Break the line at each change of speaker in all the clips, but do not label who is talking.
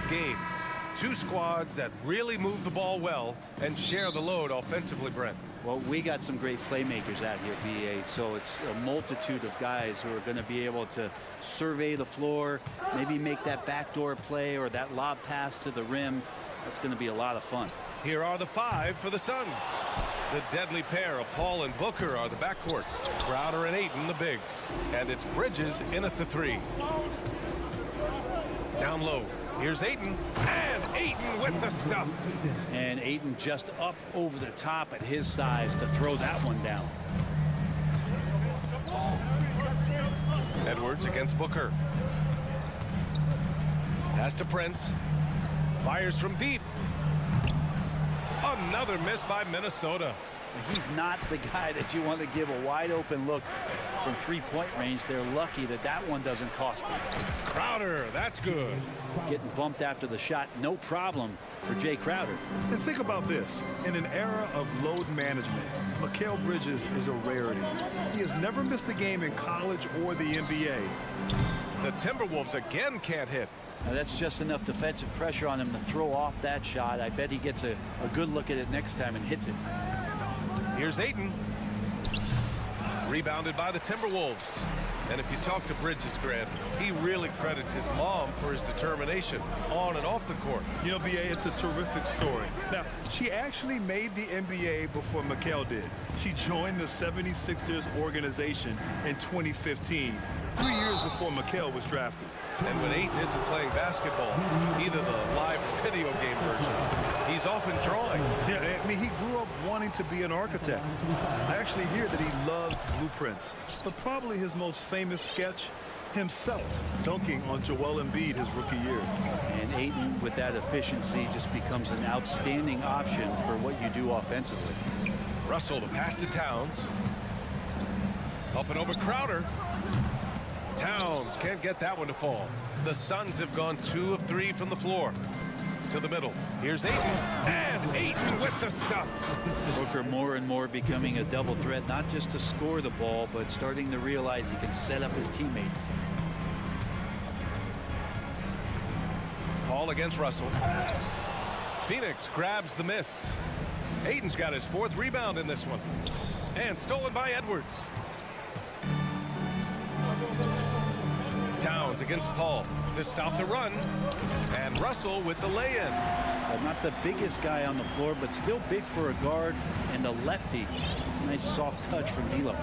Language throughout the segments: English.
game. Two squads that really move the ball well and share the load offensively, Brent.
Well, we got some great playmakers out here, BA, so it's a multitude of guys who are going to be able to survey the floor, maybe make that backdoor play or that lob pass to the rim. That's going to be a lot of fun.
Here are the five for the Suns. The deadly pair of Paul and Booker are the backcourt. Crowder and Ayton the bigs. And it's Bridges in at the three. Down low. Here's Ayton. And Ayton with the stuff.
And Ayton just up over the top at his size to throw that one down.
Edwards against Booker. Pass to Prince. Fires from deep. Another miss by Minnesota.
He's not the guy that you want to give a wide open look from three-point range. They're lucky that that one doesn't cost them.
Crowder, that's good.
Getting bumped after the shot, no problem for Jay Crowder.
And think about this. In an era of load management, Mikal Bridges is a rarity. He has never missed a game in college or the NBA.
The Timberwolves again can't hit.
Now that's just enough defensive pressure on him to throw off that shot. I bet he gets a good look at it next time and hits it.
Here's Ayton. Rebounded by the Timberwolves. And if you talk to Bridges, Grant, he really credits his mom for his determination on and off the court.
You know, BA, it's a terrific story. Now, she actually made the NBA before Mikal did. She joined the 76ers organization in 2015, 3 years before Mikal was drafted.
And when Ayton isn't playing basketball, either the live video game version, he's often drawing.
Yeah, I mean, he grew up wanting to be an architect. I actually hear that he loves blueprints, but probably his most famous sketch, himself dunking on Joel Embiid his rookie year.
And Ayton, with that efficiency, just becomes an outstanding option for what you do offensively.
Russell to pass to Towns. Up and over Crowder. Towns can't get that one to fall. The Suns have gone 2 of 3 from the floor. To the middle. Here's Ayton. And Ayton with the stuff.
Booker more and more becoming a double threat, not just to score the ball, but starting to realize he can set up his teammates.
Paul against Russell. Phoenix grabs the miss. Ayton's got his 4th rebound in this one. And stolen by Edwards. Towns against Paul to stop the run. And Russell with the lay-in.
Not the biggest guy on the floor, but still big for a guard and a lefty. It's a nice soft touch from D'Lo.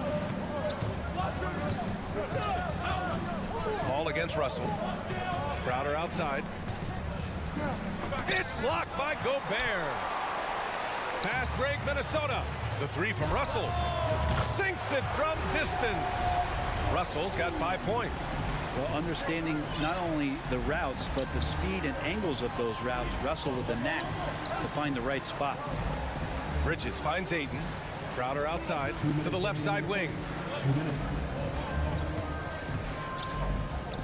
Paul against Russell. Crowder outside. It's blocked by Gobert. Pass break, Minnesota. The 3 from Russell. Sinks it from distance. Russell's got 5 points.
Well, understanding not only the routes, but the speed and angles of those routes, Russell with the knack to find the right spot.
Bridges finds Ayton. Crowder outside to the left side wing.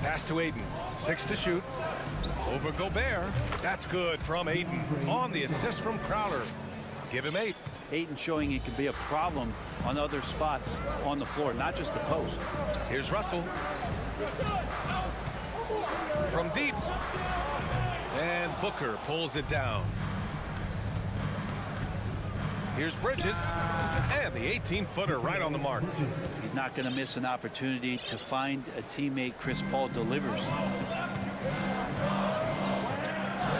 Pass to Ayton. 6 to shoot. Over Gobert. That's good from Ayton. On the assist from Crowder. Give him 8.
Ayton showing he can be a problem on other spots on the floor, not just the post.
Here's Russell. From deep. And Booker pulls it down. Here's Bridges. And the 18-footer right on the mark.
He's not going to miss an opportunity to find a teammate. Chris Paul delivers.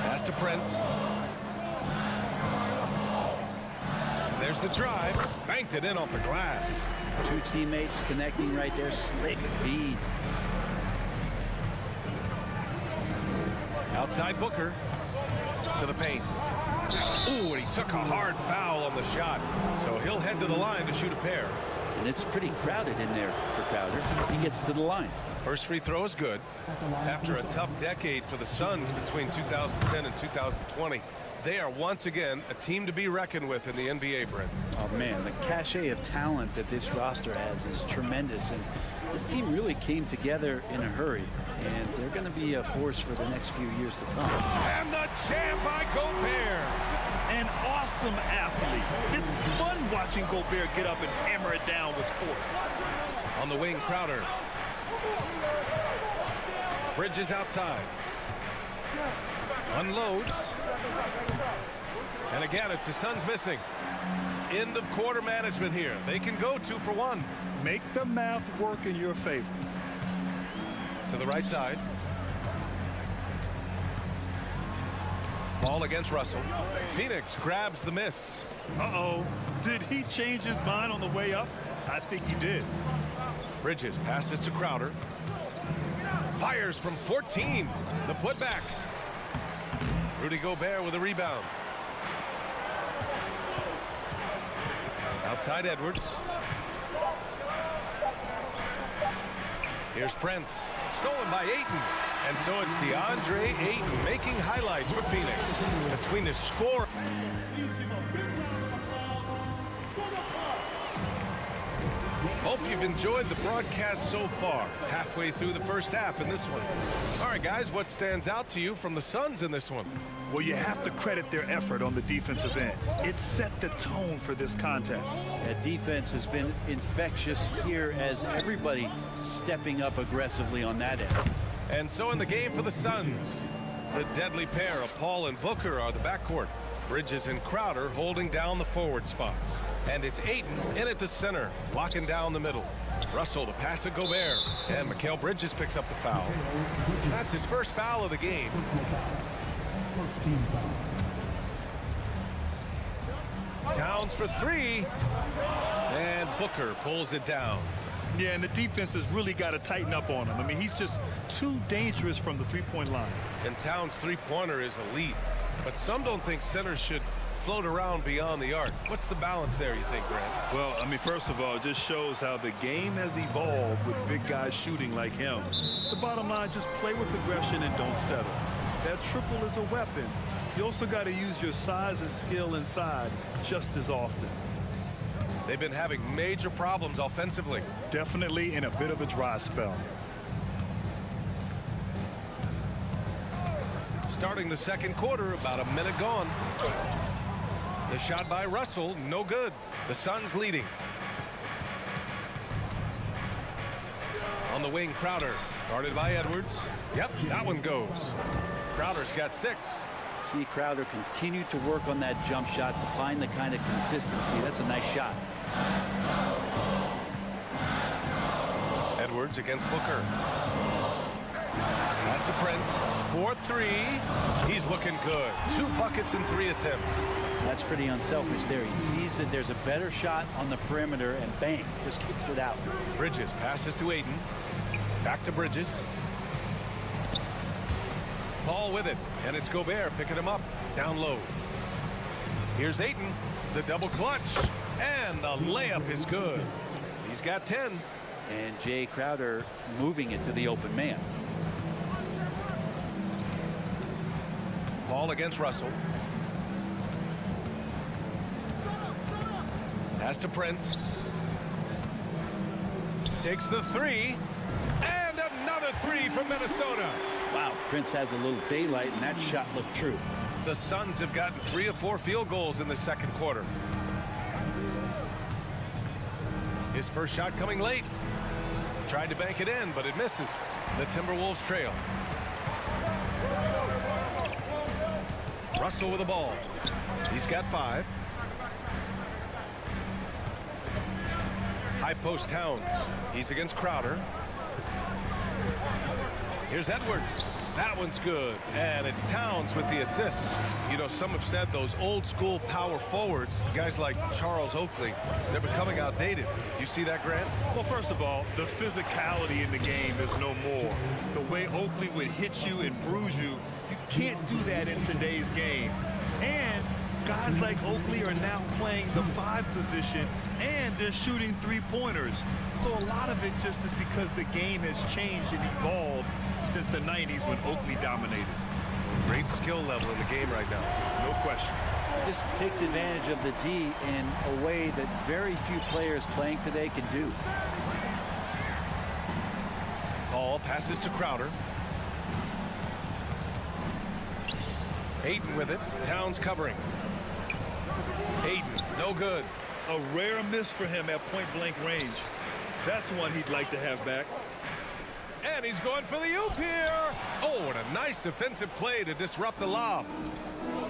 Pass to Prince. There's the drive. Banked it in off the glass.
2 teammates connecting right there. Slick feed.
Outside Booker. To the paint. Ooh, and he took a hard foul on the shot. So he'll head to the line to shoot a pair.
And it's pretty crowded in there for Crowder. He gets to the line.
First free throw is good. After a tough decade for the Suns between 2010 and 2020, they are once again a team to be reckoned with in the NBA, Brent.
Oh, man, the cachet of talent that this roster has is tremendous. And this team really came together in a hurry. And they're going to be a force for the next few years to come.
And the jam by Gobert.
An awesome athlete. It's fun watching Gobert get up and hammer it down with force.
On the wing, Crowder. Bridges outside. Unloads. And again, it's the Suns missing. End of quarter management here. They can go 2 for 1.
Make the math work in your favor.
To the right side. Ball against Russell. Phoenix grabs the miss.
Uh-oh. Did he change his mind on the way up? I think he did.
Bridges passes to Crowder. Fires from 14. The putback. Rudy Gobert with a rebound. Outside Edwards. Here's Prince. Stolen by Ayton. And so it's DeAndre Ayton making highlights for Phoenix. Between the score. Hope you've enjoyed the broadcast so far. Halfway through the first half in this one. All right, guys, what stands out to you from the Suns in this one?
Well, you have to credit their effort on the defensive end. It set the tone for this contest.
That defense has been infectious here as everybody stepping up aggressively on that end.
And so in the game for the Suns, the deadly pair of Paul and Booker are the backcourt. Bridges and Crowder holding down the forward spots. And it's Ayton in at the center, locking down the middle. Russell to pass to Gobert. And Mikal Bridges picks up the foul. That's his first foul of the game. Towns for 3. And Booker pulls it down.
Yeah, and the defense has really got to tighten up on him. I mean, he's just too dangerous from the three-point line.
And Towns' three-pointer is elite. But some don't think centers should float around beyond the arc. What's the balance there, you think, Grant?
Well, I mean, first of all, it just shows how the game has evolved with big guys shooting like him. The bottom line, just play with aggression and don't settle. That triple is a weapon. You also got to use your size and skill inside just as often.
They've been having major problems offensively.
Definitely in a bit of a dry spell.
Starting the second quarter, about a minute gone. The shot by Russell, no good. The Suns leading. On the wing, Crowder. Guarded by Edwards. Yep, that one goes. Crowder's got 6.
See Crowder continue to work on that jump shot to find the kind of consistency. That's a nice shot.
Edwards against Booker. Pass to Prince. 4-3. He's looking good. 2 buckets in 3 attempts.
That's pretty unselfish there. He sees that there's a better shot on the perimeter and bang, just kicks it out.
Bridges passes to Ayton. Back to Bridges. Paul with it, and it's Gobert picking him up. Down low. Here's Ayton, the double clutch, and the layup is good. He's got 10.
And Jay Crowder moving it to the open man.
Paul against Russell. Pass to Prince. Takes the 3. And another 3 from Minnesota.
Wow, Prince has a little daylight, and that shot looked true.
The Suns have gotten 3 of 4 field goals in the second quarter. His first shot coming late. Tried to bank it in, but it misses. The Timberwolves trail. Russell with the ball. He's got 5. High post Towns. He's against Crowder. Here's Edwards. That one's good. And it's Towns with the assist. You know, some have said those old school power forwards, guys like Charles Oakley, they're becoming outdated. You see that, Grant?
Well, first of all, the physicality in the game is no more. The way Oakley would hit you and bruise you, you can't do that in today's game. And guys like Oakley are now playing the 5 position, and they're shooting 3-pointers. So a lot of it just is because the game has changed and evolved since the 90s when Oakley dominated.
Great skill level in the game right now.
No question.
This takes advantage of the D in a way that very few players playing today can do.
Paul passes to Crowder. Ayton with it. Towns covering. Ayton, no good.
A rare miss for him at point-blank range. That's one he'd like to have back.
And he's going for the oop here. Oh, and a nice defensive play to disrupt the lob.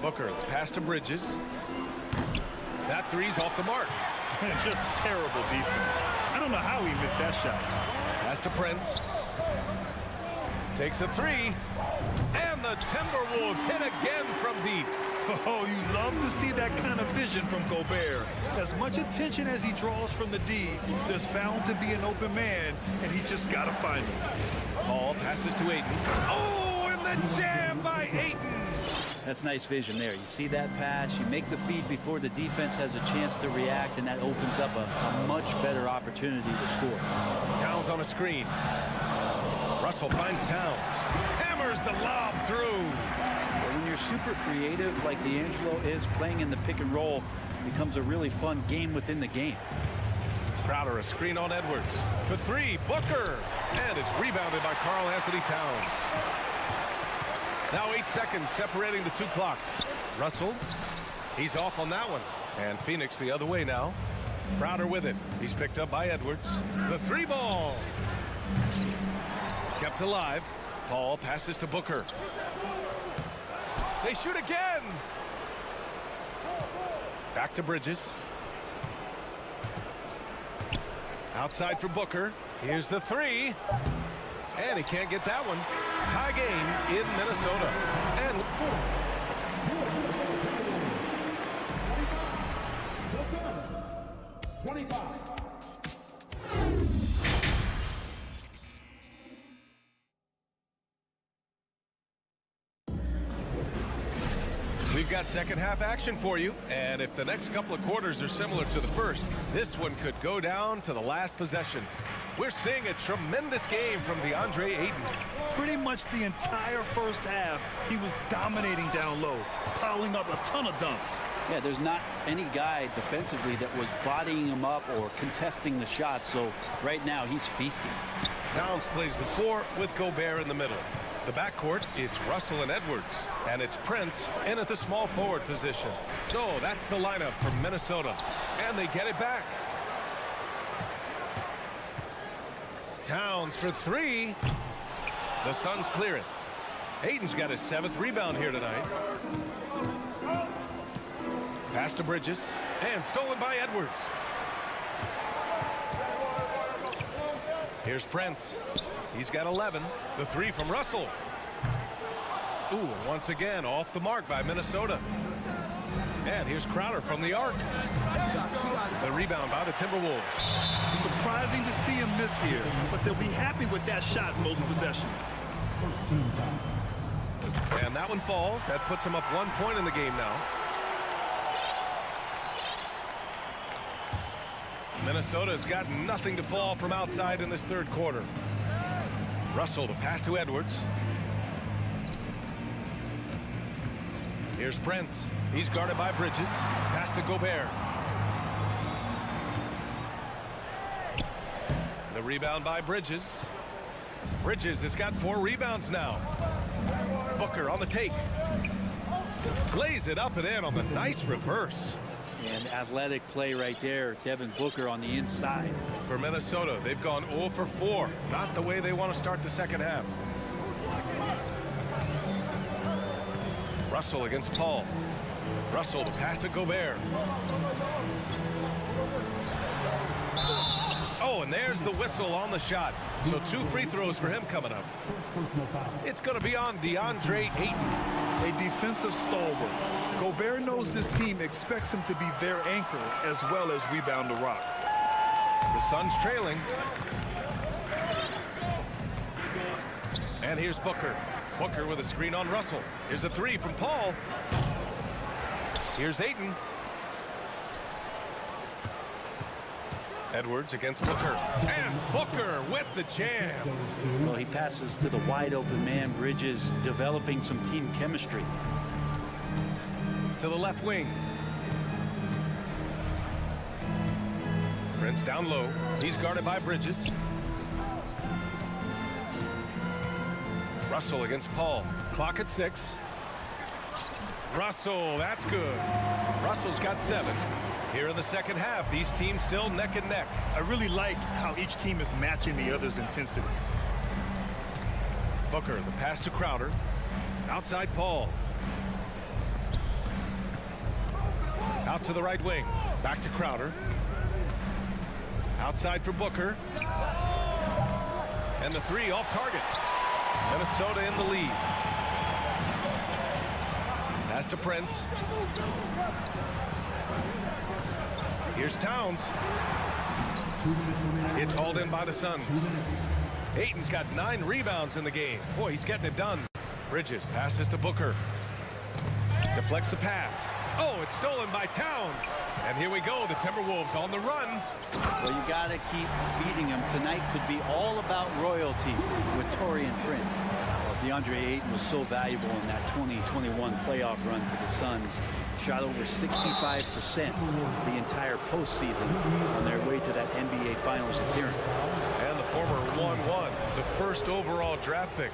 Booker, the pass to Bridges. That three's off the mark.
Just terrible defense. I don't know how he missed that shot.
Pass to Prince. Takes a three. And the Timberwolves hit again from deep.
Oh, you love to see that kind of vision from Gobert. As much attention as he draws from the D, there's bound to be an open man, and he just got to find him.
Paul passes to Ayton. Oh, and the jam by Ayton.
That's nice vision there. You see that pass, you make the feed before the defense has a chance to react, and that opens up a much better opportunity to score.
Towns on a screen. Russell finds Towns. Hammers the lob through.
When you're super creative like D'Angelo is, playing in the pick and roll becomes a really fun game within the game.
Crowder, a screen on Edwards. For three, Booker. And it's rebounded by Karl Anthony Towns. Now 8 seconds separating the two clocks. Russell, he's off on that one. And Phoenix the other way now. Crowder with it. He's picked up by Edwards. The three ball. Kept alive. Paul passes to Booker. They shoot again. Back to Bridges. Outside for Booker. Here's the three. And he can't get that one. Tie game in Minnesota. And
25.
we've got second half action for you. And if the next couple of quarters are similar to the first, this one could go down to the last possession. We're seeing a tremendous game from DeAndre Ayton.
Pretty much the entire first half, he was dominating down low, piling up a ton of dunks.
Yeah, there's not any guy defensively that was bodying him up or contesting the shot, so right now he's feasting.
Towns plays the four with Gobert in the middle. The backcourt, it's Russell and Edwards. And it's Prince in at the small forward position. So that's the lineup for Minnesota. And they get it back. Towns for three. The Suns clear it. Ayton's got his 7th rebound here tonight. Pass to Bridges. And stolen by Edwards. Here's Prince. He's got 11. The three from Russell. Ooh, and once again off the mark by Minnesota. And here's Crowder from the arc. The rebound by the Timberwolves.
Surprising to see him miss here, but they'll be happy with that shot most possessions.
And that one falls. That puts him up 1 point in the game now. Minnesota's got nothing to fall from outside in this third quarter. Russell, the pass to Edwards. Here's Prince. He's guarded by Bridges. Pass to Gobert. The rebound by Bridges. Bridges has got 4 rebounds now. Booker on the take. Lays it up and in on the nice reverse.
And athletic play right there. Devin Booker on the inside.
For Minnesota, they've gone 0 for 4. Not the way they want to start the second half. Russell against Paul. Russell, the pass to Gobert. Oh, and there's the whistle on the shot. So 2 free throws for him coming up. It's going to be on DeAndre Ayton.
A defensive stalwart. Gobert knows this team expects him to be their anchor as well as rebound the rock.
The Suns trailing. And here's Booker. Booker with a screen on Russell. Here's a three from Paul. Here's Ayton. Edwards against Booker. And Booker with the jam.
Well, he passes to the wide open man. Bridges developing some team chemistry.
To the left wing. Prince down low. He's guarded by Bridges. Russell against Paul. Clock at 6. Russell, that's good. Russell's got 7. Here in the second half, these teams still neck and neck.
I really like how each team is matching the other's intensity.
Booker, the pass to Crowder. Outside Paul. Out to the right wing. Back to Crowder. Outside for Booker. And the three off target. Minnesota in the lead. Pass to Prince. Here's Towns. It's hauled in by the Suns. Ayton's got 9 rebounds in the game. Boy, he's getting it done. Bridges passes to Booker. Deflects the pass. Oh, it's stolen by Towns. And here we go, the Timberwolves on the run.
Well, you got to keep feeding him. Tonight could be all about royalty with Taurean Prince. DeAndre Ayton was so valuable in that 2021 playoff run for the Suns. Shot over 65% the entire postseason on their way to that NBA Finals appearance.
And the former 1-1, the first overall draft pick.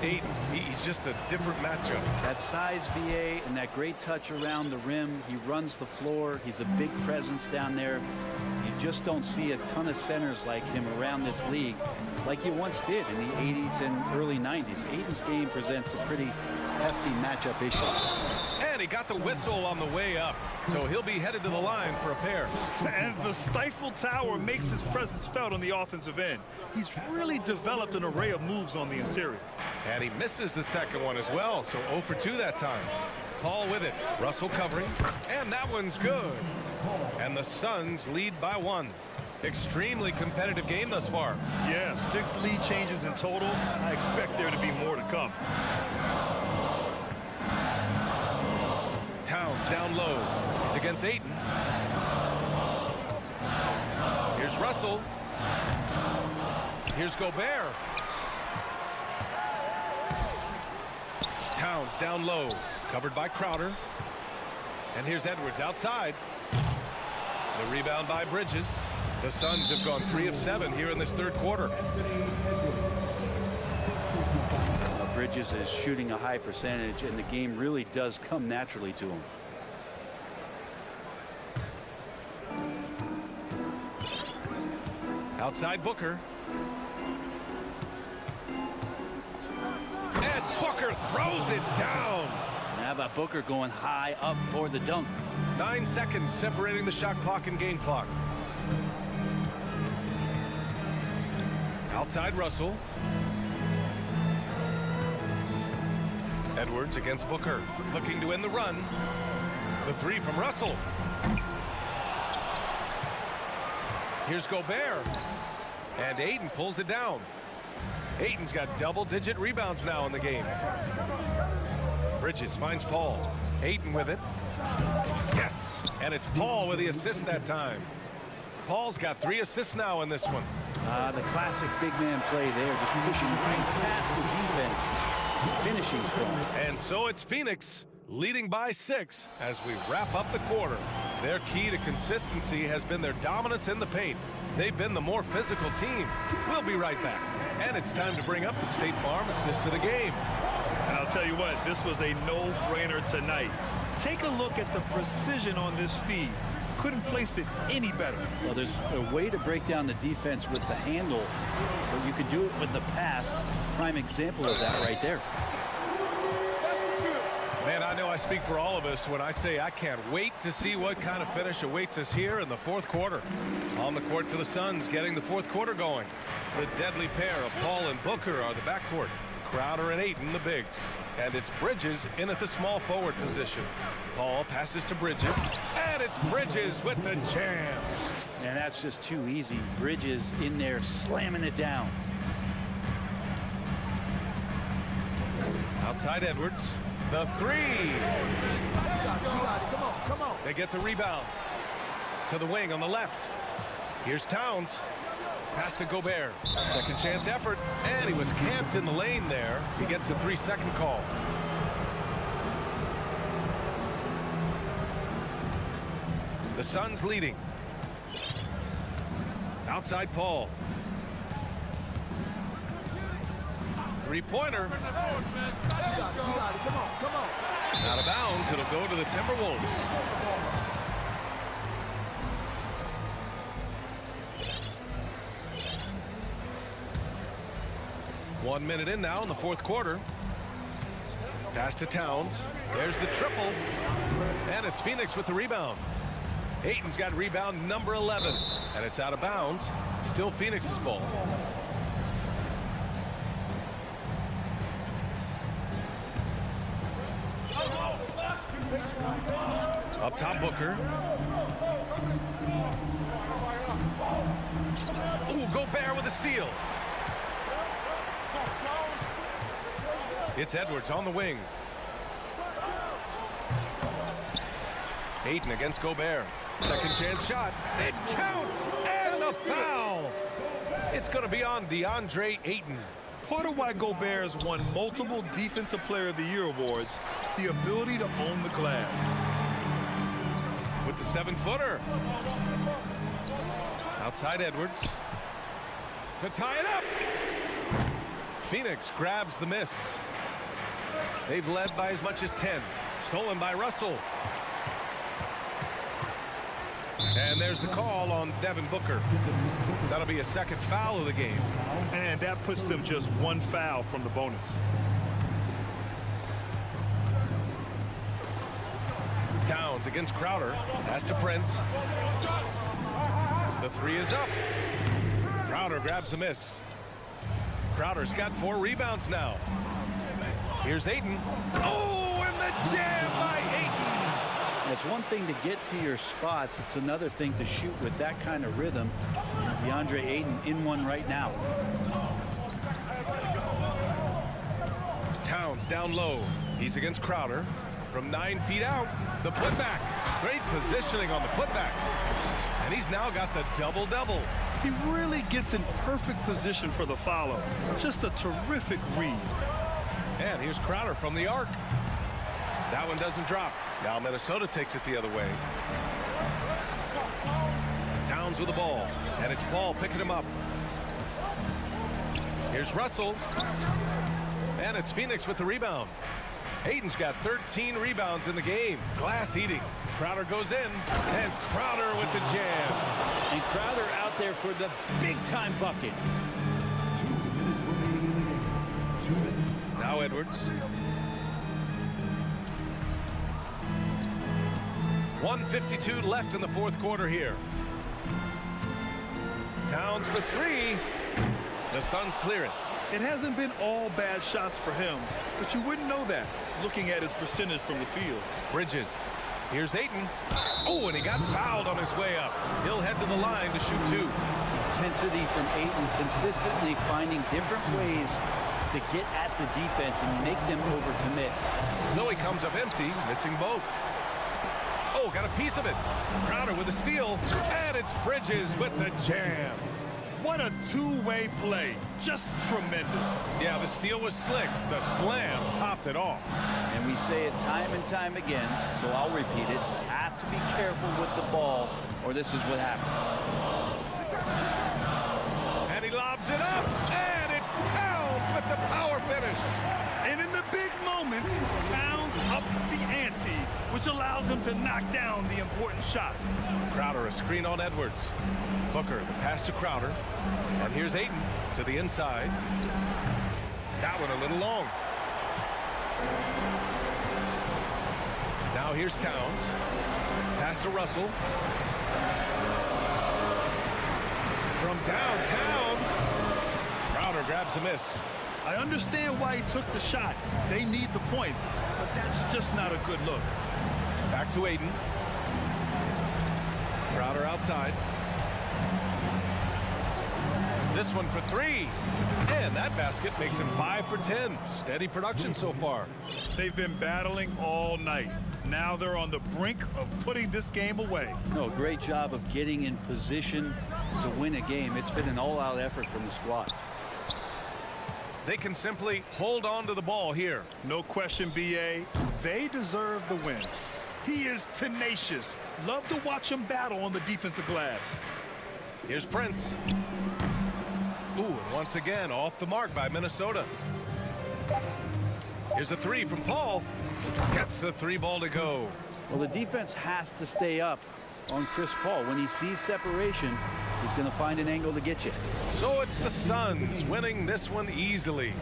Ayton, he's just a different matchup.
That size, BA, and that great touch around the rim. He runs the floor. He's a big presence down there. You just don't see a ton of centers like him around this league like you once did in the 80s and early 90s. Ayton's game presents a pretty hefty matchup issue.
And he got the whistle on the way up, so he'll be headed to the line for a pair.
And the Stifle Tower makes his presence felt on the offensive end. He's really developed an array of moves on the interior.
And he misses the second one as well, so 0 for 2 that time. Paul with it. Russell covering, and that one's good. And the Suns lead by 1. Extremely competitive game thus far.
Yeah, 6 lead changes in total. I expect there to be more to come.
Towns down low. He's against Ayton. Here's Russell. Here's Gobert. Towns down low. Covered by Crowder. And here's Edwards outside. The rebound by Bridges. The Suns have gone 3 of 7 here in this third quarter.
Bridges is shooting a high percentage, and the game really does come naturally to him.
Outside Booker. And Booker throws it down.
How about Booker going high up for the dunk?
9 seconds separating the shot clock and game clock. Outside Russell. Edwards against Booker, looking to win the run. The three from Russell. Here's Gobert. And Ayton pulls it down. Ayton's got double-digit rebounds now in the game. Bridges finds Paul. Ayton with it. Yes, and it's Paul with the assist that time. Paul's got 3 assists now in this one.
The classic big man play there, just pushing right past the defense, finishing strong.
And so it's Phoenix leading by 6 as we wrap up the quarter. Their key to consistency has been their dominance in the paint. They've been the more physical team. We'll be right back. And it's time to bring up the State Farm assist to the game.
And I'll tell you what, this was a no-brainer tonight. Take a look at the precision on this feed. Couldn't place it any better.
Well, there's a way to break down the defense with the handle, but you could do it with the pass. Prime example of that right there.
Man, I know I speak for all of us when I say I can't wait to see what kind of finish awaits us here in the fourth quarter. On the court for the Suns, getting the fourth quarter going. The deadly pair of Paul and Booker are the backcourt. Crowder and Ayton, the bigs. And it's Bridges in at the small forward position. Paul passes to Bridges. And it's Bridges with the jam.
And that's just too easy. Bridges in there slamming it down.
Outside Edwards. The three.
Come on.
They get the rebound. To the wing on the left. Here's Towns. Pass to Gobert. Second chance effort. And he was camped in the lane there. He gets a 3-second call. The Suns leading. Outside Paul. Three-pointer.
Come on.
Out of bounds. It'll go to the Timberwolves. 1 minute in now in the fourth quarter. Pass to Towns. There's the triple. And it's Phoenix with the rebound. Ayton's got rebound number 11. And it's out of bounds. Still Phoenix's ball. Up top, Booker. Ooh, Gobert with a steal. It's Edwards on the wing. Ayton against Gobert. Second chance shot. It counts! And the foul! It's going to be on DeAndre Ayton.
Part of why Gobert has won multiple Defensive Player of the Year awards, the ability to own the glass.
With the 7-footer. Outside Edwards. To tie it up. Phoenix grabs the miss. They've led by as much as 10. Stolen by Russell. And there's the call on Devin Booker. That'll be a second foul of the game.
And that puts them just one foul from the bonus.
Towns against Crowder. Pass to Prince. The three is up. Crowder grabs the miss. Crowder's got 4 rebounds now. Here's Ayton. Oh, and the jam by Ayton.
It's one thing to get to your spots. It's another thing to shoot with that kind of rhythm. DeAndre Ayton in one right now.
Towns down low. He's against Crowder. From 9 feet out, the putback. Great positioning on the putback. And he's now got the double-double.
He really gets in perfect position for the follow. Just a terrific read.
And here's Crowder from the arc. That one doesn't drop. Now Minnesota takes it the other way. Towns with the ball. And it's Paul picking him up. Here's Russell. And it's Phoenix with the rebound. Ayton's got 13 rebounds in the game. Glass eating. Crowder goes in. And Crowder with the jam.
And Crowder out there for the big-time bucket.
Now Edwards. 1:52 left in the fourth quarter here. Towns for 3. The Suns clear it.
It hasn't been all bad shots for him, but you wouldn't know that looking at his percentage from the field.
Bridges. Here's Ayton. Oh, and he got fouled on his way up. He'll head to the line to shoot 2.
Intensity from Ayton, consistently finding different ways to get at the defense and make them overcommit.
Zoe comes up empty, missing both. Oh, got a piece of it. Crowder with a steal, and it's Bridges with the jam.
What a two-way play. Just tremendous.
Yeah, the steal was slick. The slam topped it off.
And we say it time and time again, so I'll repeat it. Have to be careful with the ball, or this is what happens.
And he lobs it up, and it's Towns with the power finish.
And in the big moments, Towns ups the ante, which allows him to knock down the important shots.
Crowder a screen on Edwards. Booker, the pass to Crowder. And here's Ayton to the inside. That one a little long. Now here's Towns. Pass to Russell. From downtown. Crowder grabs a miss.
I understand why he took the shot. They need the points, but that's just not a good look.
Back to Ayton. Crowder outside. This one for 3. And that basket makes him 5 for 10. Steady production so far.
They've been battling all night. Now they're on the brink of putting this game away.
No, great job of getting in position to win a game. It's been an all-out effort from the squad.
They can simply hold on to the ball here.
No question, B.A. They deserve the win. He is tenacious. Love to watch him battle on the defensive glass.
Here's Prince. Ooh, and once again, off the mark by Minnesota. Here's a 3 from Paul. Gets the 3 ball to go.
Well, the defense has to stay up on Chris Paul. When he sees separation, He's going to find an angle to get you.
So it's the Suns winning this one easily.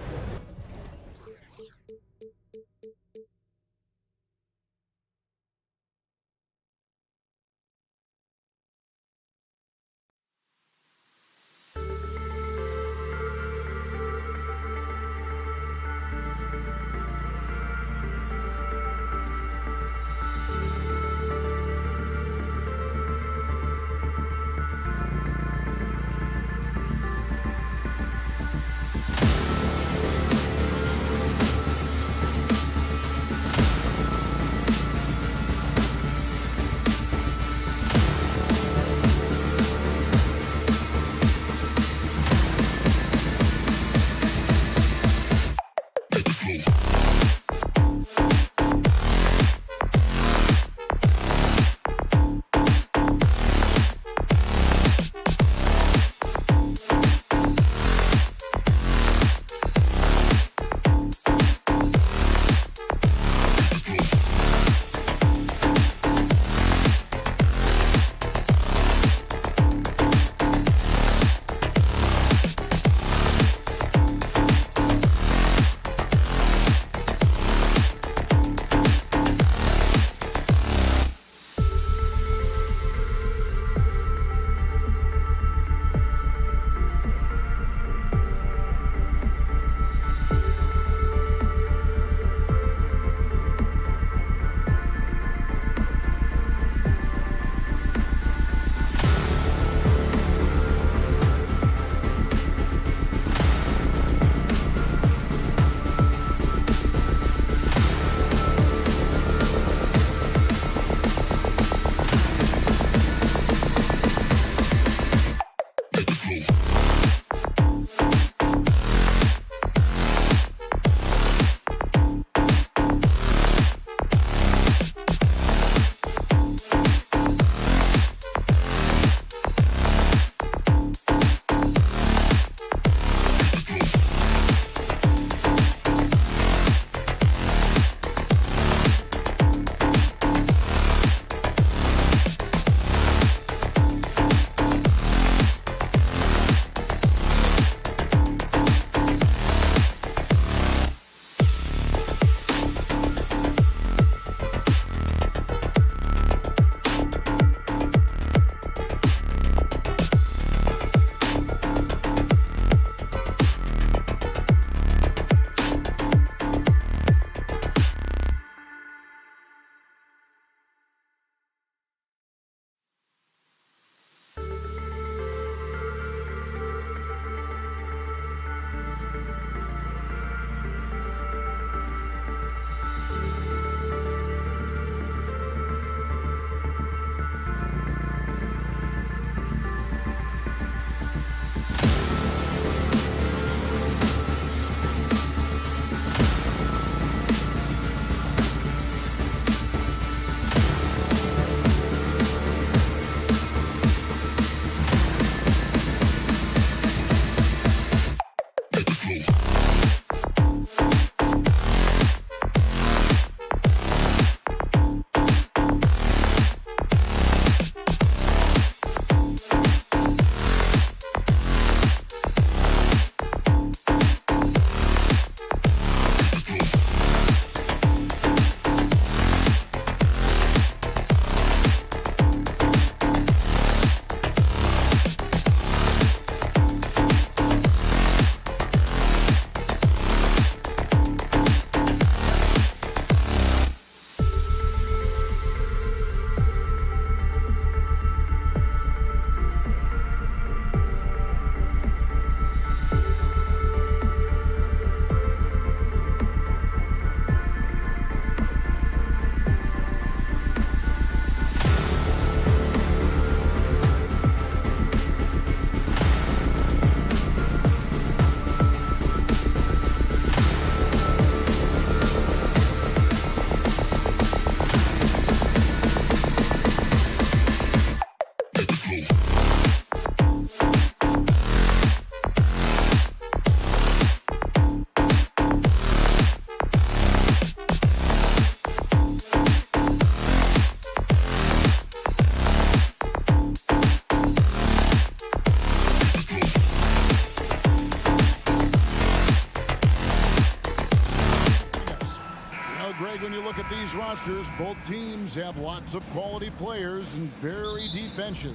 youngsters, both teams have lots of quality players and very deep benches.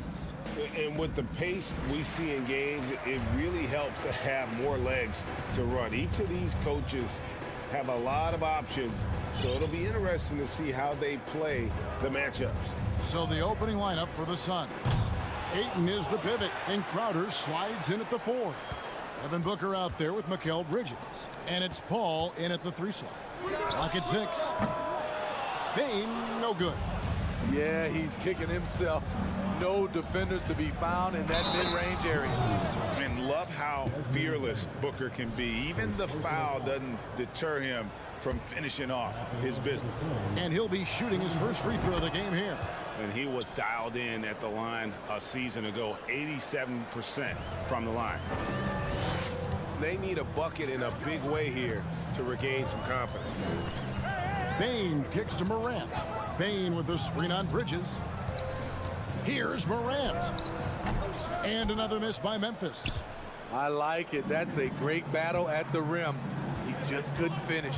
And with the pace we see in games, it really helps to have more legs to run. Each of these coaches have a lot of options, so it'll be interesting to see how they play the matchups.
So the opening lineup for the Suns. Ayton is the pivot, and Crowder slides in at the 4. Evan Booker out there with Mikal Bridges. And it's Paul in at the 3 slot. Clock at 6. Bane, no good.
Yeah, he's kicking himself. No defenders to be found in that mid-range area.
And love how fearless Booker can be. Even the foul doesn't deter him from finishing off his business.
And he'll be shooting his first free throw of the game here.
And he was dialed in at the line a season ago, 87% from the line. They need a bucket in a big way here to regain some confidence.
Bane kicks to Morant. Bane with the screen on Bridges. Here's Morant. And another miss by Memphis.
I like it. That's a great battle at the rim. He just couldn't finish.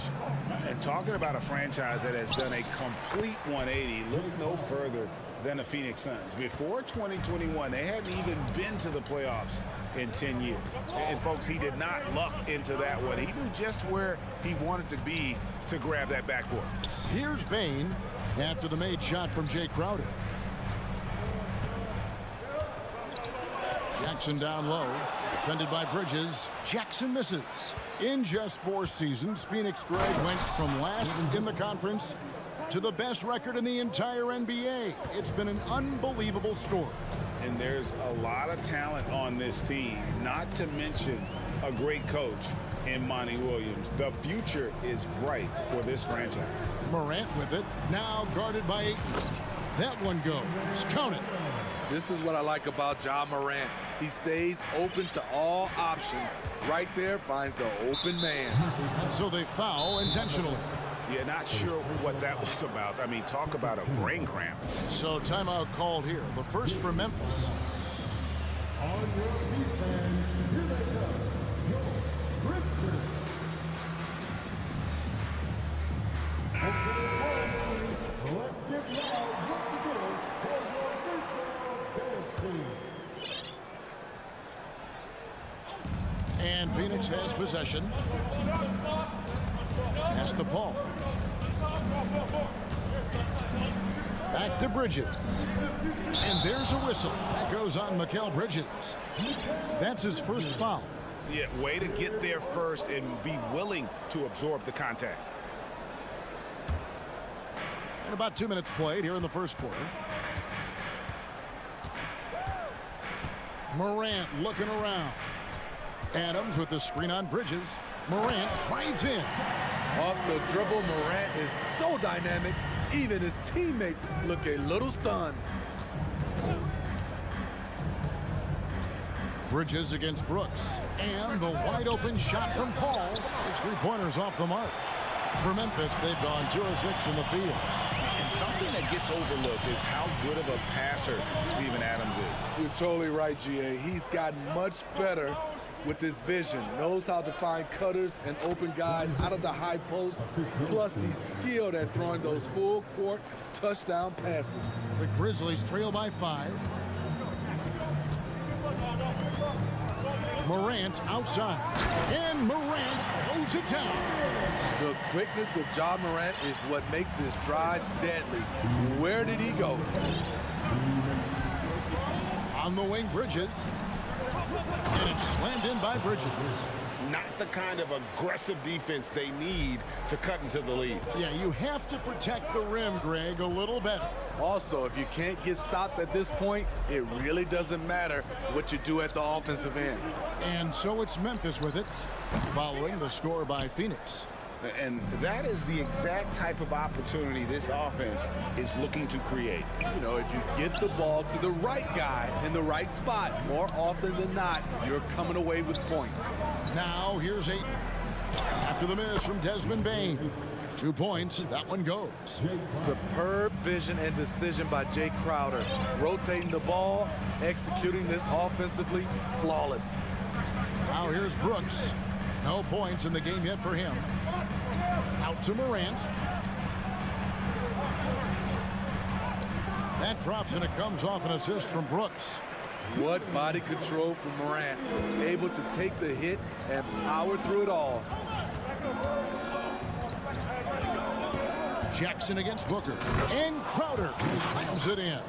And talking about a franchise that has done a complete 180, look no further than the Phoenix Suns. Before 2021, they hadn't even been to the playoffs in 10 years. And folks, he did not luck into that one. He knew just where he wanted to be to grab that backboard.
Here's Bane after the made shot from Jay Crowder. Jackson down low, defended by Bridges. Jackson misses. In just 4 seasons, Phoenix, Greg, went from last in the conference to the best record in the entire NBA. It's been an unbelievable story.
And there's a lot of talent on this team, not to mention a great coach in Monty Williams. The future is bright for this franchise.
Morant with it, now guarded by Ayton. That one goes. Count it.
This is what I like about Ja Morant. He stays open to all options. Right there finds the open man.
So they foul intentionally.
Yeah, not sure what that was about. I mean, talk about a brain cramp.
So timeout called here. The first for Memphis. On your defense, here they come. Your Grizzlies. And Phoenix has possession. Pass to Paul. Back to Bridges. And there's a whistle. That goes on Mikal Bridges. That's his first foul.
Yeah, way to get there first and be willing to absorb the contact.
And about 2 minutes played here in the first quarter. Morant looking around. Adams with the screen on Bridges. Morant drives in.
Off the dribble, Morant is so dynamic. Even his teammates look a little stunned.
Bridges against Brooks. And the wide open shot from Paul. His 3-pointers off the mark. For Memphis, they've gone 2 of 6 in the field.
And something that gets overlooked is how good of a passer Steven Adams is.
You're totally right, GA. He's gotten much better with his vision. Knows how to find cutters and open guys out of the high post. Plus, he's skilled at throwing those full court touchdown passes.
The Grizzlies trail by 5. Morant outside. And Morant throws it down.
The quickness of Ja Morant is what makes his drives deadly. Where did he go?
On the wing, Bridges. And it's slammed in by Bridges.
Not the kind of aggressive defense they need to cut into the lead.
Yeah, you have to protect the rim, Greg, a little better.
Also, if you can't get stops at this point, it really doesn't matter what you do at the offensive end.
And so it's Memphis with it, following the score by Phoenix.
And that is the exact type of opportunity this offense is looking to create.
You know, if you get the ball to the right guy in the right spot, more often than not, you're coming away with points.
Now here's Ayton. After the miss from Desmond Bane. 2 points, that one goes.
Superb vision and decision by Jay Crowder. Rotating the ball, executing this offensively, flawless.
Now here's Brooks. No points in the game yet for him. Out to Morant. That drops, and it comes off an assist from Brooks.
What body control from Morant. Able to take the hit and power through it all.
Jackson against Booker. And Crowder slams it in.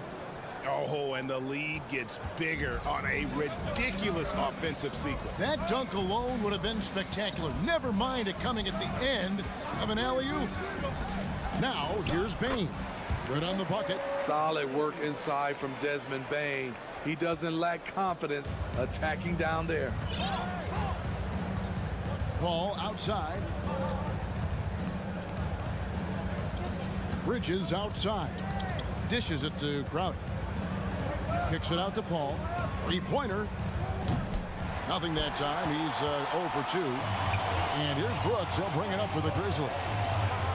Oh, and the lead gets bigger on a ridiculous offensive sequence.
That dunk alone would have been spectacular. Never mind it coming at the end of an alley-oop. Now, here's Bain. Good on the bucket.
Solid work inside from Desmond Bain. He doesn't lack confidence attacking down there.
Ball outside. Bridges outside. Dishes it to Crowder. Kicks it out to Paul. Three-pointer. Nothing that time. He's 0 for 2. And here's Brooks. He'll bring it up for the Grizzlies.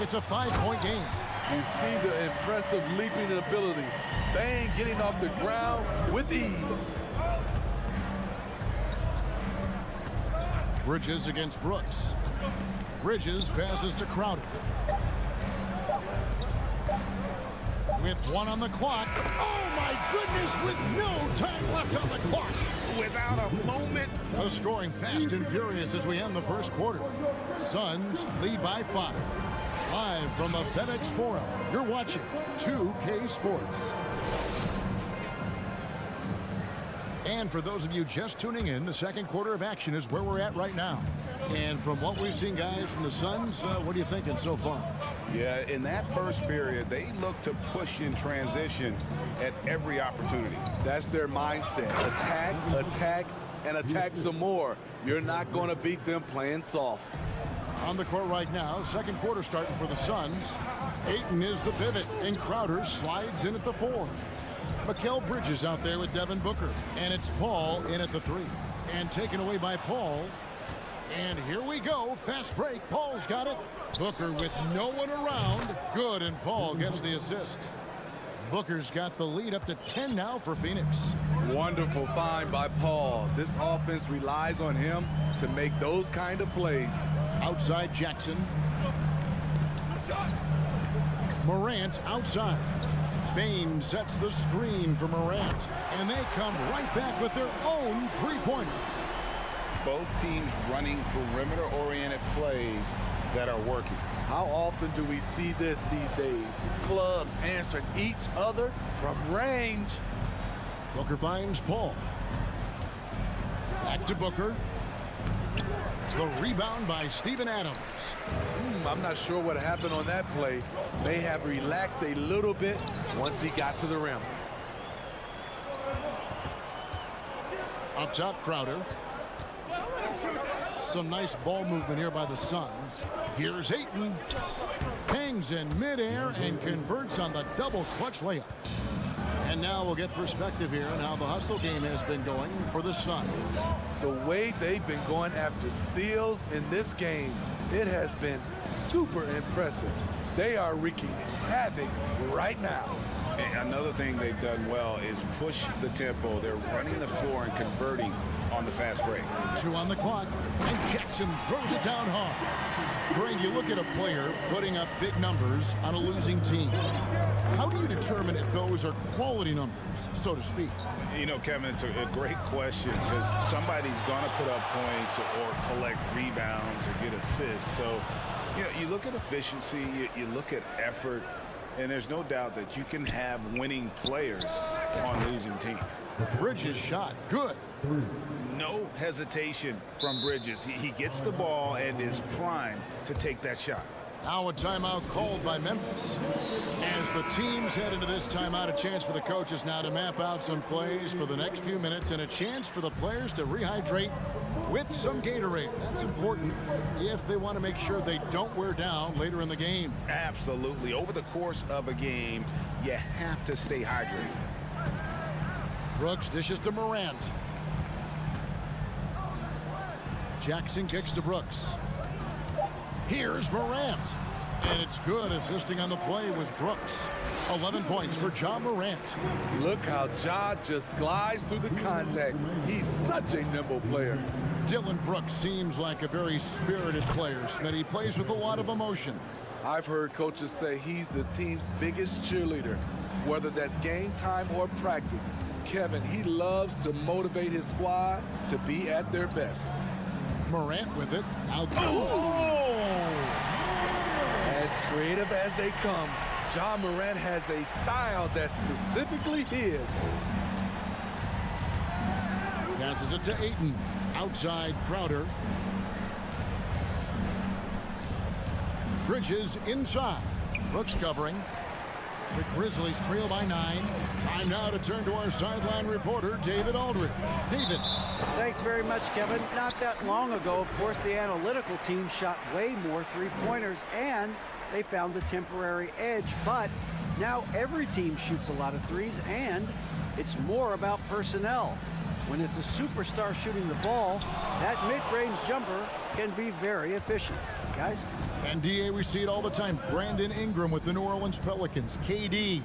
It's a 5-point game.
You see the impressive leaping ability. Bain getting off the ground with ease.
Bridges against Brooks. Bridges passes to Crowder. With 1 on the clock. Oh, my goodness, with no time left on the clock.
Without a moment.
The scoring fast and furious as we end the first quarter. Suns lead by 5. Live from the FedEx Forum, you're watching 2K Sports. And for those of you just tuning in, the second quarter of action is where we're at right now. And from what we've seen, guys, from the Suns, what are you thinking so far?
Yeah, in that first period, they look to push in transition at every opportunity.
That's their mindset. Attack, attack, and attack some more. You're not going to beat them playing soft.
On the court right now, second quarter starting for the Suns. Ayton is the pivot, and Crowder slides in at the 4. Mikal Bridges out there with Devin Booker, and it's Paul in at the 3. And taken away by Paul. And here we go, fast break. Paul's got it. Booker with no one around. Good, and Paul gets the assist. Booker's got the lead up to 10 now for Phoenix.
Wonderful find by Paul. This offense relies on him to make those kind of plays.
Outside Jackson. Morant outside. Bain sets the screen for Morant. And they come right back with their own three-pointer.
Both teams running perimeter-oriented plays that are working.
How often do we see this these days? Clubs answering each other from range.
Booker finds Paul. Back to Booker. The rebound by Steven Adams.
I'm not sure what happened on that play. May have relaxed a little bit once he got to the rim.
Up top, Crowder. Some nice ball movement here by the Suns. Here's Ayton. Hangs in midair and converts on the double clutch layup. And now we'll get perspective here on how the hustle game has been going for the Suns.
The way they've been going after steals in this game, it has been super impressive. They are wreaking havoc right now.
And another thing they've done well is push the tempo. They're running the floor and converting on the fast break. 2
on the clock, and Jackson throws it down hard. Greg, you look at a player putting up big numbers on a losing team. How do you determine if those are quality numbers, so to speak?
You know, Kevin, it's a great question because somebody's going to put up points or collect rebounds or get assists. So, you know, you look at efficiency, you look at effort, and there's no doubt that you can have winning players on losing teams.
Bridges shot, good.
No hesitation from Bridges. He gets the ball and is primed to take that shot.
Now a timeout called by Memphis. As the teams head into this timeout, a chance for the coaches now to map out some plays for the next few minutes and a chance for the players to rehydrate with some Gatorade. That's important if they want to make sure they don't wear down later in the game.
Absolutely. Over the course of a game, you have to stay hydrated.
Brooks dishes to Morant. Jackson kicks to Brooks. Here's Morant. And it's good. Assisting on the play was Brooks. 11 points for Ja Morant.
Look how Ja just glides through the contact. He's such a nimble player.
Dylan Brooks seems like a very spirited player, Smitty. He plays with a lot of emotion.
I've heard coaches say he's the team's biggest cheerleader, whether that's game time or practice. Kevin, he loves to motivate his squad to be at their best.
Morant with it. Out.
As creative as they come, Ja Morant has a style that's specifically his.
Passes it to Ayton. Outside Crowder. Bridges inside. Brooks covering. The Grizzlies trail by 9. Time now to turn to our sideline reporter, David Aldridge. David.
Thanks very much, Kevin. Not that long ago, of course, the analytical team shot way more three-pointers, and they found a temporary edge. But now every team shoots a lot of threes, and it's more about personnel. When it's a superstar shooting the ball, that mid-range jumper can be very efficient. Guys?
And DA, we see it all the time. Brandon Ingram with the New Orleans Pelicans. KD,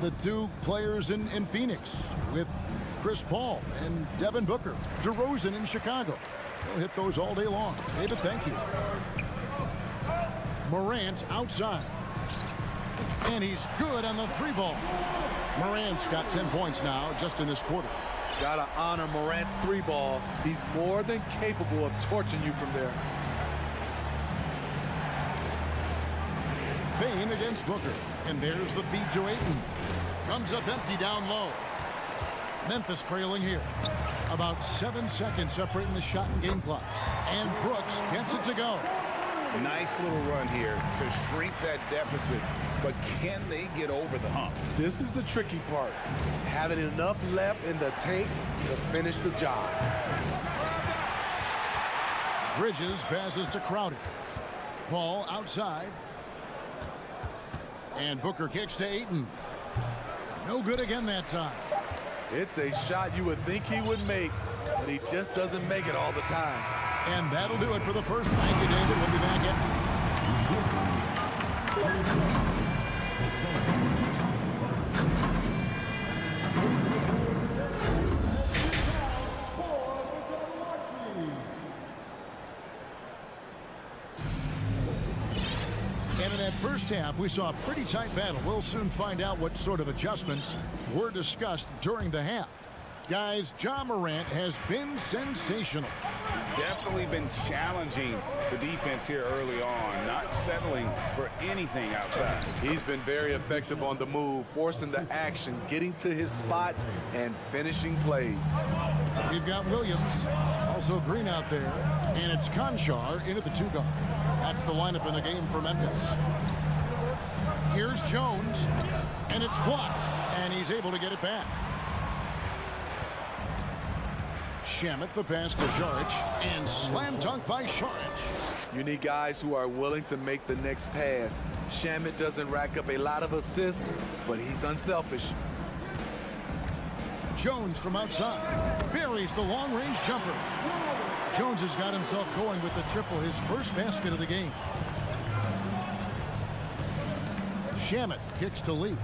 the two players in Phoenix with Chris Paul and Devin Booker. DeRozan in Chicago. They'll hit those all day long. David, thank you. Morant outside. And he's good on the three ball. Morant's got 10 points now just in this quarter.
Gotta honor Morant's three ball. He's more than capable of torching you from there.
Payne against Booker. And there's the feed to Ayton. Comes up empty down low. Memphis trailing here. About 7 seconds separating the shot and game clocks. And Brooks gets it to go.
Nice little run here to shrink that deficit. But can they get over the hump?
This is the tricky part. Having enough left in the tank to finish the job.
Bridges passes to Crowder. Paul outside. And Booker kicks to Ayton. No good again that time.
It's a shot you would think he would make, but he just doesn't make it all the time.
And that'll do it for the first. Thank you, David. We'll be back at... And in that first half, we saw a pretty tight battle. We'll soon find out what sort of adjustments were discussed during the half. Guys, Ja Morant has been sensational.
Definitely been challenging the defense here early on, not settling for anything outside.
He's been very effective on the move, forcing the action, getting to his spots, and finishing plays.
We've got Williams, also Green out there, and it's Conchar in at the 2-guard. That's the lineup in the game for Memphis. Here's Jones, and it's blocked, and he's able to get it back. Shamet, the pass to Šarić, and slam dunk by Šarić.
You need guys who are willing to make the next pass. Shamet doesn't rack up a lot of assists, but he's unselfish.
Jones from outside buries the long-range jumper. Jones has got himself going with the triple, his first basket of the game. Shamet kicks to Lee.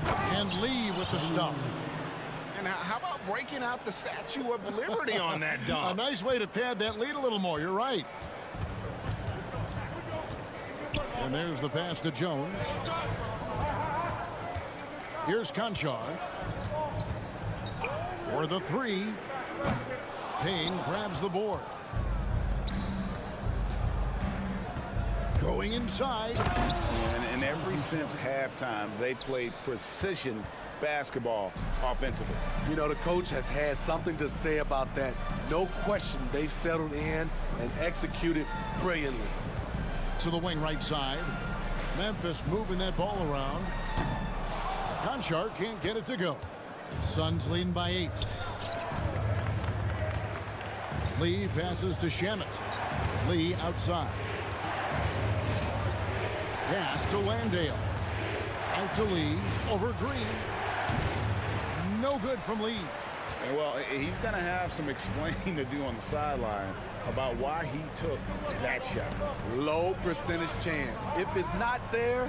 And Lee with the stuff.
And how about breaking out the Statue of Liberty on that dunk?
A nice way to pad that lead a little more. You're right. And there's the pass to Jones. Here's Conchar. For the 3. Payne grabs the board. Going inside.
And ever since halftime, they played precision basketball offensively.
You know, the coach has had something to say about that. No question, they've settled in and executed brilliantly.
To the wing right side. Memphis moving that ball around. Conchar can't get it to go. Suns leading by 8. Lee passes to Shamet. Lee outside. Pass to Landale. Out to Lee. Over Green. No good from Lee.
And well, he's going to have some explaining to do on the sideline about why he took that shot.
Low percentage chance. If it's not there,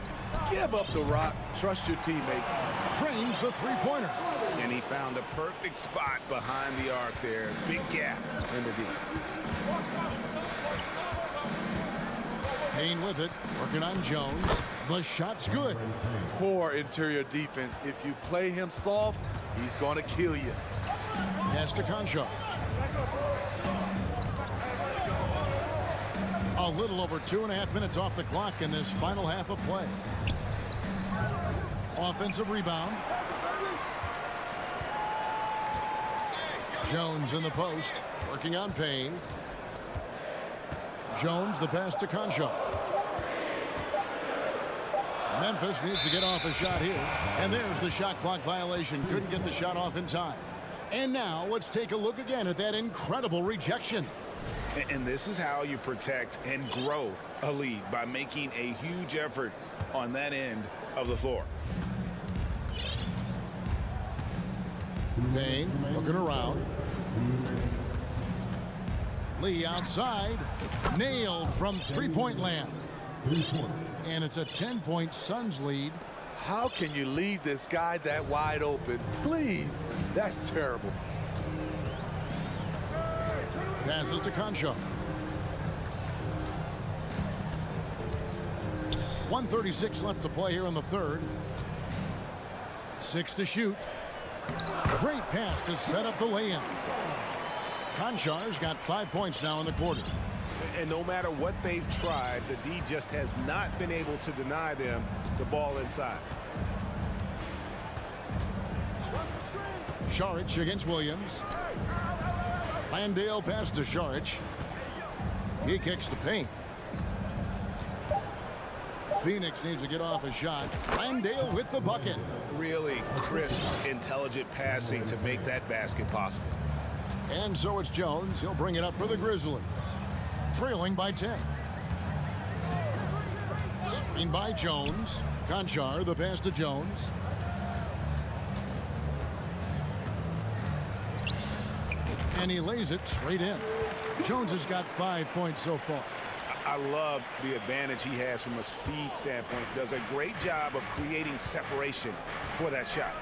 give up the rock. Trust your teammates.
Drains the three-pointer.
And he found a perfect spot behind the arc there. Big gap in the deep.
Payne with it, working on Jones. The shot's good.
Poor interior defense. If you play him soft, he's going to kill you.
Pass to Concha. A little over 2.5 minutes off the clock in this final half of play. Offensive rebound. Jones in the post, working on Payne. Jones, the pass to Concha. Memphis needs to get off a shot here. And there's the shot clock violation. Couldn't get the shot off in time. And now let's take a look again at that incredible rejection.
And this is how you protect and grow a lead, by making a huge effort on that end of the floor.
Payne looking around. Lee outside. Nailed from three-point land. And it's a 10-point Suns lead.
How can you leave this guy that wide open? Please. That's terrible.
Passes to Concha. 1:36 left to play here in the third. 6 to shoot. Great pass to set up the lay-in. Concha's got 5 points now in the quarter.
And no matter what they've tried, the D just has not been able to deny them the ball inside.
Saric against Williams. Landale pass to Saric. He kicks to Payne. Phoenix needs to get off a shot. Landale with the bucket.
Really crisp, intelligent passing to make that basket possible.
And so it's Jones. He'll bring it up for the Grizzlies. Trailing by 10. Screen by Jones. Conchar, the pass to Jones. And he lays it straight in. Jones has got 5 points so far.
I love the advantage he has from a speed standpoint. Does a great job of creating separation for that shot.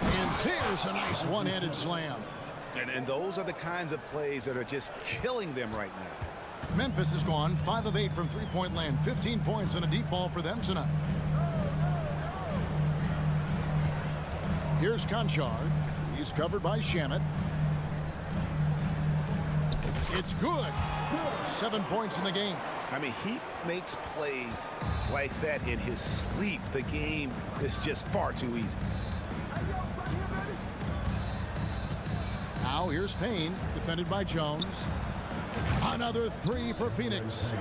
And there's a nice one-handed slam.
And those are the kinds of plays that are just killing them right now.
Memphis has gone 5 of 8 from three-point land. 15 points and a deep ball for them tonight. Here's Conchar. He's covered by Shamet. It's good. 7 points in the game.
I mean, he makes plays like that in his sleep. The game is just far too easy.
Now here's Payne, defended by Jones. Another 3 for Phoenix.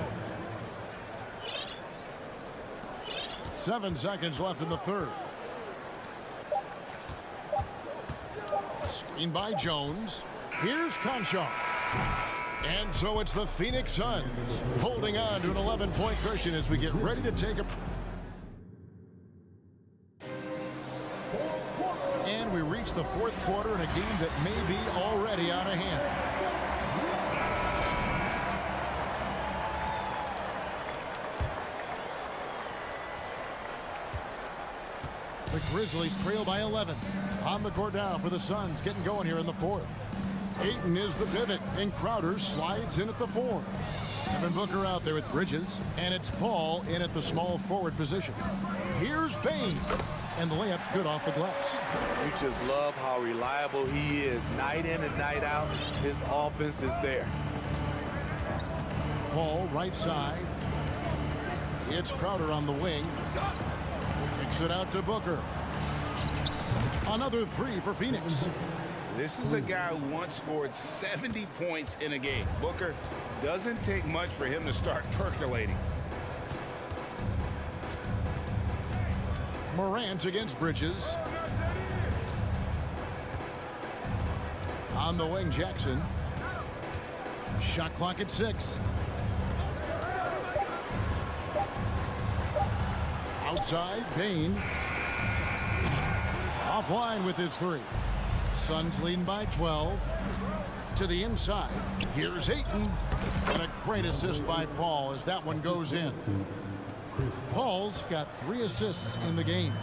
7 seconds left in the third. Screen by Jones. Here's Concha. And so it's the Phoenix Suns holding on to an 11-point cushion as we get ready to take a... And we reach the fourth quarter in a game that may be already out of hand. The Grizzlies trail by 11. On the court now for the Suns, getting going here in the fourth. Ayton is the pivot, and Crowder slides in at the 4. Devin Booker out there with Bridges, and it's Paul in at the small forward position. Here's Payne, and the layup's good off the glass.
You just love how reliable he is. Night in and night out, his offense is there.
Paul right side. It's Crowder on the wing. Kicks it out to Booker. Another 3 for Phoenix.
This is a guy who once scored 70 points in a game. Booker, doesn't take much for him to start percolating.
Morant against Bridges. On the wing, Jackson. Shot clock at 6. Outside, Payne. Offline with his 3. Suns leading by 12. To the inside. Here's Ayton. And a great assist by Paul as that one goes in. Paul's got 3 assists in the game.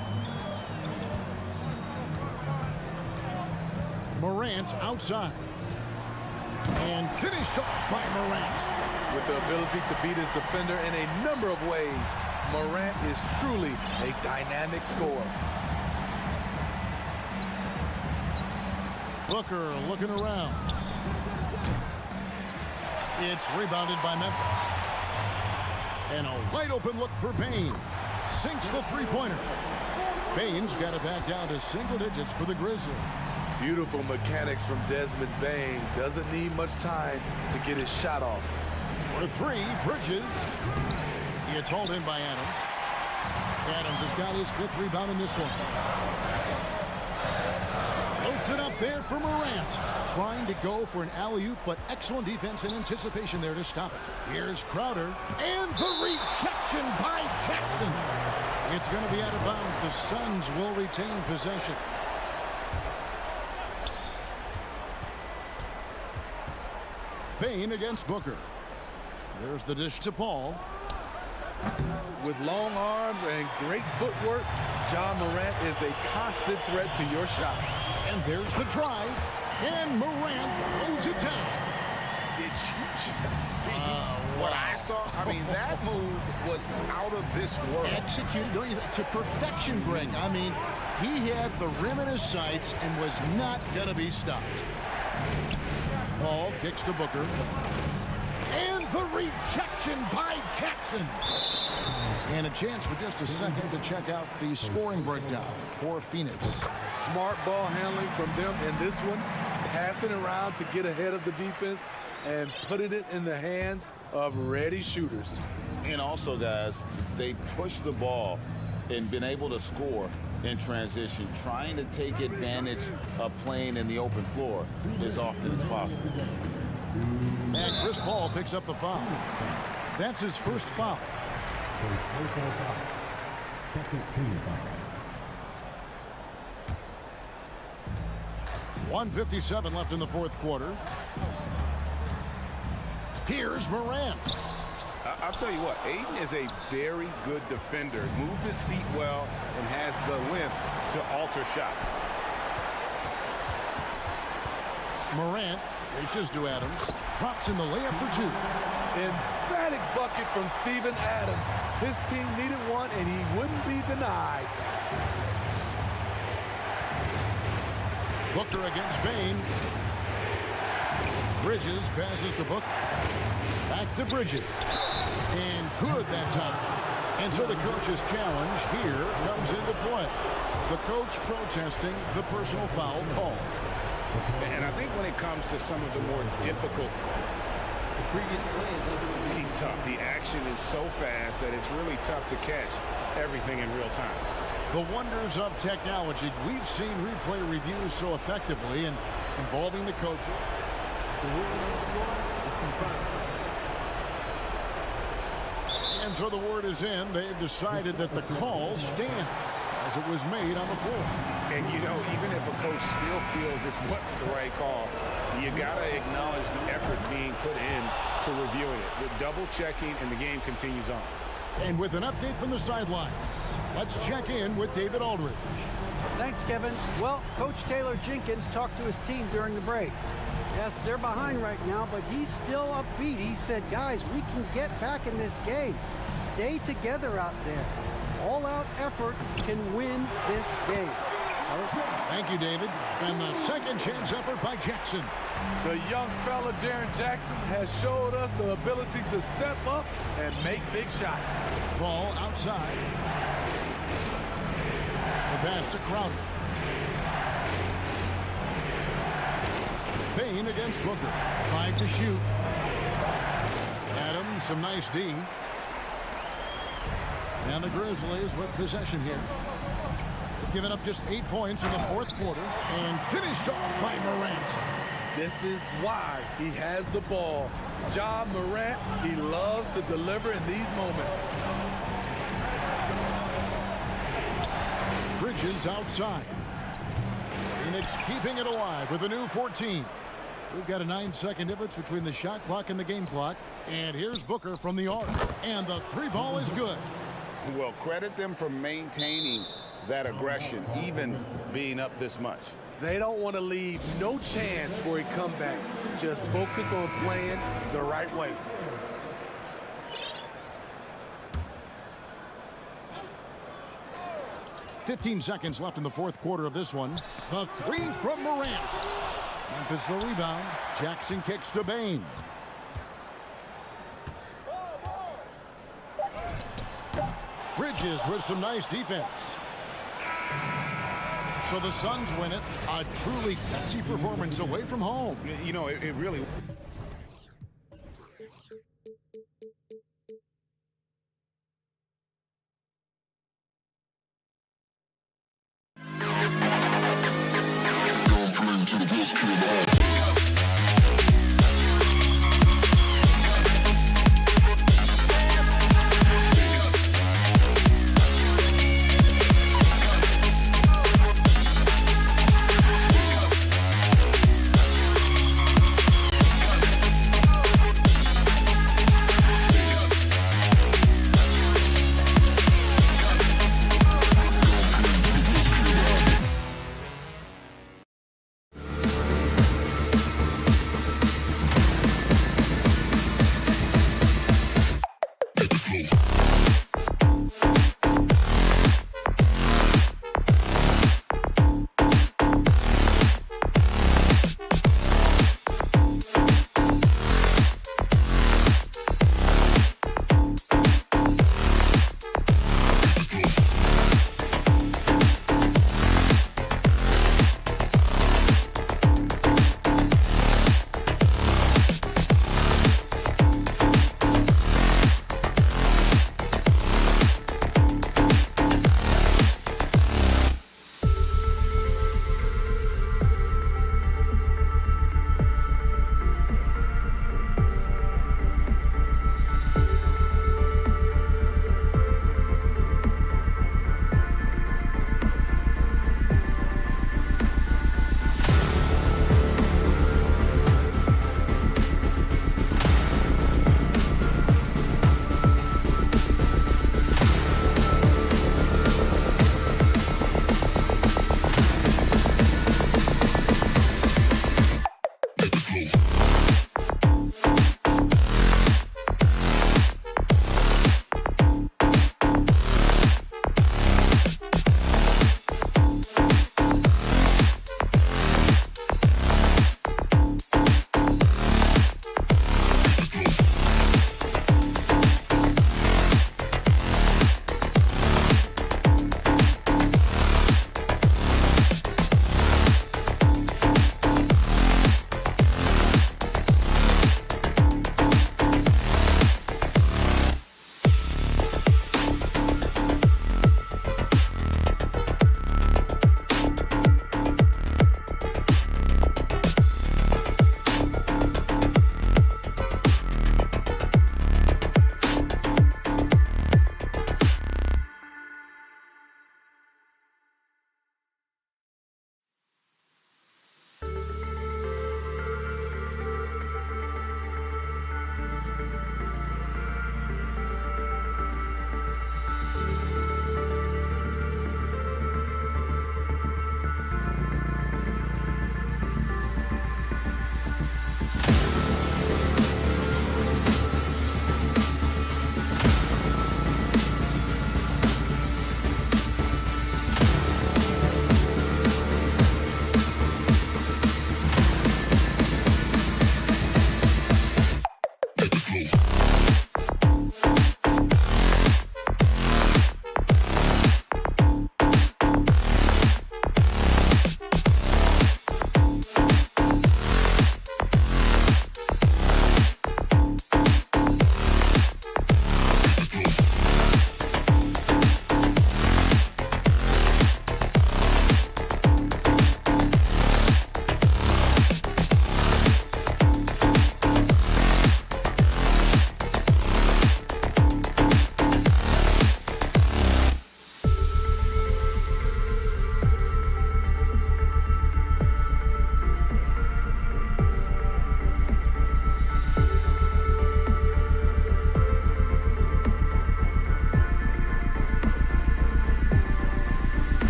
Morant outside. And finished off by Morant.
with the ability to beat his defender in a number of ways. Morant is truly a dynamic scorer.
Booker looking around. It's rebounded by Memphis. And a wide open look for Bane. Sinks the three-pointer. Bane's got it back down to single digits for the Grizzlies.
Beautiful mechanics from Desmond Bane. Doesn't need much time to get his shot off.
For three, Bridges. It's hauled in by Adams. Adams has got his fifth rebound in this one. Loads it up there for Morant. Trying to go for an alley-oop, but excellent defense and anticipation there to stop it. Here's Crowder. And the rejection by Jackson. It's going to be out of bounds. The Suns will retain possession. Bane against Booker. There's the dish to Paul.
With long arms and great footwork, John Morant is a constant threat to your shot.
And there's the drive. And Morant throws it down.
Did you just see what I saw? I mean, that move was out of this world.
Executed to perfection, Greg. I mean, he had the rim in his sights and was not going to be stopped. Paul kicks to Booker. And the rejection by Jackson. And a chance for just a second to check out the scoring breakdown for Phoenix.
Smart ball handling from them in this one. Passing around to get ahead of the defense and putting it in the hands of ready shooters.
And also, guys, they pushed the ball and been able to score in transition, trying to take advantage of playing in the open floor as often as possible.
And Chris Paul picks up the foul. That's his first foul.
Second team foul.
1:57 left in the fourth quarter. Here's Morant.
I'll tell you what, Aiden is a very good defender. Moves his feet well and has the length to alter shots.
Morant races to Adams. Drops in the layup for two.
Emphatic bucket from Steven Adams. His team needed one, and he wouldn't be denied.
Booker against Bane. Bridges passes to Booker. Back to Bridges. And good that time. And so the coach's challenge here comes into play. The coach protesting the personal foul call.
And I think when it comes to some of the more difficult
The previous play is
be tough. The action is so fast that it's really tough to catch everything in real time.
The wonders of technology. We've seen replay reviews so effectively and involving the coaches.
the ruling on the floor is confirmed.
And so the word is in. They've decided that the call stands as it was made on the floor.
And, you know, even if a coach still feels this wasn't the right call, you got to acknowledge the effort being put in to reviewing it. The double checking, and the game continues on.
And with an update from the sidelines, let's check in with David Aldridge.
Thanks, Kevin. Well, Coach Taylor Jenkins talked to his team during the break. Yes, they're behind right now, but he's still upbeat. He said, guys, we can get back in this game. Stay together out there. All-out effort can win this game.
Thank you, David. And the second chance effort by Jackson.
The young fella, Jaren Jackson, has showed us the ability to step up and make big shots.
Ball outside. The pass to Crowder. Payne against Booker. 5 to shoot. Adams, some nice D. And the Grizzlies with possession here. They've given up just 8 points in the fourth quarter and finished off by Morant.
This is why he has the ball. John Morant, he loves to deliver in these moments.
Bridges outside. Phoenix keeping it alive with a new 14. We've got a 9-second difference between the shot clock and the game clock. And here's Booker from the arc. And the three ball is good.
Well, credit them for maintaining that aggression, even being up this much.
They don't want to leave no chance for a comeback. Just focus on playing the right way.
15 seconds left in the fourth quarter of this one. The three from Morant. Memphis the rebound. Jackson kicks to Bain. Bridges with some nice defense. So the Suns win it. A truly gutsy performance away from home.
You know, it really...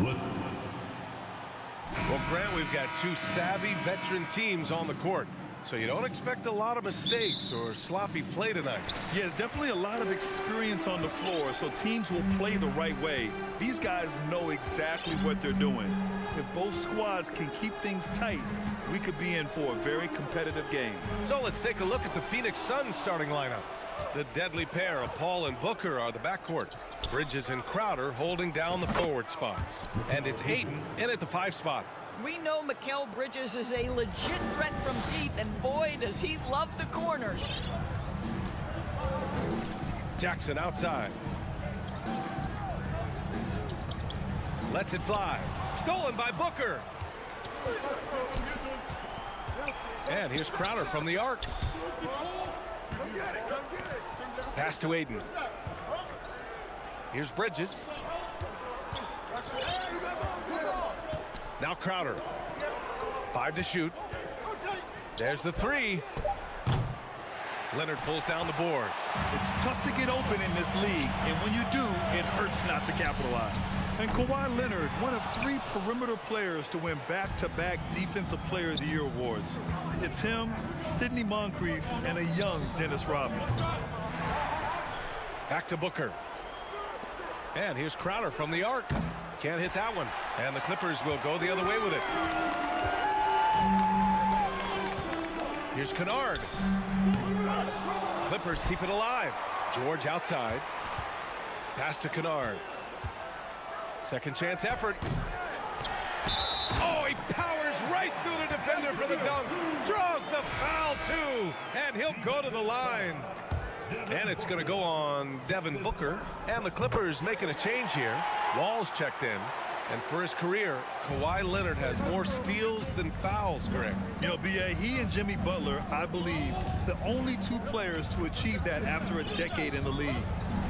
Well, Grant, we've got two savvy veteran teams on the court, so you don't expect a lot of mistakes or sloppy play tonight.
Yeah, definitely a lot of experience on the floor, so teams will play the right way. These guys know exactly what they're doing. If both squads can keep things tight, we could be in for a very competitive game.
So let's take a look at the Phoenix Suns starting lineup. The deadly pair of Paul and Booker are the backcourt. Bridges and Crowder holding down the forward spots. And it's Ayton in at the 5 spot.
We know Mikal Bridges is a legit threat from deep, and boy, does he love the corners.
Jackson outside. Lets it fly. Stolen by Booker. And here's Crowder from the arc. Pass to Ayton. Here's Bridges. Now Crowder. 5 to shoot. There's the 3. Leonard pulls down the board.
It's tough to get open in this league, and when you do, it hurts not to capitalize. And Kawhi Leonard, one of 3 perimeter players to win back-to-back Defensive Player of the Year awards. It's him, Sidney Moncrief, and a young Dennis Rodman.
Back to Booker. And here's Crowder from the arc. Can't hit that one. And the Clippers will go the other way with it. Here's Kennard. Clippers keep it alive. George outside. Pass to Kennard. Second chance effort. Oh, he powers right through the defender for the dunk. Draws the foul, too. And he'll go to the line. And it's going to go on Devin Booker. And the Clippers making a change here. Wall's checked in. And for his career, Kawhi Leonard has more steals than fouls, Greg.
You know, B.A., he and Jimmy Butler, I believe, the only 2 players to achieve that after a decade in the league.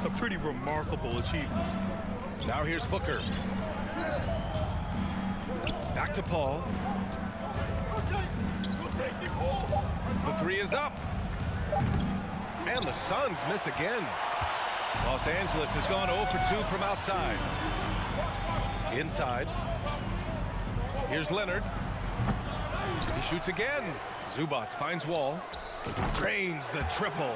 A pretty remarkable achievement.
Now here's Booker. Back to Paul. The 3 is up. And the Suns miss again. Los Angeles has gone 0 for 2 from outside. Inside. Here's Leonard. He shoots again. Zubac finds Wall. Drains the triple.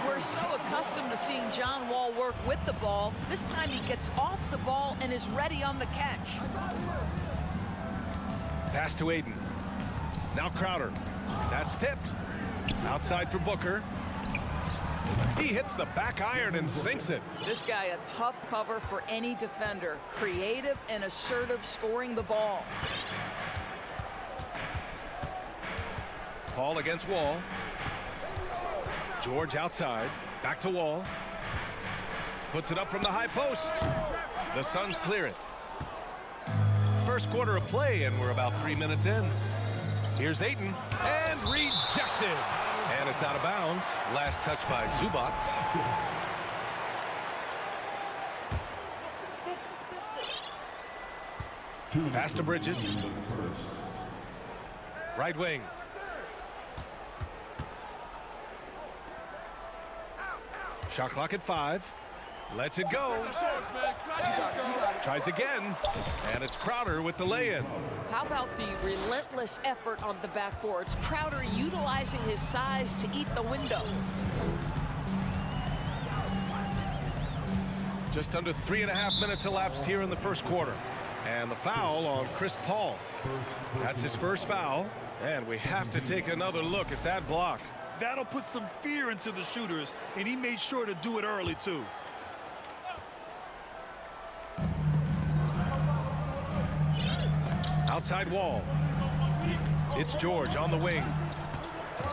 We're so accustomed to seeing John Wall work with the ball. This time he gets off the ball and is ready on the catch.
Pass to Ayton. Now Crowder. That's tipped. Outside for Booker. He hits the back iron and sinks it.
This guy a tough cover for any defender. Creative and assertive scoring the ball.
Paul against Wall. George outside. Back to Wall. Puts it up from the high post. The Suns clear it. First quarter of play, and we're about 3 minutes in. Here's Ayton. And rejected. And it's out of bounds. Last touch by Zubac. Pass to Bridges. Right wing. Shot clock at 5. Lets it go. Tries again. And it's Crowder with the lay-in.
How about the relentless effort on the backboards? Crowder utilizing his size to eat the window.
Just under 3.5 minutes elapsed here in the first quarter. And the foul on Chris Paul. That's his first foul. And we have to take another look at that block.
That'll put some fear into the shooters, and he made sure to do it early, too.
Outside Wall. It's George on the wing.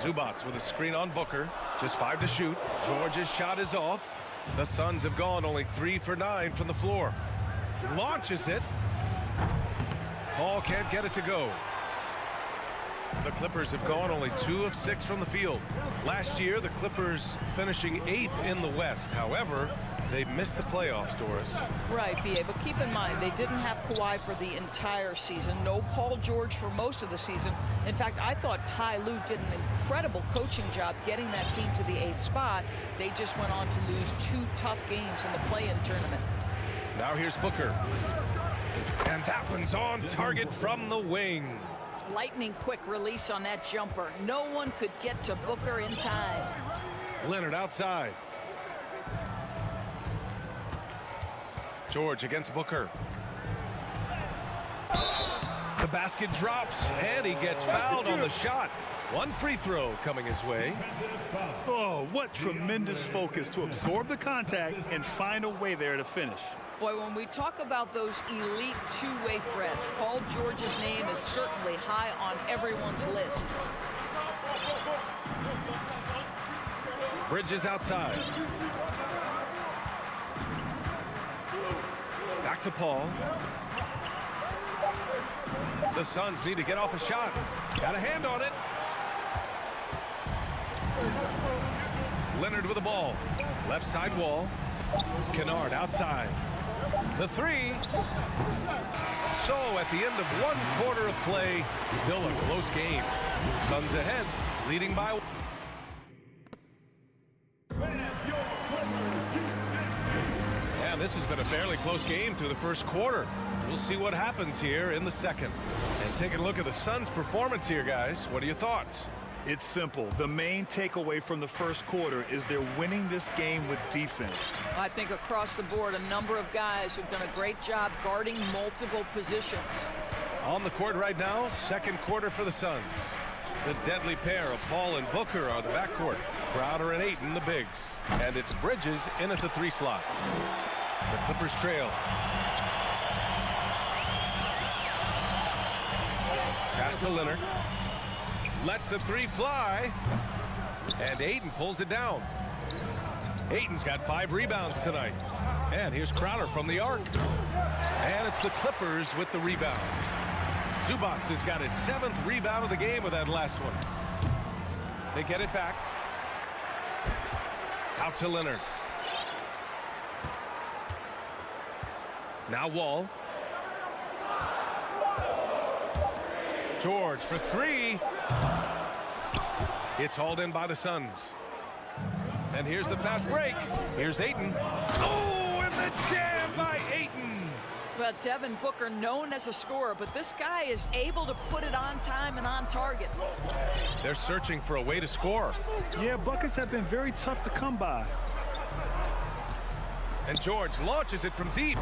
Zubac with a screen on Booker. Just 5 to shoot. George's shot is off. The Suns have gone only 3 for 9 from the floor. Launches it. Paul can't get it to go. The Clippers have gone only 2 of 6 from the field. Last year, the Clippers finishing 8th in the West. However, they missed the playoffs, Doris.
Right, B.A., but keep in mind, they didn't have Kawhi for the entire season. No Paul George for most of the season. In fact, I thought Ty Lue did an incredible coaching job getting that team to the 8th spot. They just went on to lose 2 tough games in the play-in tournament.
Now here's Booker. And that one's on target from the wing.
Lightning quick release on that jumper. No one could get to Booker in time.
Leonard outside. George against Booker. The basket drops, and he gets fouled on the shot. One free throw coming his way.
Oh, what tremendous focus to absorb the contact and find a way there to finish.
Boy, when we talk about those elite two-way threats, Paul George's name is certainly high on everyone's list.
Bridges outside. Back to Paul. The Suns need to get off a shot. Got a hand on it. Leonard with the ball. Left side wall. Kennard outside. The three. So at the end of 1 quarter of play, still a close game. Suns ahead, leading by. Yeah, this has been a fairly close game through the first quarter. We'll see what happens here in the second. And taking a look at the Suns' performance here, guys. What are your thoughts?
It's simple. The main takeaway from the first quarter is they're winning this game with defense.
I think across the board, a number of guys who've done a great job guarding multiple positions.
On the court right now, second quarter for the Suns. The deadly pair of Paul and Booker are the backcourt. Crowder and Ayton, the bigs. And it's Bridges in at the 3 slot. The Clippers trail. Pass to Leonard. Lets the 3 fly. And Ayton pulls it down. Ayton's got 5 rebounds tonight. And here's Crowder from the arc. And it's the Clippers with the rebound. Zubac has got his 7th rebound of the game with that last one. They get it back. Out to Leonard. Now Wall. George for 3. It's hauled in by the Suns. And here's the fast break. Here's Ayton. Oh, and the jam by Ayton.
Well, Devin Booker, known as a scorer, but this guy is able to put it on time and on target.
They're searching for a way to score.
Yeah, buckets have been very tough to come by.
And George launches it from deep.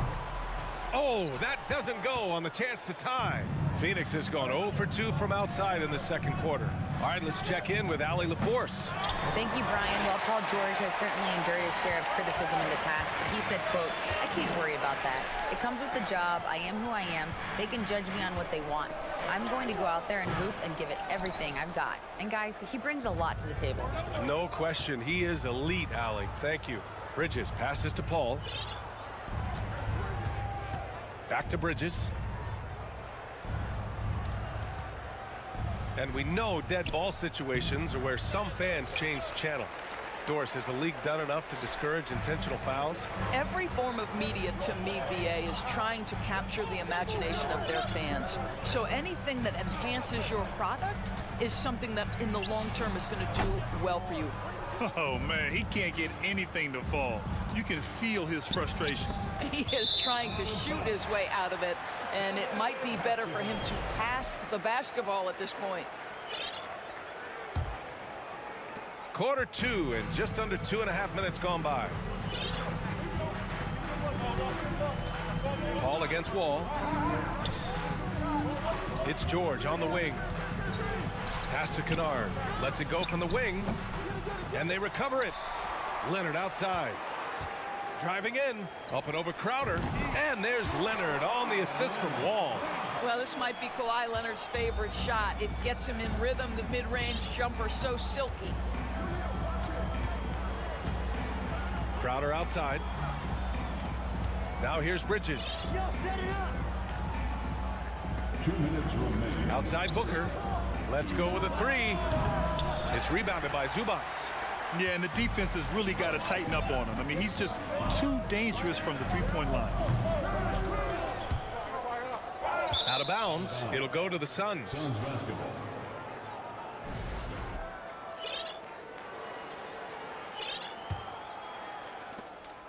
Oh, that doesn't go on the chance to tie. Phoenix has gone 0 for 2 from outside in the second quarter. All right, let's check in with Allie LaForce.
Thank you, Brian. Well, Paul George has certainly endured his share of criticism in the past, but he said, quote, "I can't worry about that. It comes with the job. I am who I am. They can judge me on what they want. I'm going to go out there and hoop and give it everything I've got." And guys, he brings a lot to the table.
No question. He is elite, Allie. Thank you. Bridges passes to Paul. Back to Bridges. And we know dead ball situations are where some fans change the channel. Doris, has the league done enough to discourage intentional fouls?
Every form of media, to me, BA, is trying to capture the imagination of their fans. So anything that enhances your product is something that in the long term is going to do well for you.
Oh, man, he can't get anything to fall. You can feel his frustration.
He is trying to shoot his way out of it, and it might be better for him to pass the basketball at this point.
Quarter 2 and just under 2.5 minutes gone by. Ball against Wall. It's George on the wing. Pass to Kennard. Lets it go from the wing. And they recover it. Leonard outside. Driving in. Up and over Crowder. And there's Leonard on the assist from Wall.
Well, this might be Kawhi Leonard's favorite shot. It gets him in rhythm. The mid-range jumper so silky.
Crowder outside. Now here's Bridges.
2 minutes remaining.
Outside Booker. Let's go with a 3. It's rebounded by Zubac.
Yeah, and the defense has really got to tighten up on him. I mean, he's just too dangerous from the three-point line.
Out of bounds. It'll go to the Suns.
Suns basketball.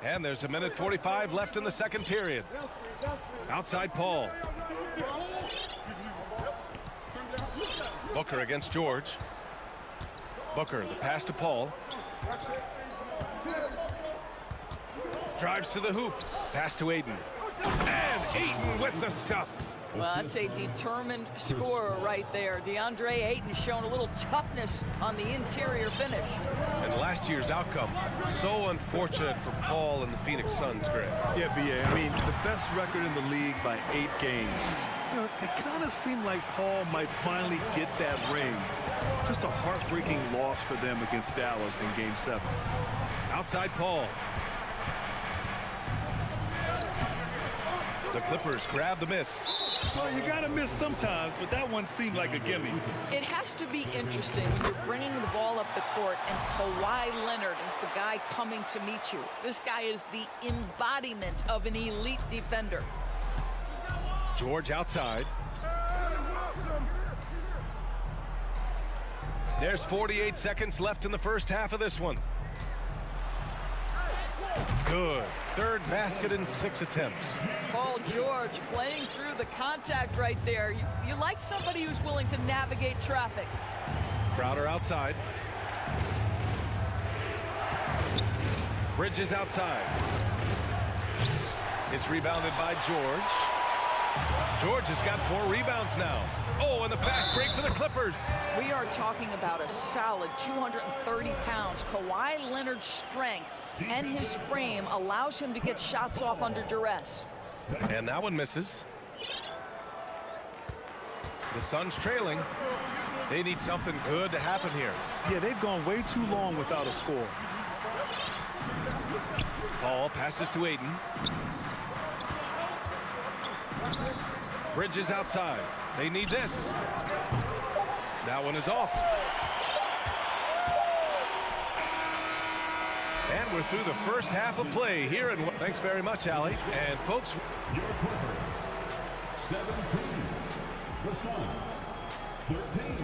And there's a minute 45 left in the second period. Outside Paul. Booker against George. Booker, the pass to Paul. Drives to the hoop. Pass to Aiden. And Aiden with the stuff.
Well, that's a determined scorer right there. DeAndre Ayton showing a little toughness on the interior finish.
And last year's outcome, so unfortunate for Paul and the Phoenix Suns, Greg.
Yeah, B.A. I mean, the best record in the league by 8 games. You know, it kind of seemed like Paul might finally get that ring. Just a heartbreaking loss for them against Dallas in Game 7.
Outside Paul. The Clippers grab the miss.
Well, you got to miss sometimes, but that one seemed like a gimme.
It has to be interesting when you're bringing the ball up the court and Kawhi Leonard is the guy coming to meet you. This guy is the embodiment of an elite defender.
George outside. There's 48 seconds left in the first half of this one. Good. Third basket in 6 attempts.
Paul George playing through the contact right there. You like somebody who's willing to navigate traffic.
Crowder outside. Bridges outside. It's rebounded by George. George has got 4 rebounds now. Oh, and the fast break for the Clippers.
We are talking about a solid 230 pounds. Kawhi Leonard's strength and his frame allows him to get shots off under duress.
And that one misses. The Suns trailing. They need something good to happen here.
Yeah, they've gone way too long without a score.
Paul passes to Aiden. Bridges outside. They need this. That one is off. And we're through the first half of play here. And thanks very much, Allie. And folks,
Your Clippers, 17. The Suns, 13.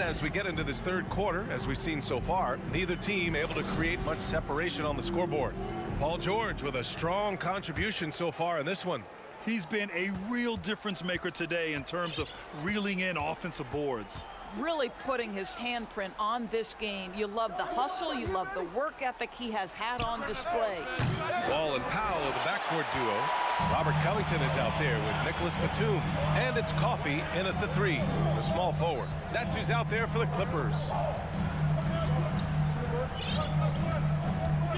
and as we get into this third quarter, as we've seen so far, neither team able to create much separation on the scoreboard. Paul George with a strong contribution so far in this one.
He's been a real difference maker today in terms of reeling in offensive boards.
Really putting his handprint on this game. You love the hustle, you love the work ethic he has had on display.
Wall and Powell, the backcourt duo. Robert Covington is out there with Nicholas Batum. And it's Coffey in at the 3, the small forward. That's who's out there for the Clippers.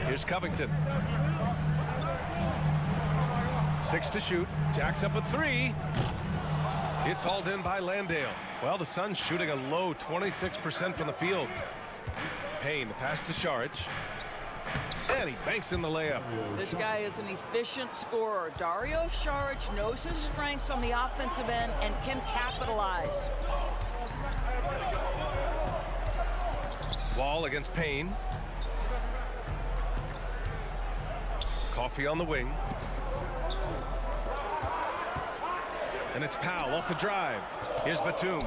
Here's Covington. 6 to shoot. Jacks up a 3. It's hauled in by Landale. Well, the Suns shooting a low 26% from the field. Payne, the pass to Saric. And he banks in the layup.
This guy is an efficient scorer. Dario Saric knows his strengths on the offensive end and can capitalize.
Wall against Payne. Coffey on the wing. And it's Powell off the drive. Here's Batum.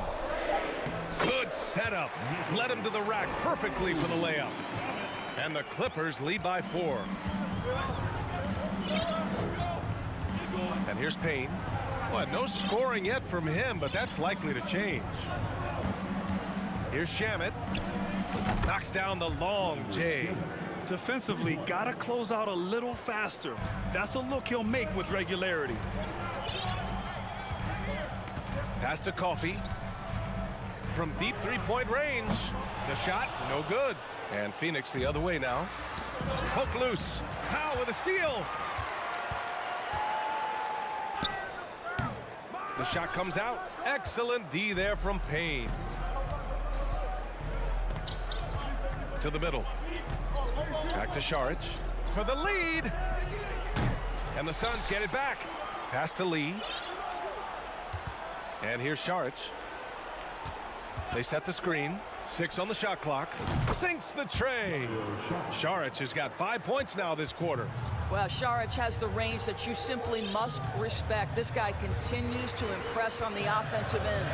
Good setup. Led him to the rack perfectly for the layup. And the Clippers lead by 4. And here's Payne. Well, no scoring yet from him, but that's likely to change. Here's Shamet. Knocks down the long J.
Defensively, gotta close out a little faster. That's a look he'll make with regularity.
Pass to Coffey. From deep three-point range. The shot, no good. And Phoenix the other way now. Poke loose. Powell with a steal. The shot comes out. Excellent D there from Payne. To the middle. Back to Saric for the lead. And the Suns get it back. Pass to Lee. And here's Saric. They set the screen. 6 on the shot clock. Sinks the tray. Saric has got 5 points now this quarter.
Well, Saric has the range that you simply must respect. This guy continues to impress on the offensive end.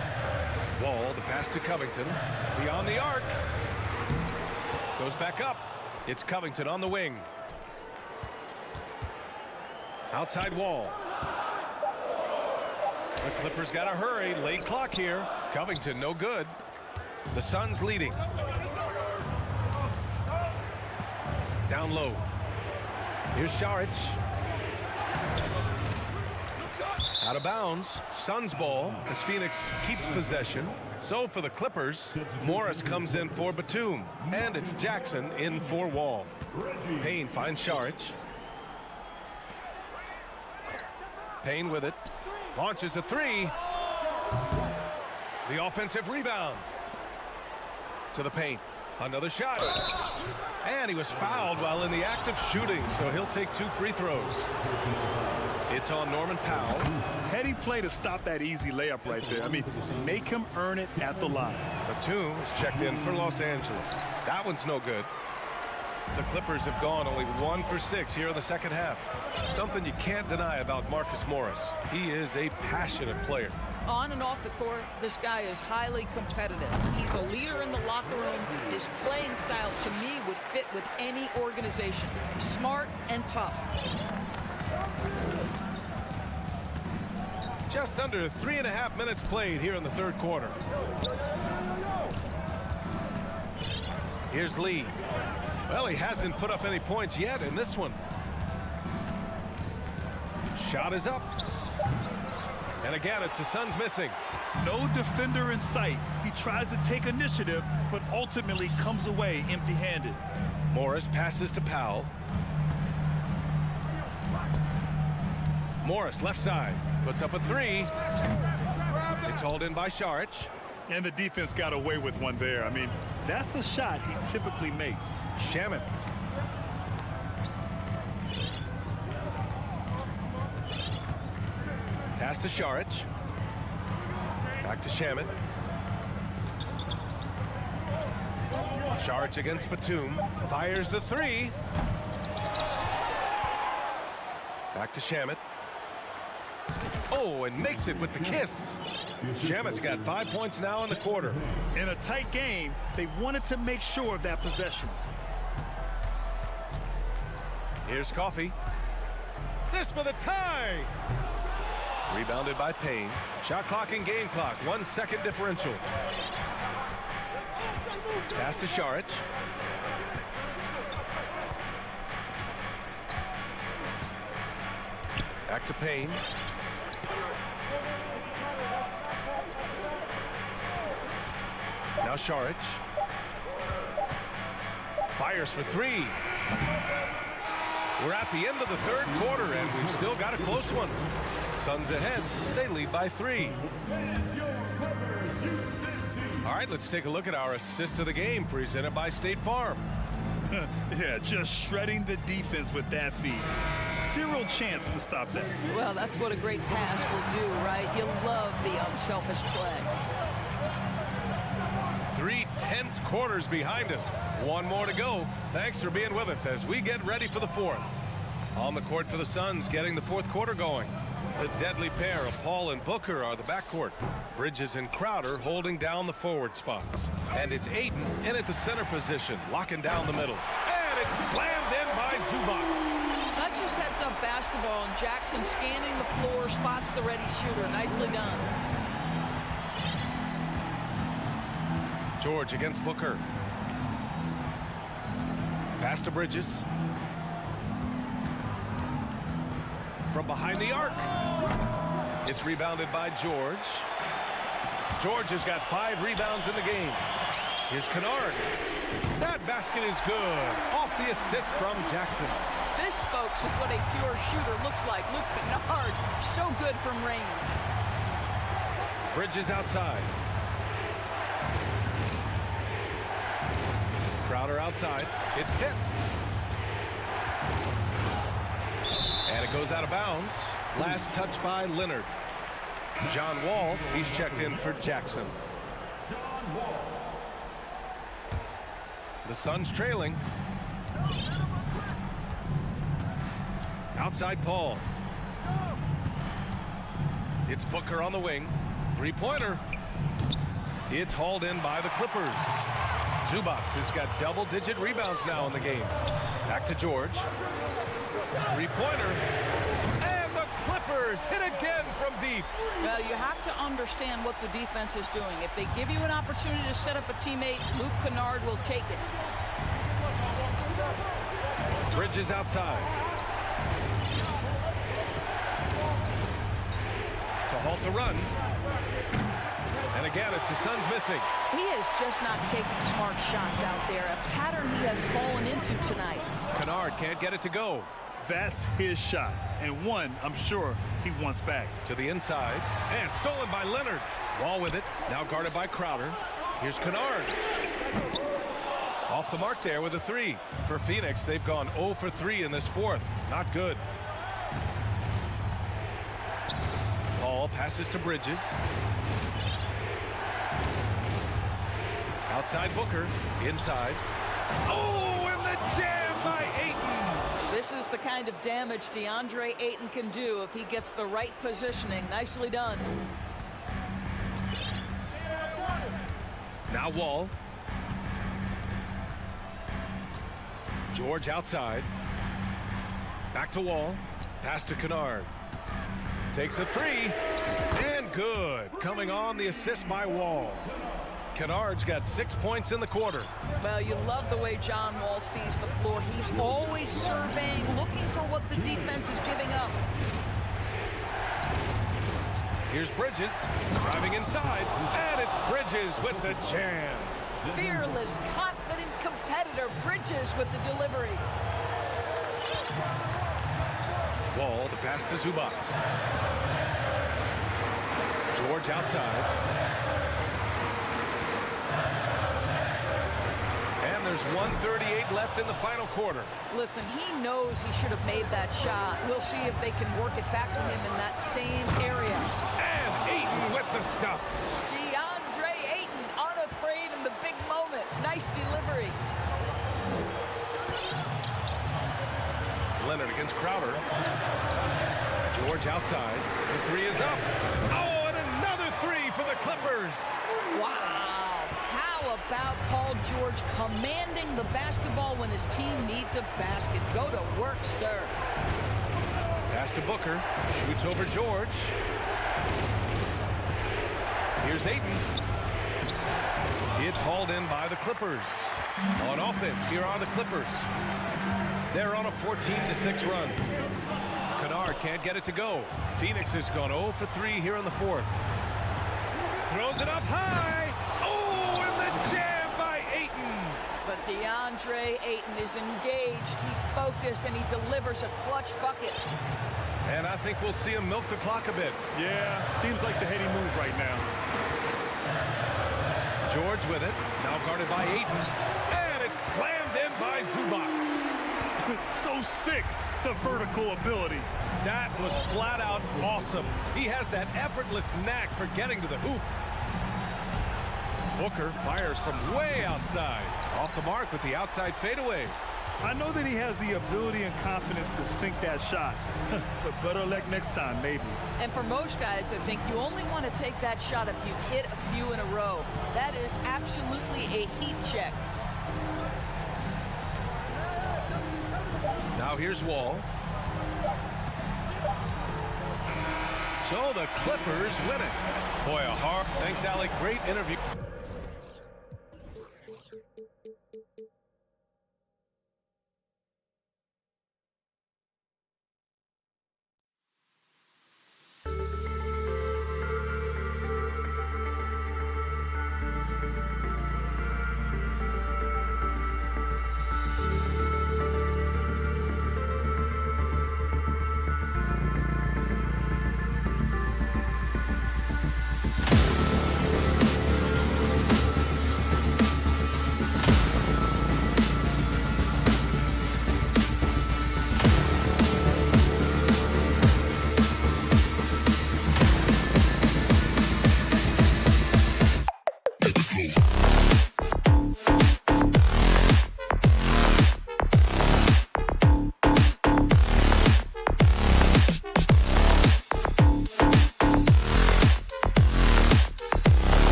Wall, the pass to Covington. Beyond the arc. Goes back up. It's Covington on the wing. Outside Wall. The Clippers got to hurry. Late clock here. Covington no good. The Suns leading. Down low. Here's Saric. Out of bounds. Suns ball as Phoenix keeps possession. So for the Clippers, Morris comes in for Batum. And it's Jackson in for Wall. Payne finds Saric. Payne with it. Launches a three. The offensive rebound. To the paint. Another shot. And he was fouled while in the act of shooting, so he'll take 2 free throws. It's on Norman Powell.
Heady play to stop that easy layup right there. I mean, make him earn it at the line.
Batum is checked in for Los Angeles. That one's no good. The Clippers have gone only 1 for 6 here in the second half. Something you can't deny about Marcus Morris. He is a passionate player.
On and off the court, this guy is highly competitive. He's a leader in the locker room. His playing style, to me, would fit with any organization. Smart and tough.
Just under 3.5 minutes played here in the third quarter. Here's Lee. Well, he hasn't put up any points yet in this one. Shot is up. And again, it's the Suns missing.
No defender in sight. He tries to take initiative, but ultimately comes away empty-handed.
Morris passes to Powell. Morris, left side, puts up a three. It's hauled in by Saric.
And the defense got away with one there. I mean, that's a shot he typically makes.
Shamet. Pass to Saric. Back to Shamet. Saric against Batum. Fires the three. Back to Shamet. Oh, and makes it with the kiss. Shamet's got 5 points now in the quarter.
In a tight game, they wanted to make sure of that possession.
Here's Coffey. This for the tie. Rebounded by Payne. Shot clock and game clock. 1 second differential. Pass to Saric. Back to Payne. Now Saric. Fires for three. We're at the end of the third quarter, and we've still got a close one. Suns ahead. They lead by 3. All right, let's take a look at our assist of the game presented by State Farm.
Yeah, just shredding the defense with that feed. Zero chance to stop that.
Well, that's what a great pass will do, right? You love the unselfish play.
3 tense quarters behind us. 1 more to go. Thanks for being with us as we get ready for the 4th. On the court for the Suns, getting the 4th quarter going. The deadly pair of Paul and Booker are the backcourt. Bridges and Crowder holding down the forward spots. And it's Ayton in at the center position, locking down the middle. And it's slammed in by Zubac.
That's just heads up basketball, and Jackson scanning the floor, spots the ready shooter. Nicely done.
George against Booker. Pass to Bridges. From behind the arc. It's rebounded by George. George has got 5 rebounds in the game. Here's Kennard. That basket is good. Off the assist from Jackson.
This, folks, is what a pure shooter looks like. Luke Kennard, so good from range.
Bridges outside. Crowder outside. It's tipped. And it goes out of bounds. Last touch by Leonard. John Wall, he's checked in for Jackson. The Suns trailing. Outside Paul. It's Booker on the wing. Three-pointer. It's hauled in by the Clippers. Zubac has got double-digit rebounds now in the game. Back to George. Three-pointer. And the Clippers hit again from deep.
Well, you have to understand what the defense is doing. If they give you an opportunity to set up a teammate, Luke Kennard will take it.
Bridges outside. To halt the run. And again, it's the Suns missing.
He is just not taking smart shots out there. A pattern he has fallen into tonight.
Kennard can't get it to go.
That's his shot, and one I'm sure he wants back.
To the inside, and stolen by Leonard. Wall with it, now guarded by Crowder. Here's Kennard. Off the mark there with a three. For Phoenix, they've gone 0 for 3 in this fourth. Not good. Paul passes to Bridges. Outside Booker, inside. Oh, and the jam by Ayton.
This is the kind of damage DeAndre Ayton can do if he gets the right positioning. Nicely done.
Now Wall. George outside. Back to Wall. Pass to Kennard. Takes a three. And good. Coming on, the assist by Wall. Kennard's got 6 points in the quarter.
Well, you love the way John Wall sees the floor. He's always surveying, looking for what the defense is giving up.
Here's Bridges, driving inside, and it's Bridges with the jam.
Fearless, confident competitor, Bridges with the delivery.
Wall, the pass to Zubac. George outside. And there's 1:38 left in the final quarter.
Listen, he knows he should have made that shot. We'll see if they can work it back to him in that same area.
And Ayton with the stuff.
DeAndre Ayton, unafraid in the big moment. Nice delivery.
Leonard against Crowder. George outside. The three is up. Oh, and another three for the Clippers.
Wow. How about Paul George commanding the basketball when his team needs a basket? Go to work, sir.
Pass to Booker. Shoots over George. Here's Ayton. It's hauled in by the Clippers. On offense, here are the Clippers. They're on a 14-6 run. Kennard can't get it to go. Phoenix has gone 0 for 3 here in the fourth. Throws it up high. Oh, and the jam by Ayton.
But DeAndre Ayton is engaged. He's focused, and he delivers a clutch bucket.
And I think we'll see him milk the clock a bit.
Yeah, seems like the heady move right now.
George with it. Now guarded by Ayton. And it's slammed in by Zubac.
It's so sick, the vertical ability.
That was flat out awesome. He has that effortless knack for getting to the hoop. Booker fires from way outside. Off the mark with the outside fadeaway.
I know that he has the ability and confidence to sink that shot, but better luck next time, maybe.
And for most guys, I think you only want to take that shot if you've hit a few in a row. That is absolutely a heat check.
Now here's Wall. So the Clippers win it. Boy, a hard. Thanks, Alec. Great interview.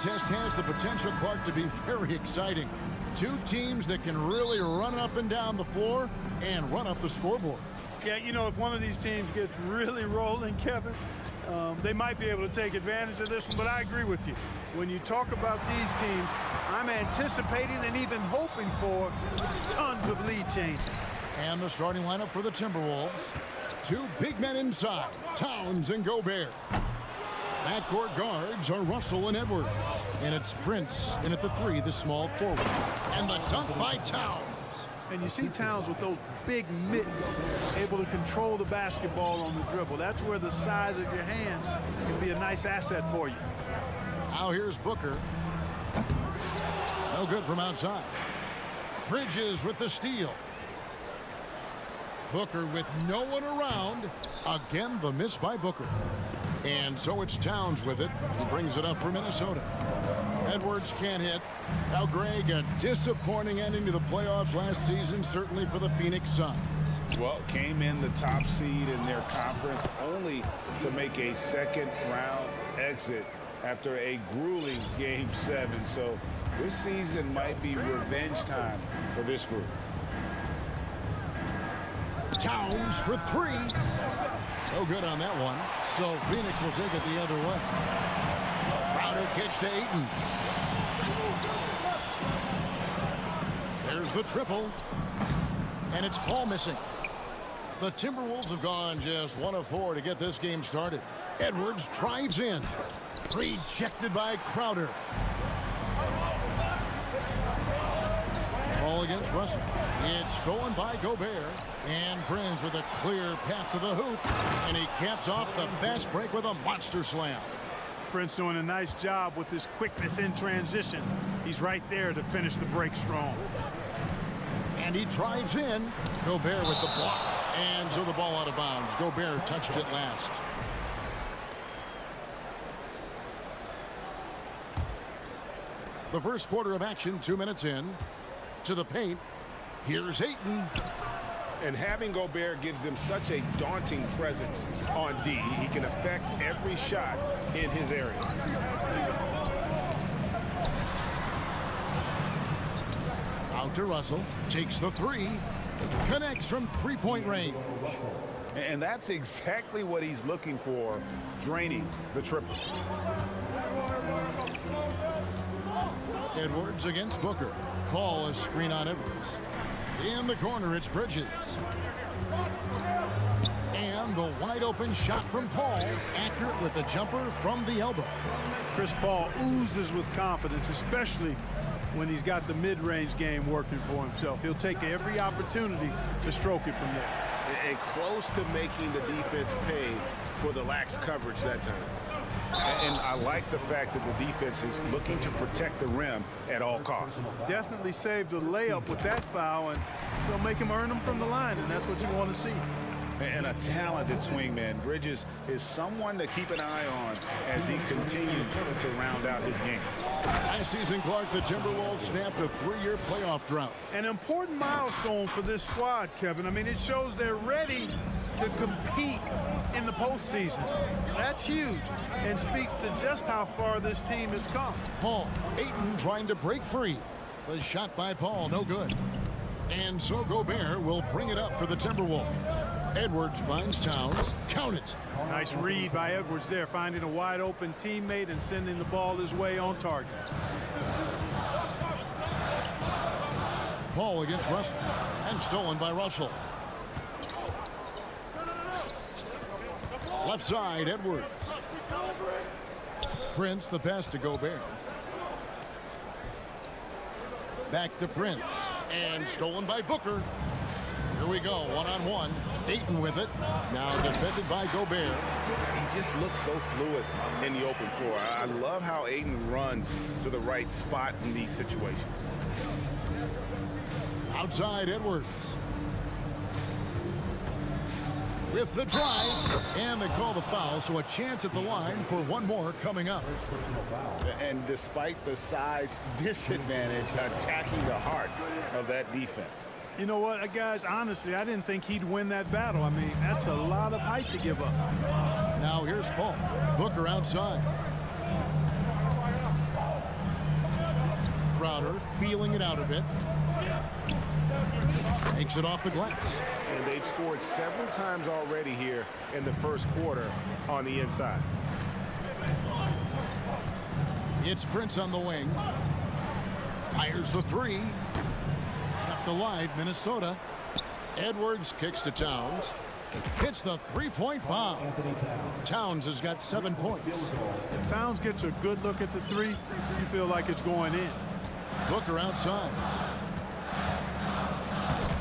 contest has the potential, Clark, to be very exciting. Two teams that can really run up and down the floor and run up the scoreboard.
Yeah, you know, if one of these teams gets really rolling, Kevin, they might be able to take advantage of this one, but I agree with you. When you talk about these teams, I'm anticipating and even hoping for tons of lead changes.
And the starting lineup for the Timberwolves. Two big men inside, Towns and Gobert. Backcourt guards are Russell and Edwards. And it's Prince in at the 3, the small forward. And the dunk by Towns.
And you see Towns with those big mitts, able to control the basketball on the dribble. That's where the size of your hands can be a nice asset for you.
Now here's Booker. No good from outside. Bridges with the steal. Booker with no one around. Again, the miss by Booker. And so it's Towns with it. He brings it up for Minnesota. Edwards can't hit. Now, Greg, a disappointing ending to the playoffs last season, certainly for the Phoenix Suns.
Well, came in the top seed in their conference only to make a second-round exit after a grueling Game 7. So this season might be revenge time for this group.
Towns for 3. No good on that one. So Phoenix will take it the other way. Crowder kicks to Ayton. There's the triple. And it's Paul missing. The Timberwolves have gone just 1 of 4 to get this game started. Edwards drives in. Rejected by Crowder. Ball against Russell. It's stolen by Gobert. And Prince with a clear path to the hoop. And he caps off the fast break with a monster slam.
Prince doing a nice job with his quickness in transition. He's right there to finish the break strong.
And he drives in. Gobert with the block. And so the ball out of bounds. Gobert touched it last. The first quarter of action, 2 minutes in. To the paint. Here's Ayton.
And having Gobert gives them such a daunting presence on D. He can affect every shot in his area.
Out to Russell. Takes the 3. Connects from three-point range.
And that's exactly what he's looking for, draining the triple.
Edwards against Booker. Paul is screen on Edwards. In the corner, it's Bridges. And the wide open shot from Paul. Accurate with the jumper from the elbow.
Chris Paul oozes with confidence, especially when he's got the mid-range game working for himself. He'll take every opportunity to stroke it from there.
And close to making the defense pay for the lax coverage that time. And I like the fact that the defense is looking to protect the rim at all costs.
Definitely saved a layup with that foul, and they'll make him earn them from the line, and that's what you want to see.
And a talented swingman. Bridges is someone to keep an eye on as he continues to round out his game.
Last season, Clark, the Timberwolves snapped a 3-year playoff drought.
An important milestone for this squad, Kevin. I mean, it shows they're ready to compete in the postseason. That's huge and speaks to just how far this team has come.
Paul, Ayton trying to break free. The shot by Paul, no good. And so Gobert will bring it up for the Timberwolves. Edwards finds Towns. Count it.
Nice read by Edwards there, finding a wide open teammate and sending the ball his way on target.
Paul against Russell. And stolen by Russell. Left side, Edwards. Prince, the pass to Gobert. Back to Prince. And stolen by Booker. Here we go, one-on-one. Ayton with it. Now defended by Gobert.
He just looks so fluid in the open floor. I love how Ayton runs to the right spot in these situations.
Outside, Edwards. With the drive. And they call the foul, so a chance at the line for one more coming up.
And despite the size disadvantage, attacking the heart of that defense.
You know what, guys, honestly, I didn't think he'd win that battle. I mean, that's a lot of height to give up.
Now here's Paul. Booker outside. Crowder feeling it out a bit. Takes it off the glass.
And they've scored several times already here in the first quarter on the inside.
It's Prince on the wing. Fires the three. Kept alive, Minnesota. Edwards kicks to Towns. Hits the three-point bomb. Towns has got 7 points.
If Towns gets a good look at the three, you feel like it's going in.
Booker outside.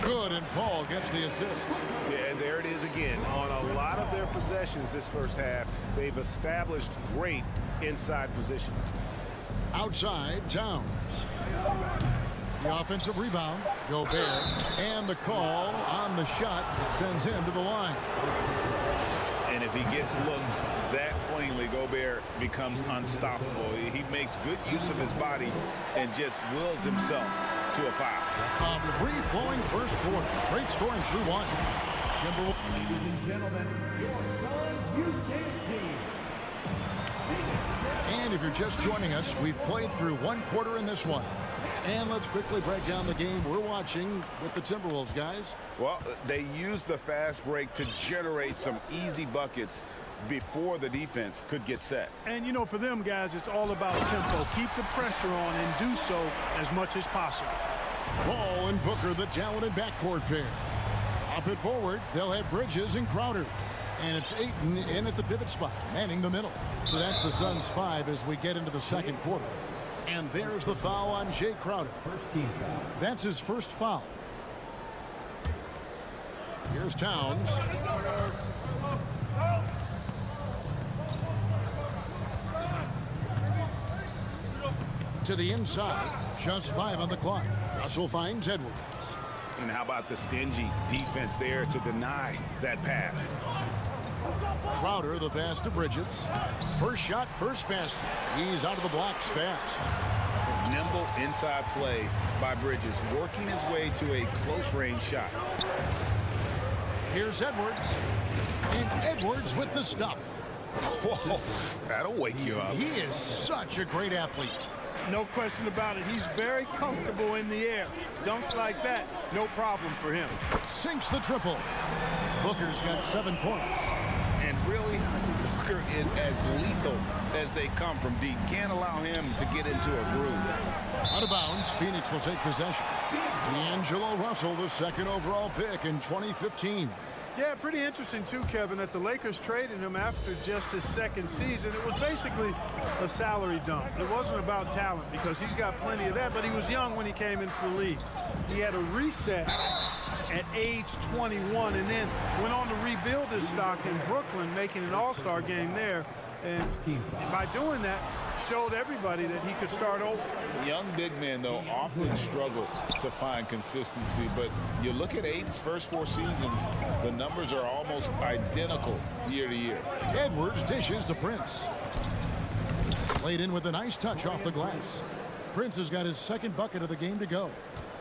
Good, and Paul gets the assist.
Yeah, and there it is again. On a lot of their possessions this first half, they've established great inside position.
Outside, Towns. The offensive rebound, Gobert, and the call on the shot that sends him to the line.
And if he gets looks that cleanly, Gobert becomes unstoppable. He makes good use of his body and just wills himself to a foul.
A free-flowing first quarter. Great scoring through one. Timberwolves.
Ladies and gentlemen, your Suns youth dance team.
And if you're just joining us, we've played through one quarter in this one. And let's quickly break down the game we're watching with the Timberwolves, guys.
Well, they used the fast break to generate some easy buckets before the defense could get set.
And, you know, for them, guys, it's all about tempo. Keep the pressure on and do so as much as possible.
Ball and Booker, the talented backcourt pair. Up it forward, they'll have Bridges and Crowder. And it's Ayton in at the pivot spot, manning the middle. So that's the Suns' 5 as we get into the second quarter. And there's the foul on Jay Crowder.
First team foul.
That's his first foul. Here's Towns. To the inside. Just 5 on the clock. Russell finds Edwards.
And how about the stingy defense there to deny that pass?
Crowder, the pass to Bridges. First shot, first pass. He's out of the blocks fast.
Nimble inside play by Bridges, working his way to a close-range shot.
Here's Edwards. And Edwards with the stuff.
Whoa, that'll wake you up.
He is such a great athlete.
No question about it. He's very comfortable in the air. Dunks like that, no problem for him.
Sinks the triple. Booker's got 7 points.
And really, Booker is as lethal as they come from deep. Can't allow him to get into a groove.
Out of bounds, Phoenix will take possession. D'Angelo Russell, the second overall pick in 2015.
Yeah, pretty interesting too, Kevin, that the Lakers traded him after just his second season. It was basically a salary dump. It wasn't about talent because he's got plenty of that, but he was young when he came into the league. He had a reset at age 21 and then went on to rebuild his stock in Brooklyn, making an all-star game there. And by doing that, showed everybody that he could start over.
Young big men, though, often struggle to find consistency, but you look at Ayton's first 4 seasons, the numbers are almost identical year to year.
Edwards dishes to Prince. Laid in with a nice touch off the glass. Prince has got his second bucket of the game to go.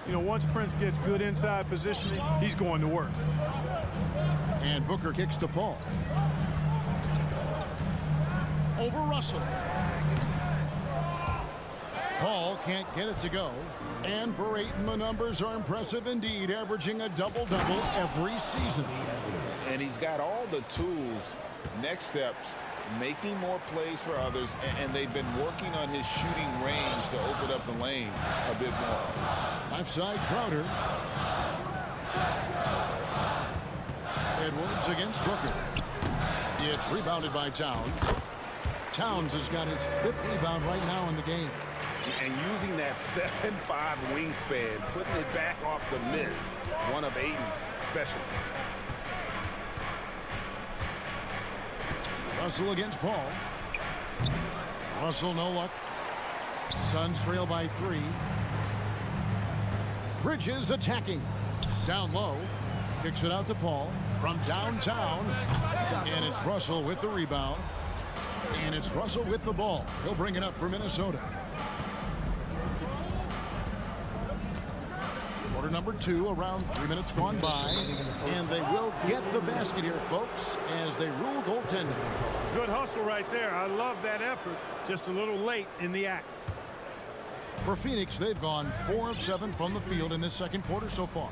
You know, once Prince gets good inside positioning, he's going to work.
And Booker kicks to Paul. Over Russell. Paul can't get it to go. And for Ayton, the numbers are impressive indeed, averaging a double-double every season.
And he's got all the tools, next steps, making more plays for others, and they've been working on his shooting range to open up the lane a bit more.
Left side, Crowder. Edwards against Booker. It's rebounded by Towns. Towns has got his 5th rebound right now in the game.
And using that 7'5" wingspan, putting it back off the miss, one of Ayton's specialties.
Russell against Paul. Russell, no luck. Suns trail by 3. Bridges attacking. Down low. Kicks it out to Paul from downtown. And it's Russell with the rebound. And it's Russell with the ball. He'll bring it up for Minnesota. Quarter number 2, around 3 minutes gone by. And they will get the basket here, folks, as they rule goaltending.
Good hustle right there. I love that effort. Just a little late in the act.
For Phoenix, they've gone 4 of 7 from the field in this second quarter so far.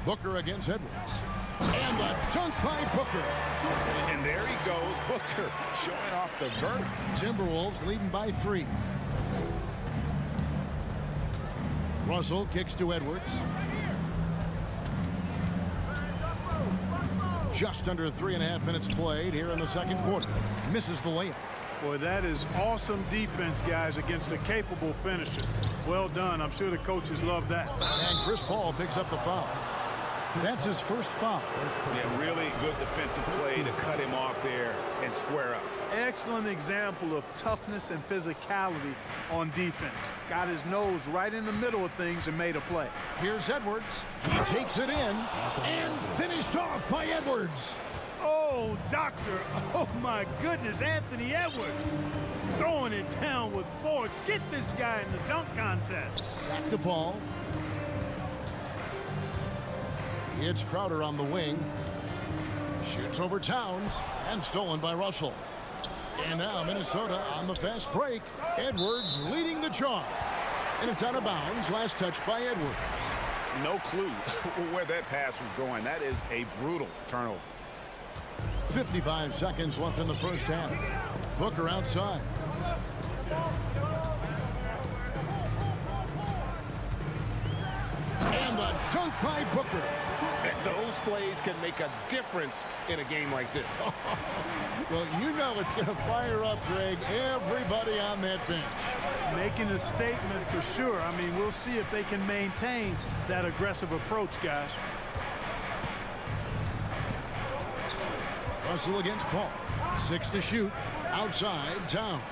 Booker against Edwards. And the dunk by Booker.
And there he goes, Booker, showing off the vert.
Timberwolves leading by 3. Russell kicks to Edwards. Just under 3.5 minutes played here in the second quarter. Misses the layup.
Boy, that is awesome defense, guys, against a capable finisher. Well done. I'm sure the coaches love that.
And Chris Paul picks up the foul. That's his first foul.
Yeah, really good defensive play to cut him off there and square up.
Excellent example of toughness and physicality on defense. Got his nose right in the middle of things and made a play.
Here's Edwards. He takes it in and finished off by Edwards.
Oh, doctor. Oh, my goodness. Anthony Edwards throwing it down with force. Get this guy in the dunk contest.
Back to Paul. It's Crowder on the wing. Shoots over Towns and stolen by Russell. And now Minnesota on the fast break. Edwards leading the charge. And it's out of bounds. Last touch by Edwards.
No clue where that pass was going. That is a brutal turnover.
55 seconds left in the first half. Booker outside. And the dunk by Booker.
Those plays can make a difference in a game like this.
Well, you know it's going to fire up, Greg, everybody on that bench.
Making a statement for sure. I mean, we'll see if they can maintain that aggressive approach, guys.
Russell against Paul. 6 to shoot. Outside, Towns.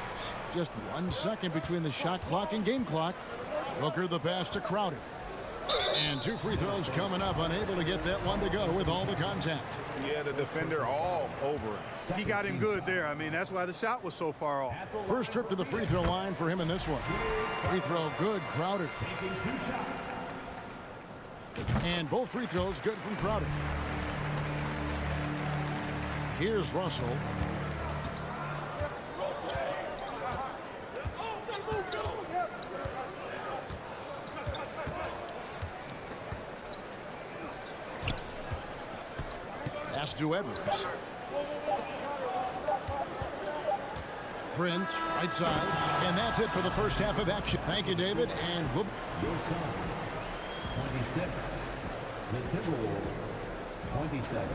Just 1 second between the shot clock and game clock. Booker the pass to Crowder. And 2 free throws coming up. Unable to get that one to go with all the contact.
Yeah, the defender all over it.
He got him good there. I mean, that's why the shot was so far off.
First trip to the free throw line for him in this one. Free throw good, Crowder. And both free throws good from Crowder. Here's Russell. Pass to Edwards. Prince, right side. And that's it for the first half of action. Thank you, David. And whoop.
Your son, 26. The Timberwolves, 27.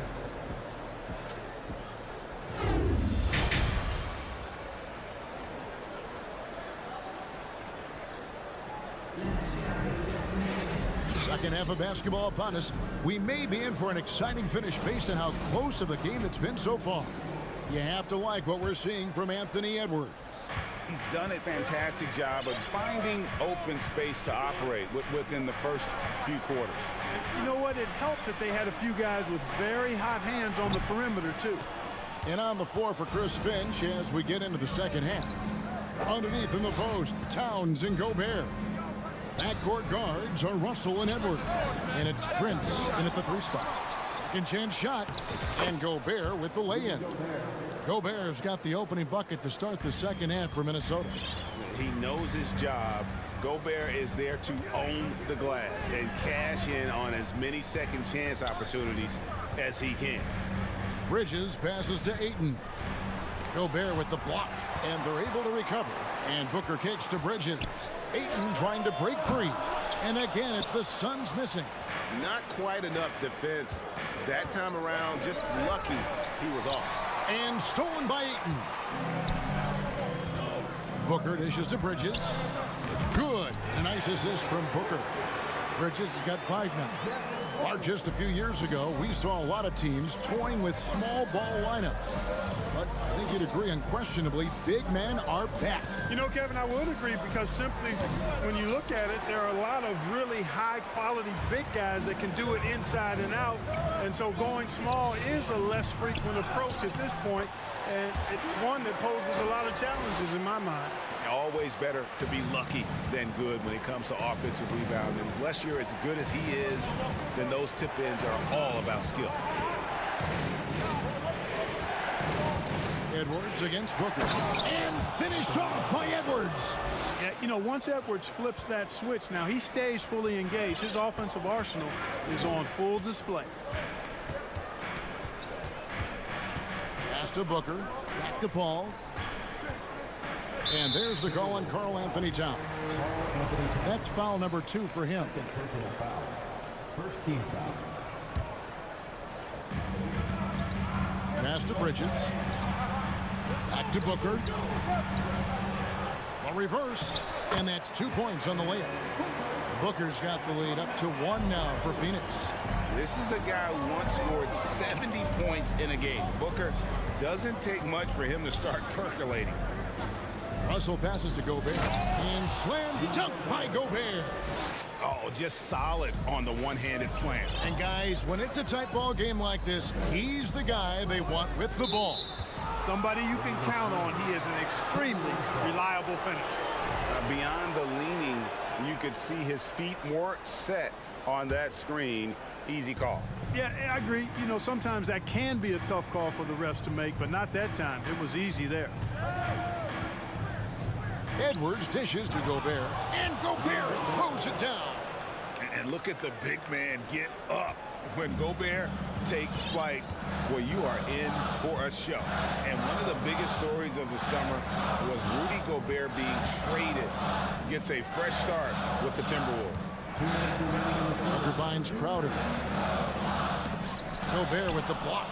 Second half of basketball upon us. We may be in for an exciting finish based on how close of a game it's been so far. You have to like what we're seeing from Anthony Edwards.
He's done a fantastic job of finding open space to operate within the first few quarters.
You know what? It helped that they had a few guys with very hot hands on the perimeter, too.
And on the floor for Chris Finch as we get into the second half. Underneath in the post, Towns and Gobert. Backcourt guards are Russell and Edwards. And it's Prince in at the 3 spot. Second chance shot. And Gobert with the lay-in. Gobert's got the opening bucket to start the second half for Minnesota.
He knows his job. Gobert is there to own the glass and cash in on as many second chance opportunities as he can.
Bridges passes to Ayton. Gobert with the block. And they're able to recover. And Booker kicks to Bridges. Ayton trying to break free. And again, it's the Suns missing.
Not quite enough defense that time around. Just lucky he was off.
And stolen by Ayton. Booker dishes to Bridges. Good. A nice assist from Booker. Bridges has got 5 now. Or just a few years ago, we saw a lot of teams toying with small ball lineups. But I think you'd agree unquestionably, big men are back.
You know, Kevin, I would agree because simply when you look at it, there are a lot of really high-quality big guys that can do it inside and out. And so going small is a less frequent approach at this point, and it's one that poses a lot of challenges in my mind.
Always better to be lucky than good when it comes to offensive rebounding. Unless you're as good as he is, then those tip-ins are all about skill.
Edwards against Booker. And finished off by Edwards.
Yeah, you know, once Edwards flips that switch, now he stays fully engaged. His offensive arsenal is on full display.
Pass to Booker. Back to Paul. And there's the call on Karl Anthony Towns. That's foul number 2 for him.
First team foul.
Pass to Bridges. Back to Booker. A reverse. And that's 2 points on the layup. Booker's got the lead up to 1 now for Phoenix.
This is a guy who once scored 70 points in a game. Booker doesn't take much for him to start percolating.
Russell passes to Gobert. And slam dunk by Gobert.
Oh, just solid on the one-handed slam.
And guys, when it's a tight ball game like this, he's the guy they want with the ball.
Somebody you can count on. He is an extremely reliable finisher.
Beyond the leaning, you could see his feet more set on that screen. Easy call.
Yeah, I agree. You know, sometimes that can be a tough call for the refs to make, but not that time. It was easy there.
Edwards dishes to Gobert. And Gobert throws it down.
And look at the big man get up. When Gobert takes flight, well, you are in for a show. And one of the biggest stories of the summer was Rudy Gobert being traded. Gets a fresh start with the Timberwolves.
Booker finds Crowder. Gobert with the block.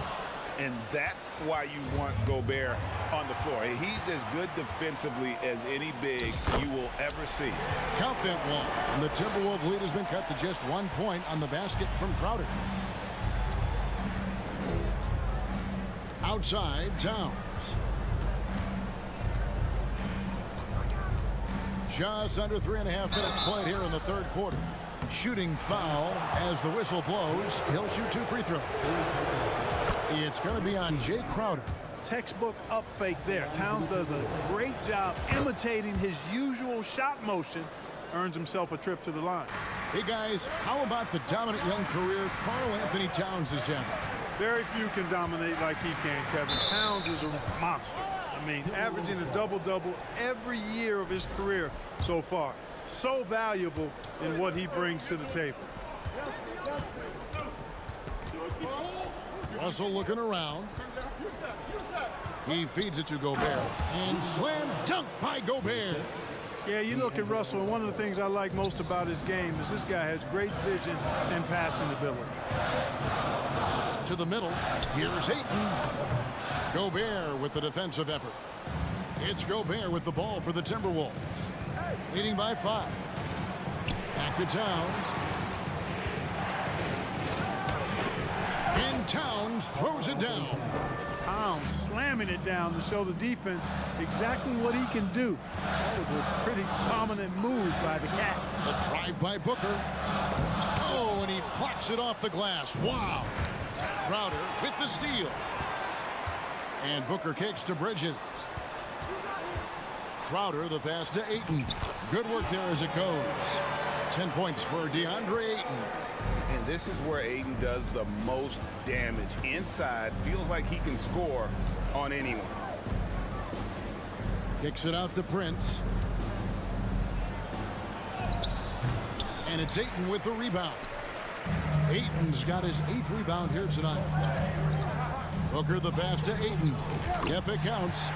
And that's why you want Gobert on the floor. He's as good defensively as any big you will ever see.
Count that one. And the Timberwolves lead has been cut to just 1 point on the basket from Crowder. Outside, Towns. Just under 3.5 minutes played here in the third quarter. Shooting foul as the whistle blows. He'll shoot 2 free throws. It's going to be on Jay Crowder.
Textbook up fake there. Towns does a great job imitating his usual shot motion. Earns himself a trip to the line.
Hey, guys, how about the dominant young career Karl Anthony Towns is having?
Very few can dominate like he can, Kevin. Towns is a monster. I mean, averaging a double-double every year of his career so far. So valuable in what he brings to the table.
Russell looking around. He feeds it to Gobert. And slam dunk by Gobert.
Yeah, you look at Russell, and one of the things I like most about his game is this guy has great vision and passing ability.
To the middle. Here's Ayton. Gobert with the defensive effort. It's Gobert with the ball for the Timberwolves. Leading by 5. Back to Towns. And Towns throws it down.
Towns slamming it down to show the defense exactly what he can do. That was a pretty dominant move by the Cat.
The drive by Booker. Oh, and he blocks it off the glass. Wow. Crowder with the steal. And Booker kicks to Bridges. Crowder, the pass to Ayton. Good work there as it goes. 10 points for DeAndre Ayton.
And this is where Ayton does the most damage. Inside, feels like he can score on anyone.
Kicks it out to Prince. And it's Ayton with the rebound. Ayton's got his 8th rebound here tonight. Booker the pass to Ayton. Yep, it counts.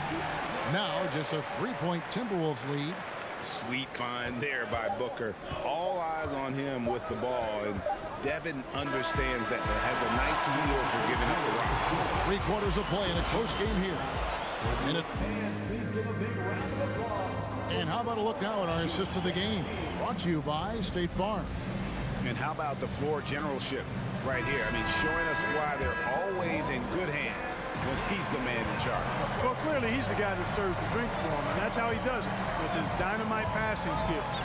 Now just a 3-point Timberwolves lead.
Sweet find there by Booker. All eyes on him with the ball, and Devin understands that and has a nice feel for giving up the rock.
3 quarters of play in a close game here. And how about a look now at our assist of the game? Brought to you by State Farm.
And how about the floor generalship right here? I mean, showing us why they're always in good hands when he's the man in charge.
Well, clearly he's the guy that stirs the drink for him, and that's how he does it, with his dynamite passing skills.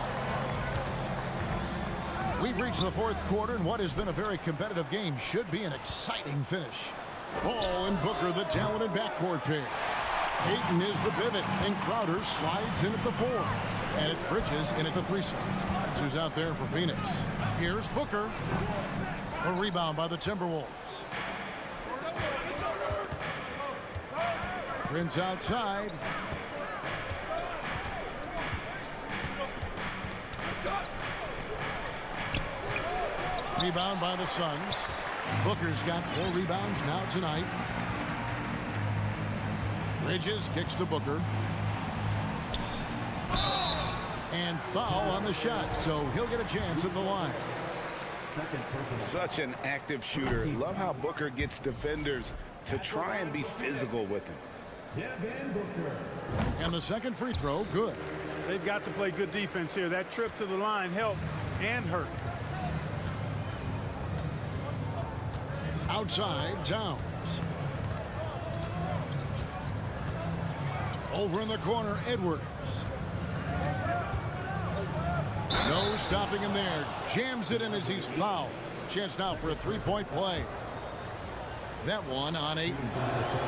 We've reached the 4th quarter, and what has been a very competitive game should be an exciting finish. Ball and Booker, the talented backcourt pair. Ayton is the pivot, and Crowder slides in at the 4. And it's Bridges in at the 3 slot. That's who's out there for Phoenix. Here's Booker. A rebound by the Timberwolves. Prince outside. Rebound by the Suns. Booker's got 4 rebounds now tonight. Bridges kicks to Booker. And foul on the shot, so he'll get a chance at the line.
Such an active shooter. Love how Booker gets defenders to try and be physical with him.
And the second free throw, good.
They've got to play good defense here. That trip to the line helped and hurt.
Outside, Towns. Over in the corner, Edwards. No stopping him there. Jams it in as he's fouled. Chance now for a three-point play. That one on Ayton.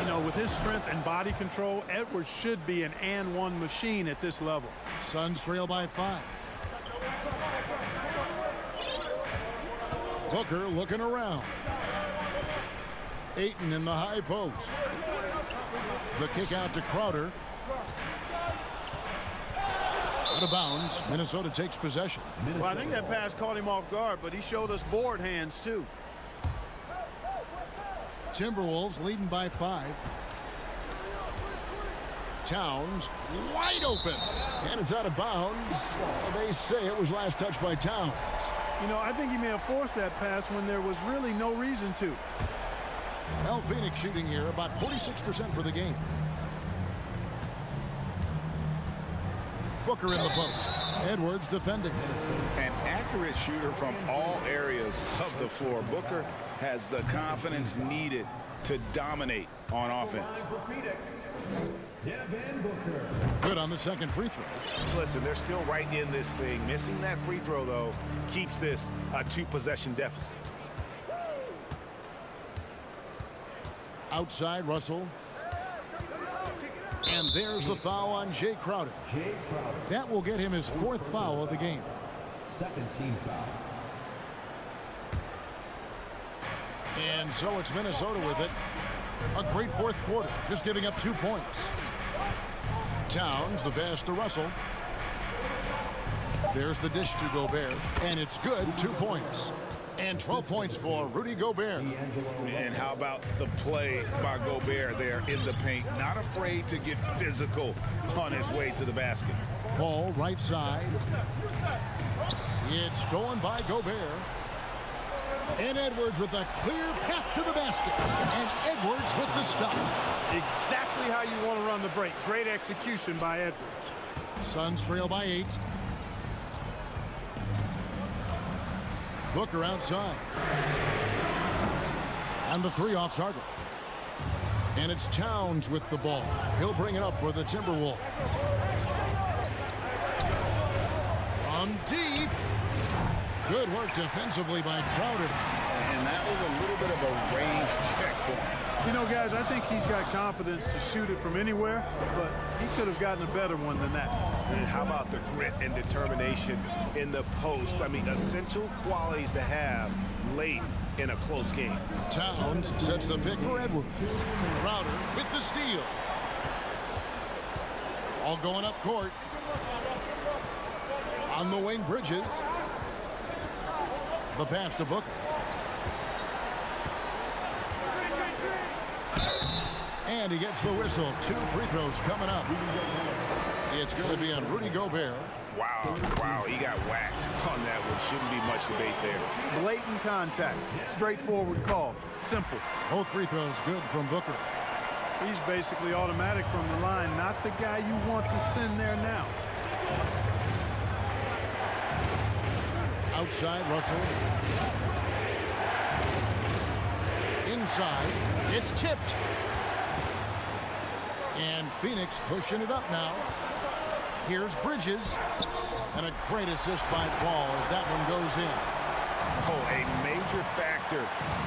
You know, with his strength and body control, Edwards should be an and-one machine at this level.
Suns trail by 5. Booker looking around. Ayton in the high post. The kick out to Crowder. Out of bounds. Minnesota takes possession.
Well, I think that pass caught him off guard, but he showed us board hands too.
Timberwolves leading by 5. Towns wide open. And it's out of bounds. They say it was last touched by Towns.
You know, I think he may have forced that pass when there was really no reason to.
Well, Phoenix shooting here about 46% for the game. Booker in the post. Edwards defending.
An accurate shooter from all areas of the floor. Booker has the confidence needed to dominate on offense.
Good on the second free throw.
Listen, they're still right in this thing. Missing that free throw, though, keeps this a 2-possession deficit.
Outside, Russell. And there's the foul on Jay Crowder. That will get him his 4th foul of the game.
Second team foul.
And so it's Minnesota with it. A great 4th quarter, just giving up 2 points. Towns, the pass to Russell. There's the dish to Gobert, and it's good, 2 points. And 12 points for Rudy Gobert.
And how about the play by Gobert there in the paint? Not afraid to get physical on his way to the basket.
Ball right side. It's stolen by Gobert. And Edwards with a clear path to the basket. And Edwards with the stop.
Exactly how you want to run the break. Great execution by Edwards.
Suns trail by 8. Booker outside. And the 3 off target. And it's Towns with the ball. He'll bring it up for the Timberwolves. From deep. Good work defensively by Crowder.
And that was a little bit of a range check for him.
You know, guys, I think he's got confidence to shoot it from anywhere, but he could have gotten a better one than that.
And how about the grit and determination in the post? I mean, essential qualities to have late in a close game.
Towns sets the pick for Edwards. Crowder with the steal. All going up court. On the wing, Bridges. The pass to Booker. And he gets the whistle. 2 free throws coming up. It's going to be on Rudy Gobert.
Wow, he got whacked on that one. Shouldn't be much debate there.
Blatant contact. Straightforward call. Simple.
Both free throws good from Booker.
He's basically automatic from the line. Not the guy you want to send there now.
Outside, Russell. Inside. It's tipped. And Phoenix pushing it up now. Here's Bridges. And a great assist by Paul as that one goes in.
Oh, a major factor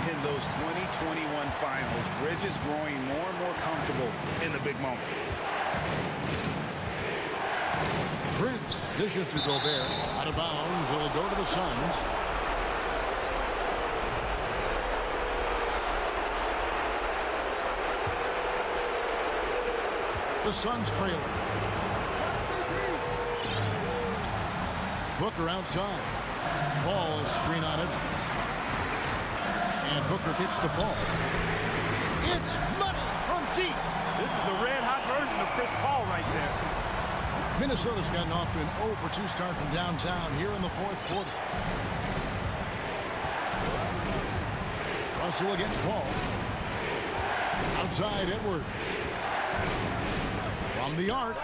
in those 2021 finals. Bridges growing more and more comfortable in the big moment.
Prince dishes to Gobert. Out of bounds. It'll go to the Suns. The Suns trailing. Booker outside. Ball screen on Evans. And Booker kicks the ball. It's money from deep.
This is the red-hot version of Chris Paul right there.
Minnesota's gotten off to an 0 for 2 start from downtown here in the fourth quarter. Russell against Paul. Outside Edwards. From the arc.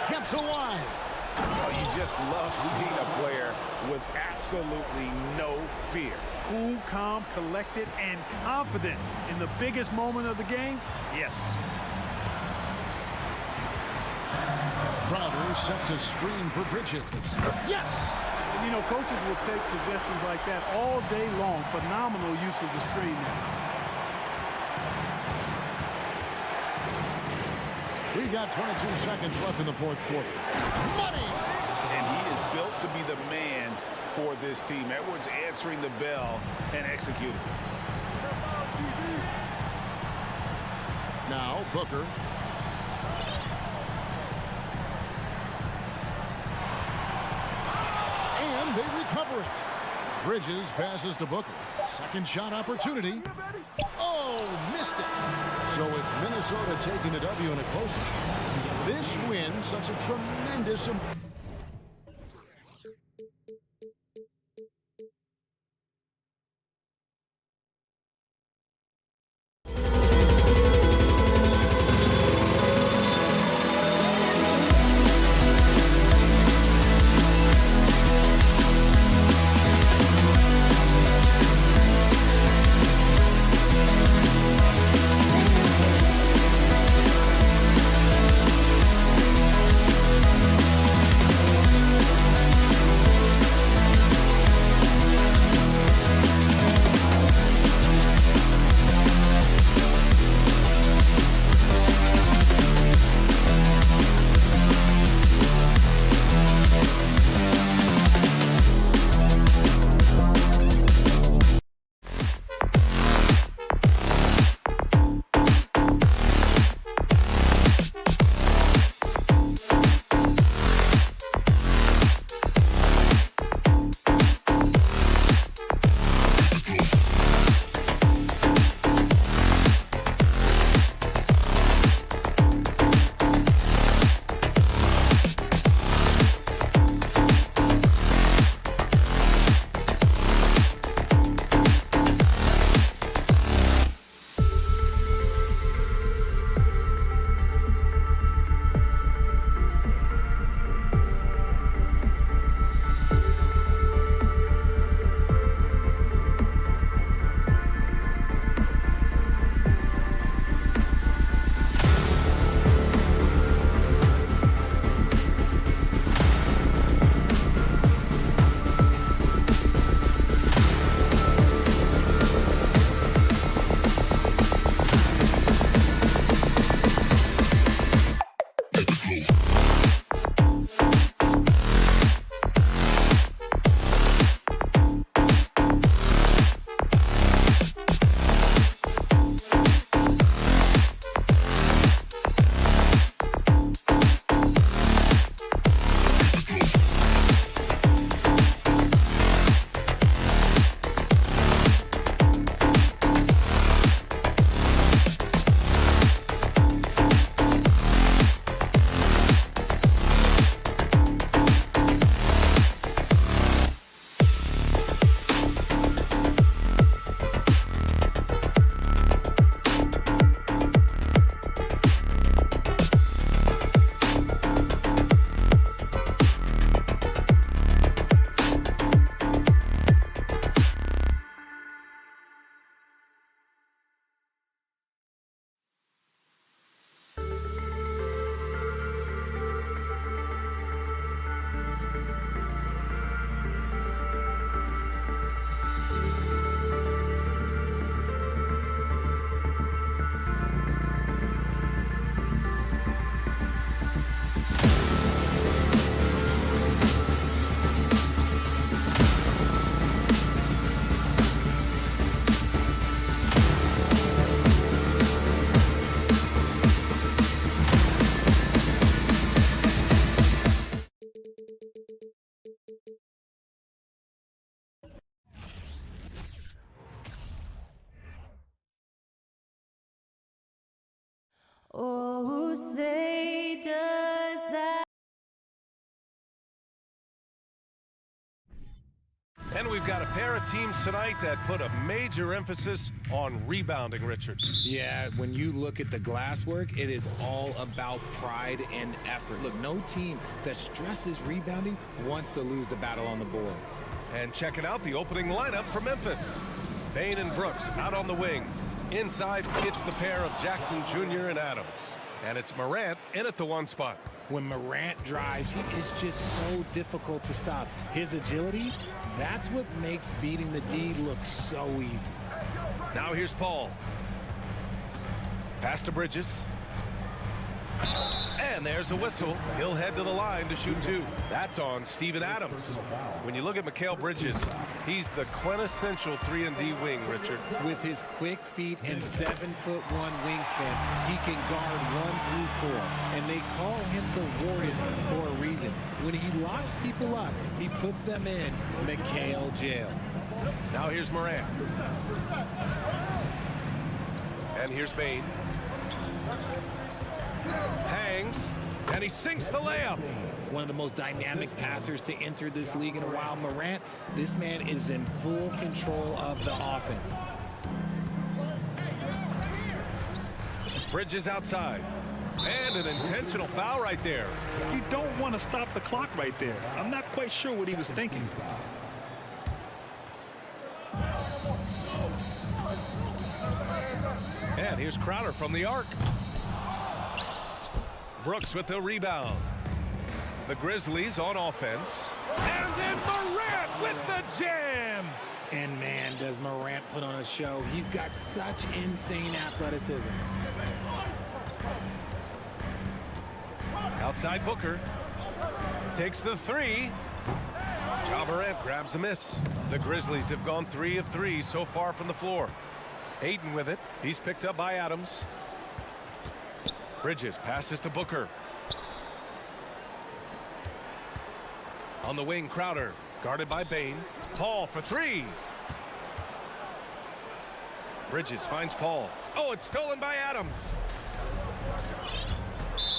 Kept alive.
Oh, you just love seeing a player with absolutely no fear.
Cool, calm, collected, and confident in the biggest moment of the game. Yes.
Crowder sets a screen for Bridges. Yes!
And, you know, coaches will take possessions like that all day long. Phenomenal use of the screen there.
We've got 22 seconds left in the fourth quarter. Money!
And he is built to be the man for this team. Edwards answering the bell and executing.
Now Booker. And they recover it. Bridges passes to Booker. Second shot opportunity. Oh, missed it. So it's Minnesota taking the W in a close one. This win, such a tremendous...
say does that?
And we've got a pair of teams tonight that put a major emphasis on rebounding, Richard.
Yeah, when you look at the glass work, it is all about pride and effort. Look, no team that stresses rebounding wants to lose the battle on the boards.
And checking out the opening lineup for Memphis. Bain and Brooks out on the wing. Inside, it's the pair of Jackson Jr. and Adams. And it's Morant in at the one spot.
When Morant drives, he is just so difficult to stop. His agility, that's what makes beating the D look so easy.
Now here's Paul. Pass to Bridges. And there's a whistle. He'll head to the line to shoot two. That's on Steven Adams. When you look at Mikal Bridges, he's the quintessential 3-and-D wing, Richard.
With his quick feet and 7'1" wingspan, he can guard 1 through 4. And they call him the Warden for a reason. When he locks people up, he puts them in Mikal jail.
Now here's Morant. And here's Bain. Hangs, and he sinks the layup.
One of the most dynamic passers to enter this league in a while. Morant, this man is in full control of the offense.
Bridges outside. And an intentional foul right there.
You don't want to stop the clock right there. I'm not quite sure what he was thinking.
And here's Crowder from the arc. Brooks with the rebound. The Grizzlies on offense. And then Morant with the jam.
And man, does Morant put on a show. He's got such insane athleticism.
Outside Booker. Takes the three. Ja Morant grabs a miss. The Grizzlies have gone 3 of 3 so far from the floor. Ayton with it. He's picked up by Adams. Bridges passes to Booker. On the wing, Crowder, guarded by Bain. Paul for three. Bridges finds Paul. Oh, it's stolen by Adams.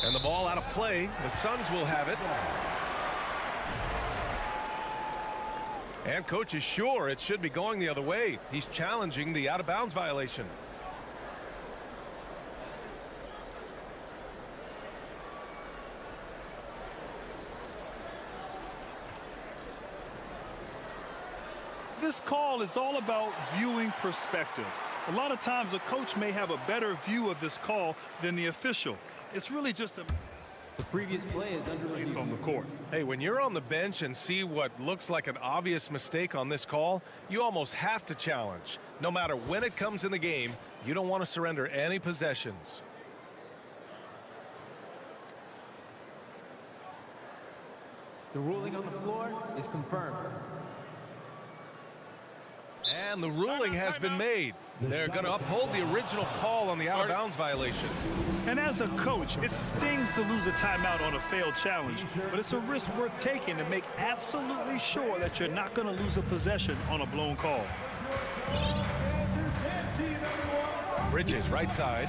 And the ball out of play. The Suns will have it. And coach is sure it should be going the other way. He's challenging the out-of-bounds violation.
This call is all about viewing perspective. A lot of times a coach may have a better view of this call than the official. It's really just
the previous play is under review
on the court.
Hey, when you're on the bench and see what looks like an obvious mistake on this call, you almost have to challenge. No matter when it comes in the game, you don't want to surrender any possessions.
The ruling on the floor is confirmed.
And the ruling has been made. They're going to uphold the original call on the out-of-bounds violation.
And as a coach, it stings to lose a timeout on a failed challenge, but it's a risk worth taking to make absolutely sure that you're not going to lose a possession on a blown call.
Bridges, right side.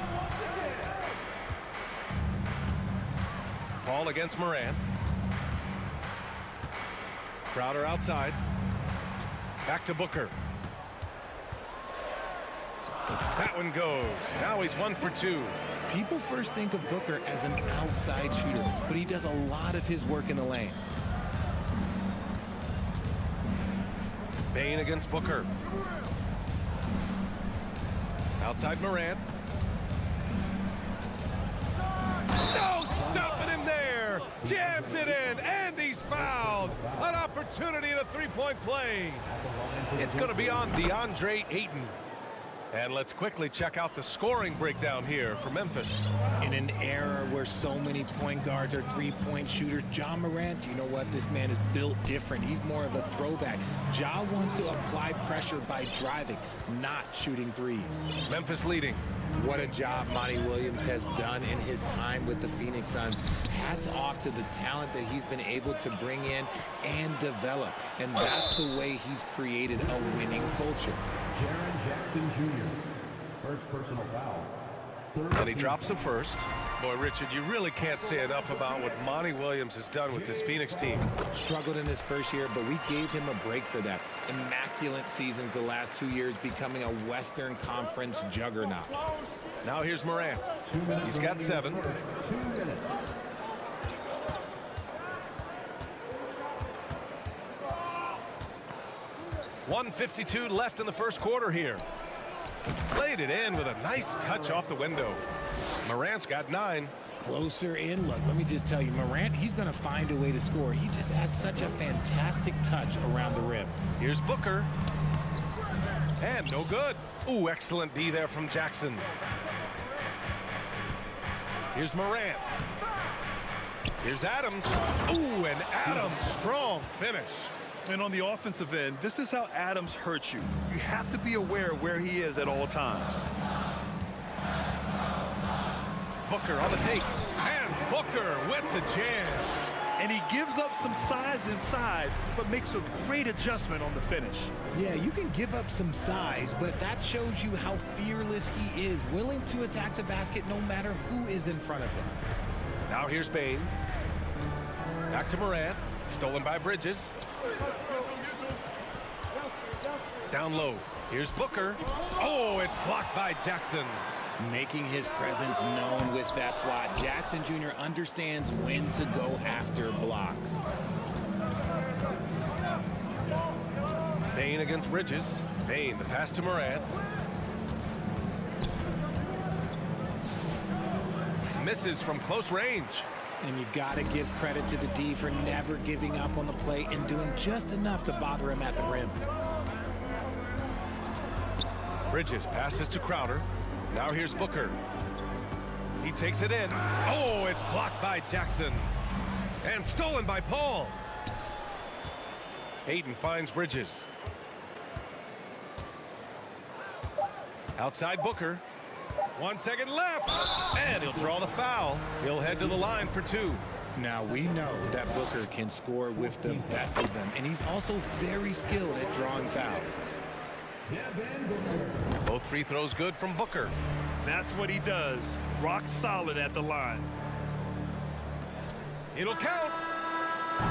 Paul against Morant. Crowder outside. Back to Booker. That one goes. Now he's 1 for 2.
People first think of Booker as an outside shooter, but he does a lot of his work in the lane.
Bain against Booker. Outside Morant. No stopping him there. Jams it in, and he's fouled. An opportunity in a three-point play. It's going to be on DeAndre Ayton. And let's quickly check out the scoring breakdown here for Memphis.
In an era where so many point guards are three-point shooters, Ja Morant, you know what? This man is built different. He's more of a throwback. Ja wants to apply pressure by driving, not shooting threes.
Memphis leading.
What a job Monty Williams has done in his time with the Phoenix Suns. Hats off to the talent that he's been able to bring in and develop. And that's the way he's created a winning culture.
Jaren Jackson Jr. First personal foul.
And he drops the first. Boy, Richard, you really can't say enough about what Monty Williams has done with this Phoenix team.
Struggled in his first year, but we gave him a break for that. Immaculate seasons the last 2 years, becoming a Western Conference juggernaut.
Now here's Morant. He's got 7.
2 minutes.
.152 left in the first quarter here. Played it in with a nice touch off the window. Morant's got 9.
Closer in. Look, let me just tell you, Morant, he's going to find a way to score. He just has such a fantastic touch around the rim.
Here's Booker. And no good. Ooh, excellent D there from Jackson. Here's Morant. Here's Adams. Ooh, and Adams, strong finish.
And on the offensive end, this is how Adams hurts you. You have to be aware of where he is at all times.
Booker on the take. And Booker with the jam.
And he gives up some size inside, but makes a great adjustment on the finish.
Yeah, you can give up some size, but that shows you how fearless he is, willing to attack the basket no matter who is in front of him.
Now here's Bane. Back to Morant. Stolen by Bridges. Down low. Here's Booker. Oh, it's blocked by Jackson.
Making his presence known with that swat. Jackson Jr. understands when to go after blocks.
Bane against Bridges. Bane, the pass to Morant. Misses from close range.
And you got to give credit to the D for never giving up on the play and doing just enough to bother him at the rim.
Bridges passes to Crowder. Now here's Booker. He takes it in. Oh, it's blocked by Jackson. And stolen by Paul. Hayden finds Bridges. Outside Booker. 1 second left. And he'll draw the foul. He'll head to the line for 2.
Now we know that Booker can score with the best of them, and he's also very skilled at drawing fouls.
Both free throws good from Booker.
That's what he does. Rock solid at the line.
It'll count.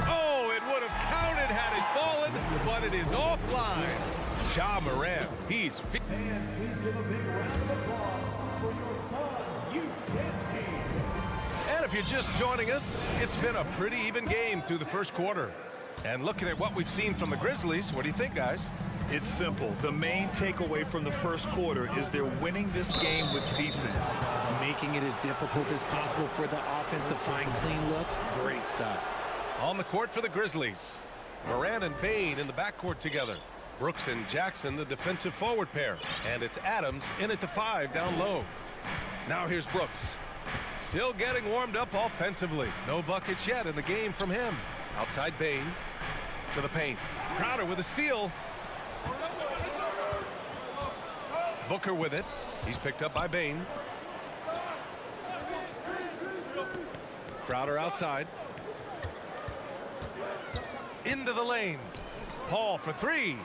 Oh, it would have counted had it fallen, but it is offline. Ja Morant, he's
And please give a big round of applause for your Suns youth team.
And if you're just joining us, it's been a pretty even game through the first quarter. And looking at what we've seen from the Grizzlies, what do you think, guys?
It's simple. The main takeaway from the first quarter is they're winning this game with defense.
Making it as difficult as possible for the offense to find clean looks. Great stuff.
On the court for the Grizzlies. Morant and Bane in the backcourt together. Brooks and Jackson, the defensive forward pair. And it's Adams in at the 5 down low. Now here's Brooks. Still getting warmed up offensively. No buckets yet in the game from him. Outside Bane to the paint. Crowder with a steal. Booker with it. He's picked up by Bane. Crowder outside. Into the lane. Paul for 3.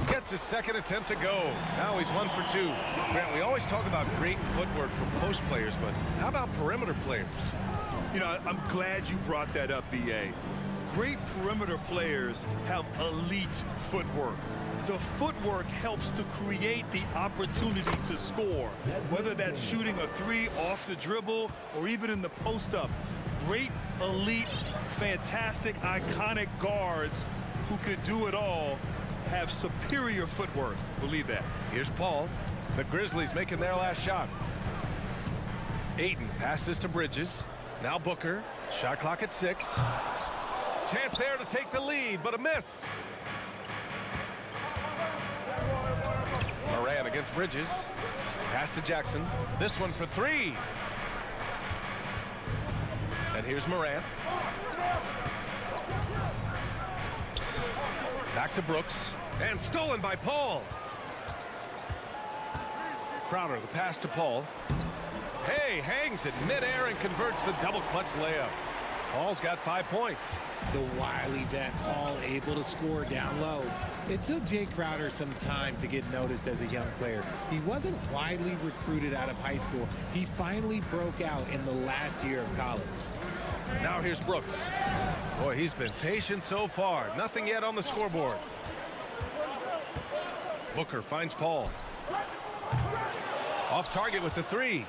Gets his second attempt to go. Now he's 1 for 2. Grant, we always talk about great footwork from post players, but how about perimeter players?
You know, I'm glad you brought that up, B.A. Great perimeter players have elite footwork. The footwork helps to create the opportunity to score, whether that's shooting a 3 off the dribble or even in the post-up. Great, elite, fantastic, iconic guards who could do it all have superior footwork. Believe that.
Here's Paul. The Grizzlies making their last shot. Ayton passes to Bridges. Now Booker. Shot clock at 6. Chance there to take the lead, but a miss. Morant against Bridges. Pass to Jackson. This one for 3. And here's Morant. Back to Brooks. And stolen by Paul. Crowder, the pass to Paul. Hey, hangs it midair and converts the double clutch layup. Paul's got 5 points.
The wily vet Paul able to score down low. It took Jay Crowder some time to get noticed as a young player. He wasn't widely recruited out of high school. He finally broke out in the last year of college.
Now here's Brooks. Boy, he's been patient so far. Nothing yet on the scoreboard. Booker finds Paul. Off target with the 3.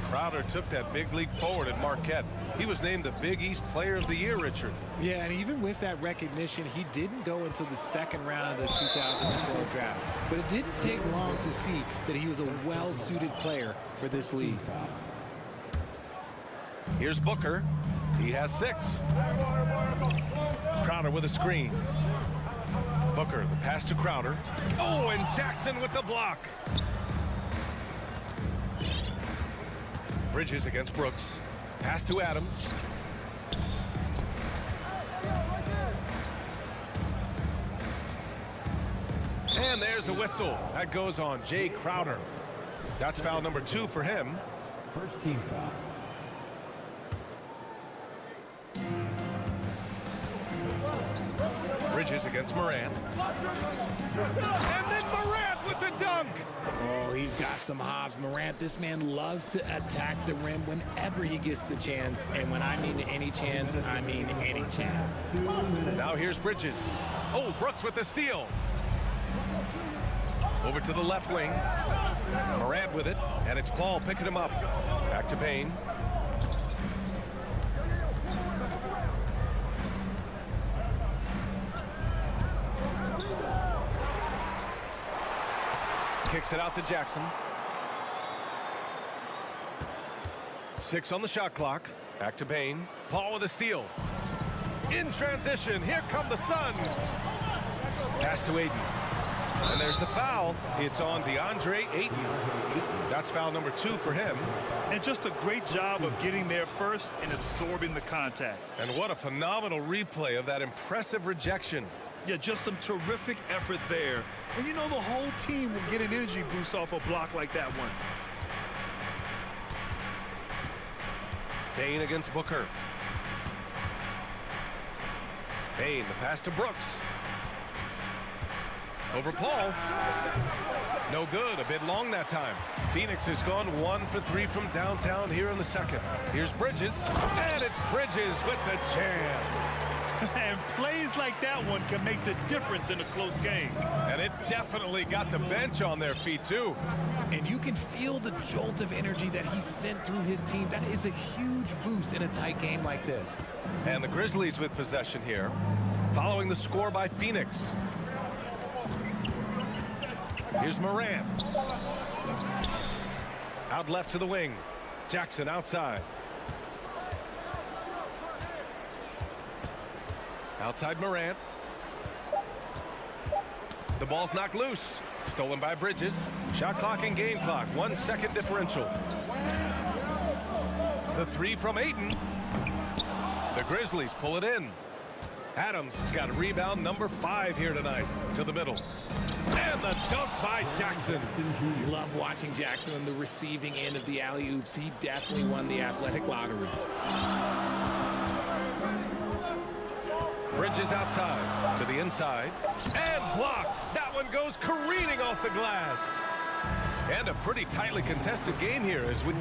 Crowder took that big leap forward at Marquette. He was named the Big East Player of the Year, Richard.
Yeah, and even with that recognition, he didn't go into the second round of the 2012 draft. But it didn't take long to see that he was a well-suited player for this league.
Here's Booker. He has 6. Crowder with a screen. Booker, the pass to Crowder. Oh, and Jackson with the block. Bridges against Brooks. Pass to Adams. And there's a whistle. That goes on Jay Crowder. That's foul number 2 for him.
First team foul.
Bridges against Morant. And then Morant with the dunk.
Oh, he's got some hops. Morant, this man loves to attack the rim whenever he gets the chance. And when I mean any chance, I mean any chance.
Now here's Bridges. Oh, Brooks with the steal. Over to the left wing. Morant with it. And it's Paul picking him up. Back to Payne. Kicks it out to Jackson. 6 on the shot clock. Back to Payne. Paul with a steal. In transition, here come the Suns. Pass to Ayton. And there's the foul. It's on DeAndre Ayton. That's foul number 2 for him.
And just a great job of getting there first and absorbing the contact.
And what a phenomenal replay of that impressive rejection.
Yeah, just some terrific effort there. And you know the whole team will get an energy boost off a block like that one.
Payne against Booker. Payne, the pass to Brooks. Over Paul. No good, a bit long that time. Phoenix has gone 1 for 3 from downtown here in the second. Here's Bridges, and it's Bridges with the jam.
And plays like that one can make the difference in a close game.
And it definitely got the bench on their feet, too.
And you can feel the jolt of energy that he sent through his team. That is a huge boost in a tight game like this.
And the Grizzlies with possession here, following the score by Phoenix. Here's Morant. Out left to the wing. Jackson outside. Outside Morant. The ball's knocked loose. Stolen by Bridges. Shot clock and game clock. 1 second differential. The 3 from Ayton. The Grizzlies pull it in. Adams has got a rebound number 5 here tonight. To the middle. And the dunk by Jackson.
Love watching Jackson on the receiving end of the alley-oops. He definitely won the athletic lottery.
Bridges outside to the inside and blocked. That one goes careening off the glass. And a pretty tightly contested game here as we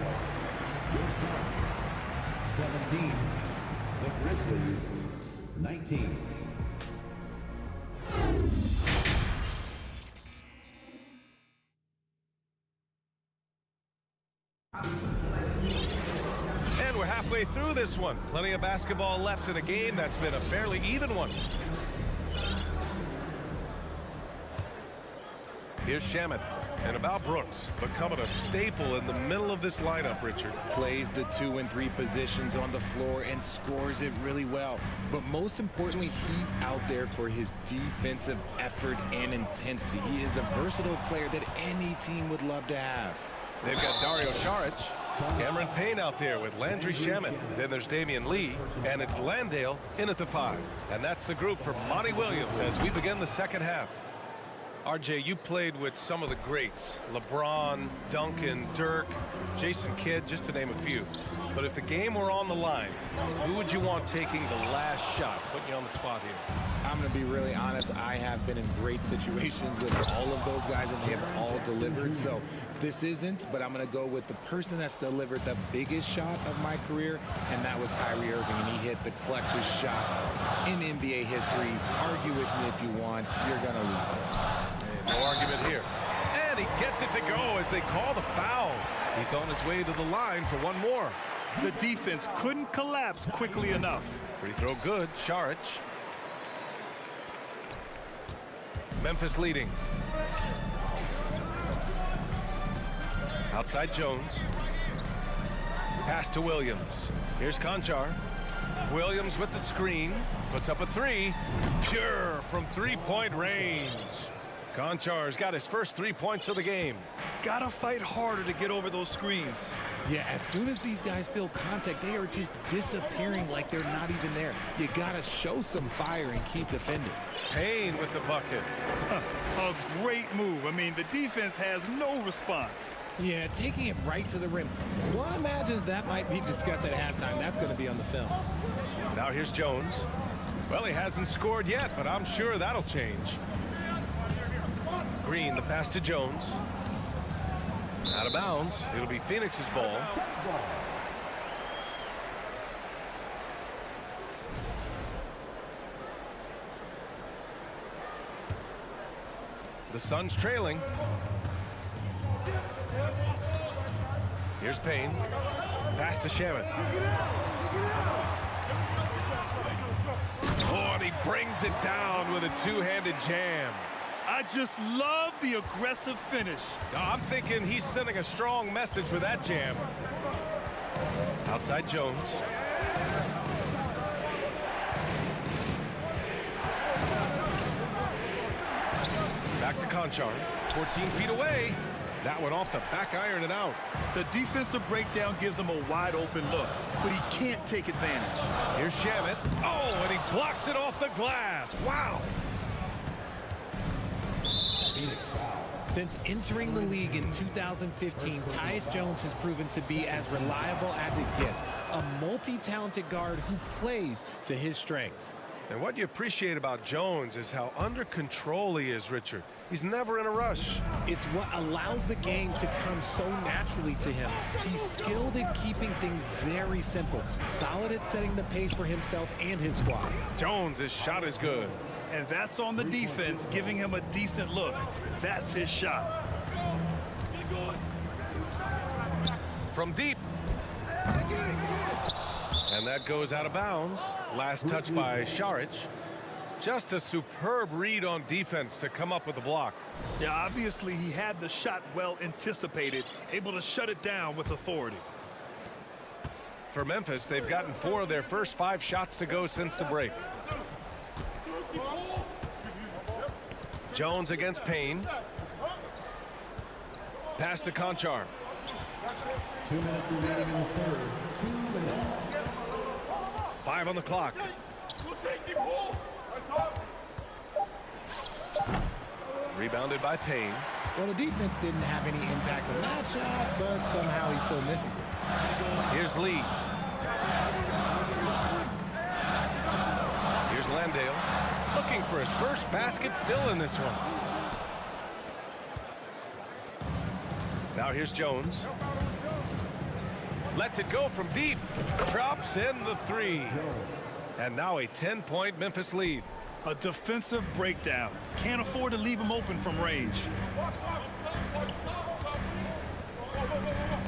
17. The Grizzlies 19.
And we're halfway through this one. Plenty of basketball left in a game that's been a fairly even one. Here's Shamet. And about Brooks, becoming a staple in the middle of this lineup, Richard.
Plays the 2 and 3 positions on the floor and scores it really well. But most importantly, he's out there for his defensive effort and intensity. He is a versatile player that any team would love to have.
They've got Dario Saric, Cameron Payne out there with Landry Shamet. Then there's Damian Lee, and it's Landale in at the 5. And that's the group for Monty Williams as we begin the second half. RJ, you played with some of the greats. LeBron, Duncan, Dirk, Jason Kidd, just to name a few. But if the game were on the line, who would you want taking the last shot? Putting you on the spot here.
I'm going to be really honest. I have been in great situations with all of those guys, and they have all delivered. So this isn't, but I'm going to go with the person that's delivered the biggest shot of my career, and that was Kyrie Irving, and he hit the clutchest shot in NBA history. Argue with me if you want. You're going to lose it.
No argument here. And he gets it to go as they call the foul. He's on his way to the line for one more.
The defense couldn't collapse quickly enough.
Free throw good. Saric. Memphis leading. Outside Jones. Pass to Williams. Here's Conchar. Williams with the screen. Puts up a three. Pure from three-point range. Conchar's got his first 3 points of the game.
Gotta fight harder to get over those screens.
Yeah, as soon as these guys feel contact, they are just disappearing like they're not even there. You gotta show some fire and keep defending.
Payne with the bucket.
A great move. I mean, the defense has no response.
Yeah, taking it right to the rim. One imagines that might be discussed at halftime. That's going to be on the film.
Now here's Jones. Well, he hasn't scored yet, but I'm sure that'll change. Green, the pass to Jones. Out of bounds. It'll be Phoenix's ball. The Suns trailing. Here's Payne. Pass to Shaman. Oh, and he brings it down with a two-handed jam.
I just love the aggressive finish.
I'm thinking he's sending a strong message with that jam. Outside Jones. Back to Conchar. 14 feet away. That one off the back iron and out.
The defensive breakdown gives him a wide open look, but he can't take advantage.
Here's Shamet. Oh, and he blocks it off the glass. Wow.
Since entering the league in 2015, Tyus Jones has proven to be as reliable as it gets. A multi-talented guard who plays to his strengths.
And what you appreciate about Jones is how under control he is, Richard. He's never in a rush.
It's what allows the game to come so naturally to him. He's skilled at keeping things very simple. Solid at setting the pace for himself and his squad.
Jones' shot is good.
And that's on the defense, giving him a decent look. That's his shot.
From deep. And that goes out of bounds. Last touch by Saric. Just a superb read on defense to come up with the block.
Yeah, obviously he had the shot well anticipated, able to shut it down with authority.
For Memphis, they've gotten 4 of their first 5 shots to go since the break. Jones against Payne. Pass to Conchar.
2 minutes remaining in the third. 2 minutes.
5 on the clock. Rebounded by Payne.
Well, the defense didn't have any impact on that shot, but somehow he still misses it.
Here's Lee. Here's Landale. Looking for his first basket, still in this one. Now here's Jones. Lets it go from deep. Drops in the 3. And now a 10-point Memphis lead.
A defensive breakdown. Can't afford to leave him open from range.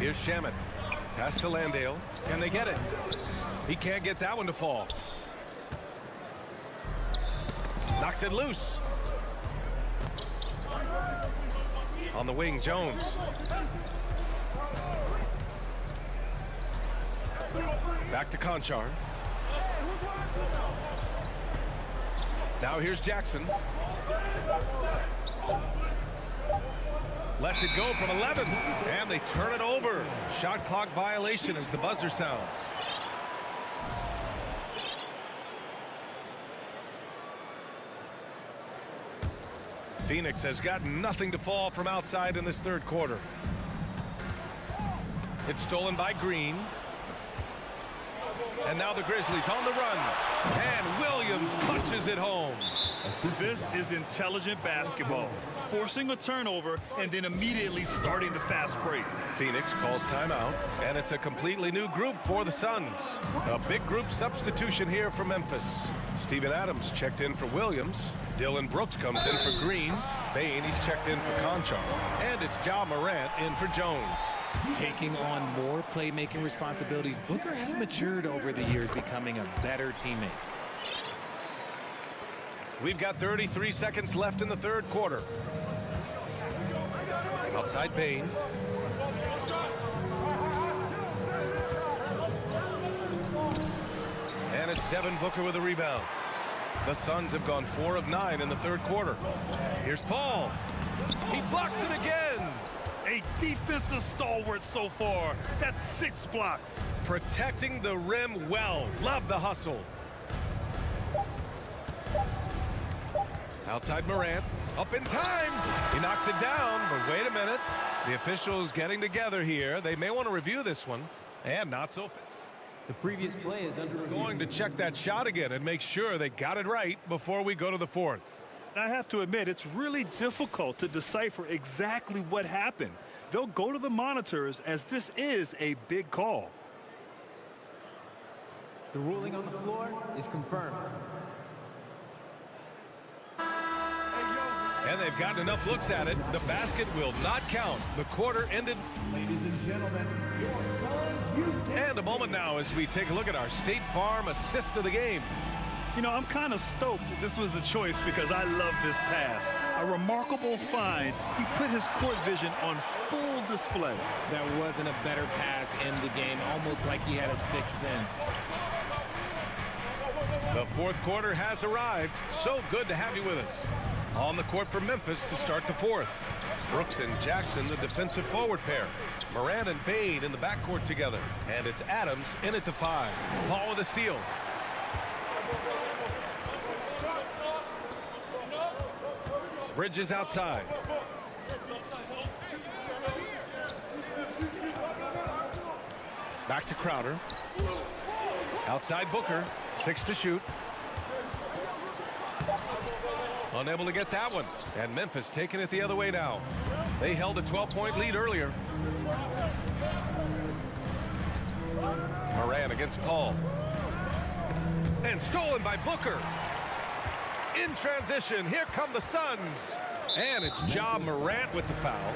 Here's Shamet. Pass to Landale. Can they get it? He can't get that one to fall. Knocks it loose. On the wing, Jones. Back to Conchar. Now here's Jackson. Lets it go from 11. And they turn it over. Shot clock violation as the buzzer sounds. Phoenix has got nothing to fall from outside in this third quarter. It's stolen by Green. And now the Grizzlies on the run. And Williams punches it home.
This is intelligent basketball. Forcing a turnover and then immediately starting the fast break.
Phoenix calls timeout, and it's a completely new group for the Suns. A big group substitution here for Memphis. Steven Adams checked in for Williams. Dylan Brooks comes in for Green. Bane, he's checked in for Conchar. And it's Ja Morant in for Jones.
Taking on more playmaking responsibilities, Booker has matured over the years, becoming a better teammate.
We've got 33 seconds left in the third quarter. Outside Bane. And it's Devin Booker with a rebound. The Suns have gone 4 of 9 in the third quarter. Here's Paul. He blocks it again.
A defensive stalwart so far. That's 6 blocks.
Protecting the rim well. Love the hustle. Outside Morant. Up in time. He knocks it down, but wait a minute. The officials getting together here. They may want to review this one. And not so fast.
The previous play is under review.
Going to check that shot again and make sure they got it right before we go to the fourth.
I have to admit, it's really difficult to decipher exactly what happened. They'll go to the monitors as this is a big call.
The ruling on the floor is confirmed.
And they've gotten enough looks at it. The basket will not count. The quarter ended.
Ladies and gentlemen, your Suns,
And a moment now as we take a look at our State Farm assist of the game.
You know, I'm kind of stoked that this was a choice because I love this pass. A remarkable find. He put his court vision on full display.
That wasn't a better pass in the game, almost like he had a sixth sense.
The fourth quarter has arrived. So good to have you with us. On the court for Memphis to start the fourth. Brooks and Jackson, the defensive forward pair. Morant and Bane in the backcourt together. And it's Adams in it to 5. Paul with a steal. Bridges outside. Back to Crowder. Outside Booker. 6 to shoot. Unable to get that one. And Memphis taking it the other way now. They held a 12-point lead earlier. Moran against Paul. And stolen by Booker. In transition, here come the Suns. And it's Ja Morant with the foul.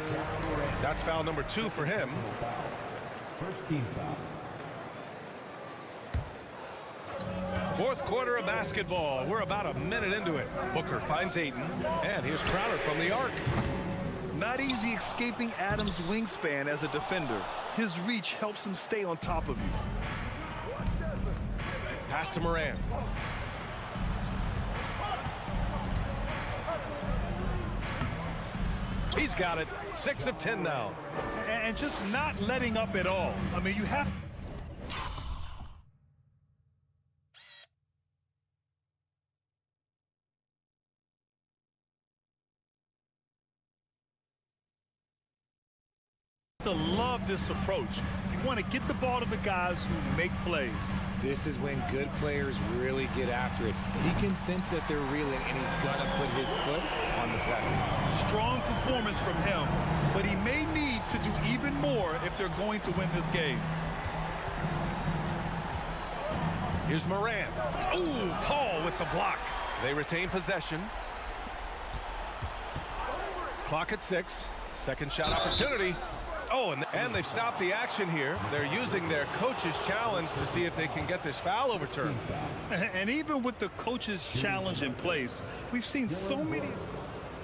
That's foul number 2 for him.
first team foul.
Fourth quarter of basketball. We're about a minute into it. Booker finds Ayton. And here's Crowder from the arc.
Not easy escaping Adams' wingspan as a defender. His reach helps him stay on top of you.
Pass to Moran. He's got it. 6 of 10 now.
And just not letting up at all. I mean, you have to love this approach. You want to get the ball to the guys who make plays.
This is when good players really get after it. He can sense that they're reeling, and he's going to put his foot on the pedal.
Strong performance from him, but he may need to do even more if they're going to win this game.
Here's Moran. Ooh, Paul with the block. They retain possession. Clock at 6. Second shot opportunity. Oh, and they've stopped the action here. They're using their coach's challenge to see if they can get this foul overturned.
And even with the coach's challenge in place, we've seen so many.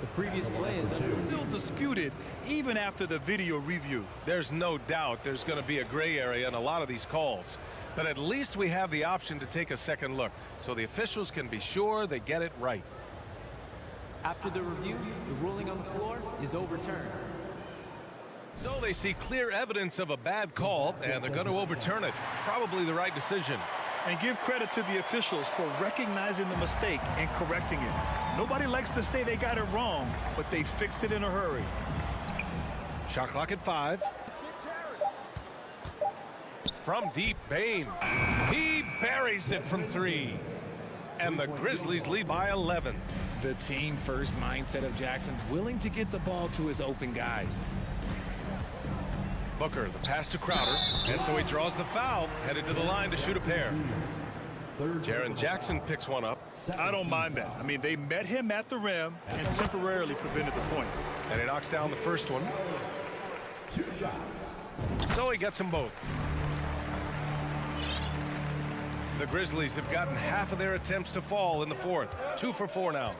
The previous play is
still disputed even after the video review.
There's no doubt there's going to be a gray area in a lot of these calls. But at least we have the option to take a second look so the officials can be sure they get it right.
After the review, the ruling on the floor is overturned.
So they see clear evidence of a bad call, and they're going to overturn it. Probably the right decision.
And give credit to the officials for recognizing the mistake and correcting it. Nobody likes to say they got it wrong, but they fixed it in a hurry.
Shot clock at 5. From deep, Bane. He buries it from 3. And the Grizzlies lead by 11.
The team-first mindset of Jackson, willing to get the ball to his open guys.
Booker, the pass to Crowder, and so he draws the foul, headed to the line to shoot a pair. Jaren Jackson picks one up.
I don't mind that. I mean, they met him at the rim and temporarily prevented the points.
And he knocks down the first one. So he gets them both. The Grizzlies have gotten half of their attempts to fall in the fourth. 2 for 4 now.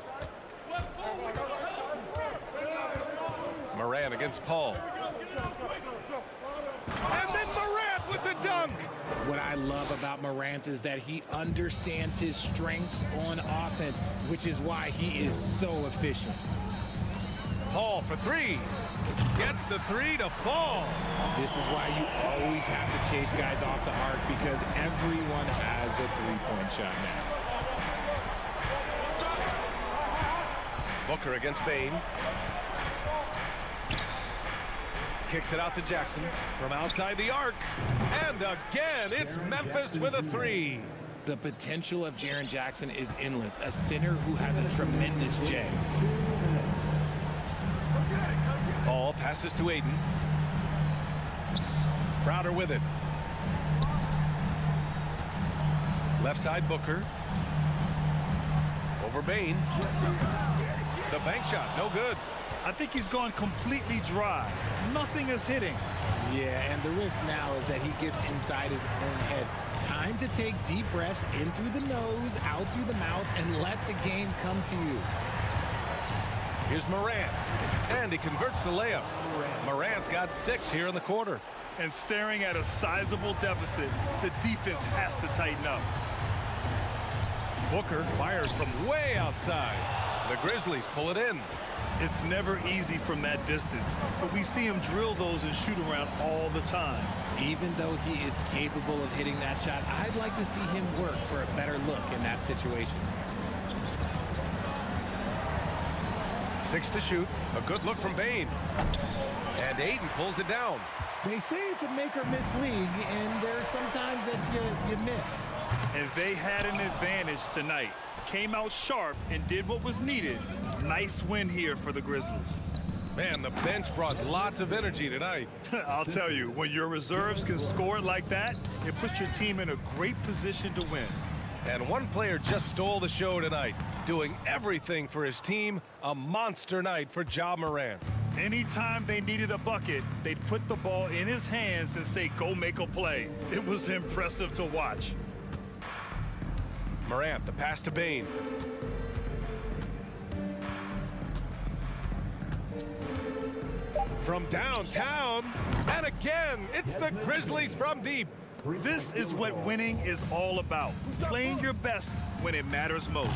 Moran against Paul. And then Morant with the dunk.
What I love about Morant is that he understands his strengths on offense, which is why he is so efficient.
Paul for 3. Gets the 3 to fall.
This is why you always have to chase guys off the arc, because everyone has a three-point shot now.
Booker against Bane. Kicks it out to Jackson from outside the arc. And again, it's Memphis with a 3.
The potential of Jaren Jackson is endless. A center who has a tremendous J.
Paul passes to Aiden. Crowder with it. Left side Booker. Over Bane. The bank shot, no good.
I think he's gone completely dry. Nothing is hitting.
Yeah, and the risk now is that he gets inside his own head. Time to take deep breaths in through the nose, out through the mouth, and let the game come to you.
Here's Morant, and he converts the layup. Morant's got 6 here in the quarter.
And staring at a sizable deficit, the defense has to tighten up.
Booker fires from way outside. The Grizzlies pull it in.
It's never easy from that distance, but we see him drill those and shoot around all the time.
Even though he is capable of hitting that shot, I'd like to see him work for a better look in that situation.
6 to shoot. A good look from Bane. And Aiden pulls it down.
They say it's a make-or-miss league, and there are some times that you miss.
And they had an advantage tonight. Came out sharp and did what was needed. Nice win here for the Grizzlies.
Man, the bench brought lots of energy tonight.
I'll tell you, when your reserves can score like that, it puts your team in a great position to win.
And one player just stole the show tonight, doing everything for his team. A monster night for Ja Morant.
Anytime they needed a bucket, they'd put the ball in his hands and say, go make a play. It was impressive to watch.
Morant, the pass to Bane. From downtown, and again, it's the Grizzlies from deep.
This is what winning is all about. Playing your best when it matters most.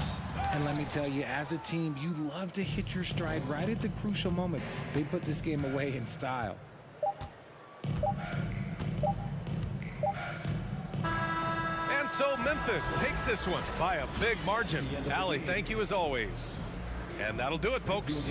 And let me tell you, as a team, you love to hit your stride right at the crucial moments. They put this game away in style.
And so Memphis takes this one by a big margin. Allie, thank you as always. And that'll do it, folks.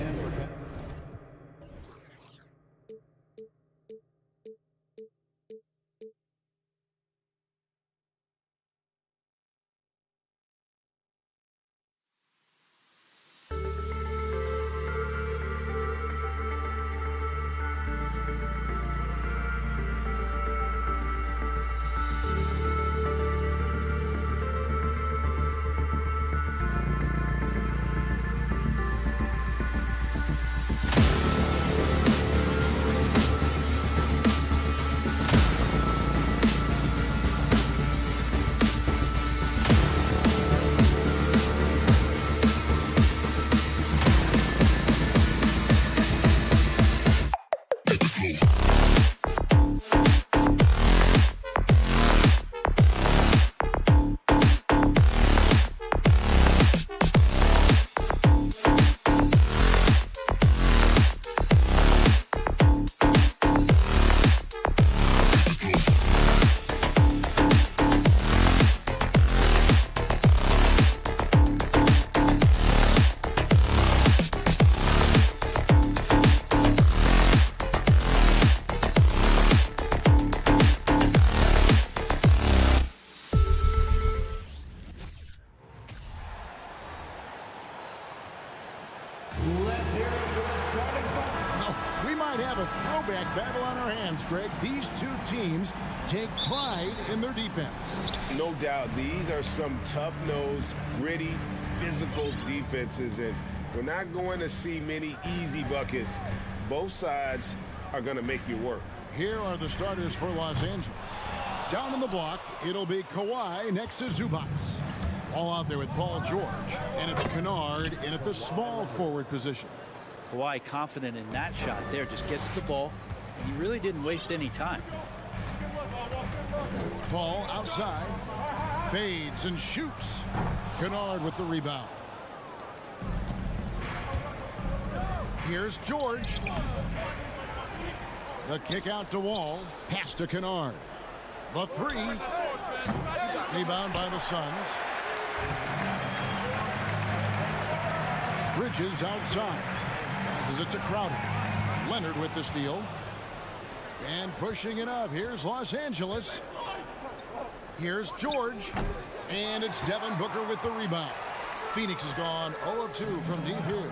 might have a throwback battle on our hands, Greg. These two teams take pride in their defense.
No doubt, these are some tough-nosed, gritty, physical defenses, and we're not going to see many easy buckets. Both sides are going to make you work.
Here are the starters for Los Angeles. Down in the block, it'll be Kawhi next to Zubac. All out there with Paul George, and it's Kennard in at the small forward position.
Kawhi confident in that shot there, just gets the ball, and he really didn't waste any time.
Paul outside, fades and shoots. Kennard with the rebound. Here's George. The kick out to Wall, pass to Kennard. The three, rebound by the Suns. Bridges outside, passes it to Crowder. Leonard with the steal. And pushing it up, here's Los Angeles. Here's George, and it's Devin Booker with the rebound. Phoenix has gone 0 of 2 from deep here.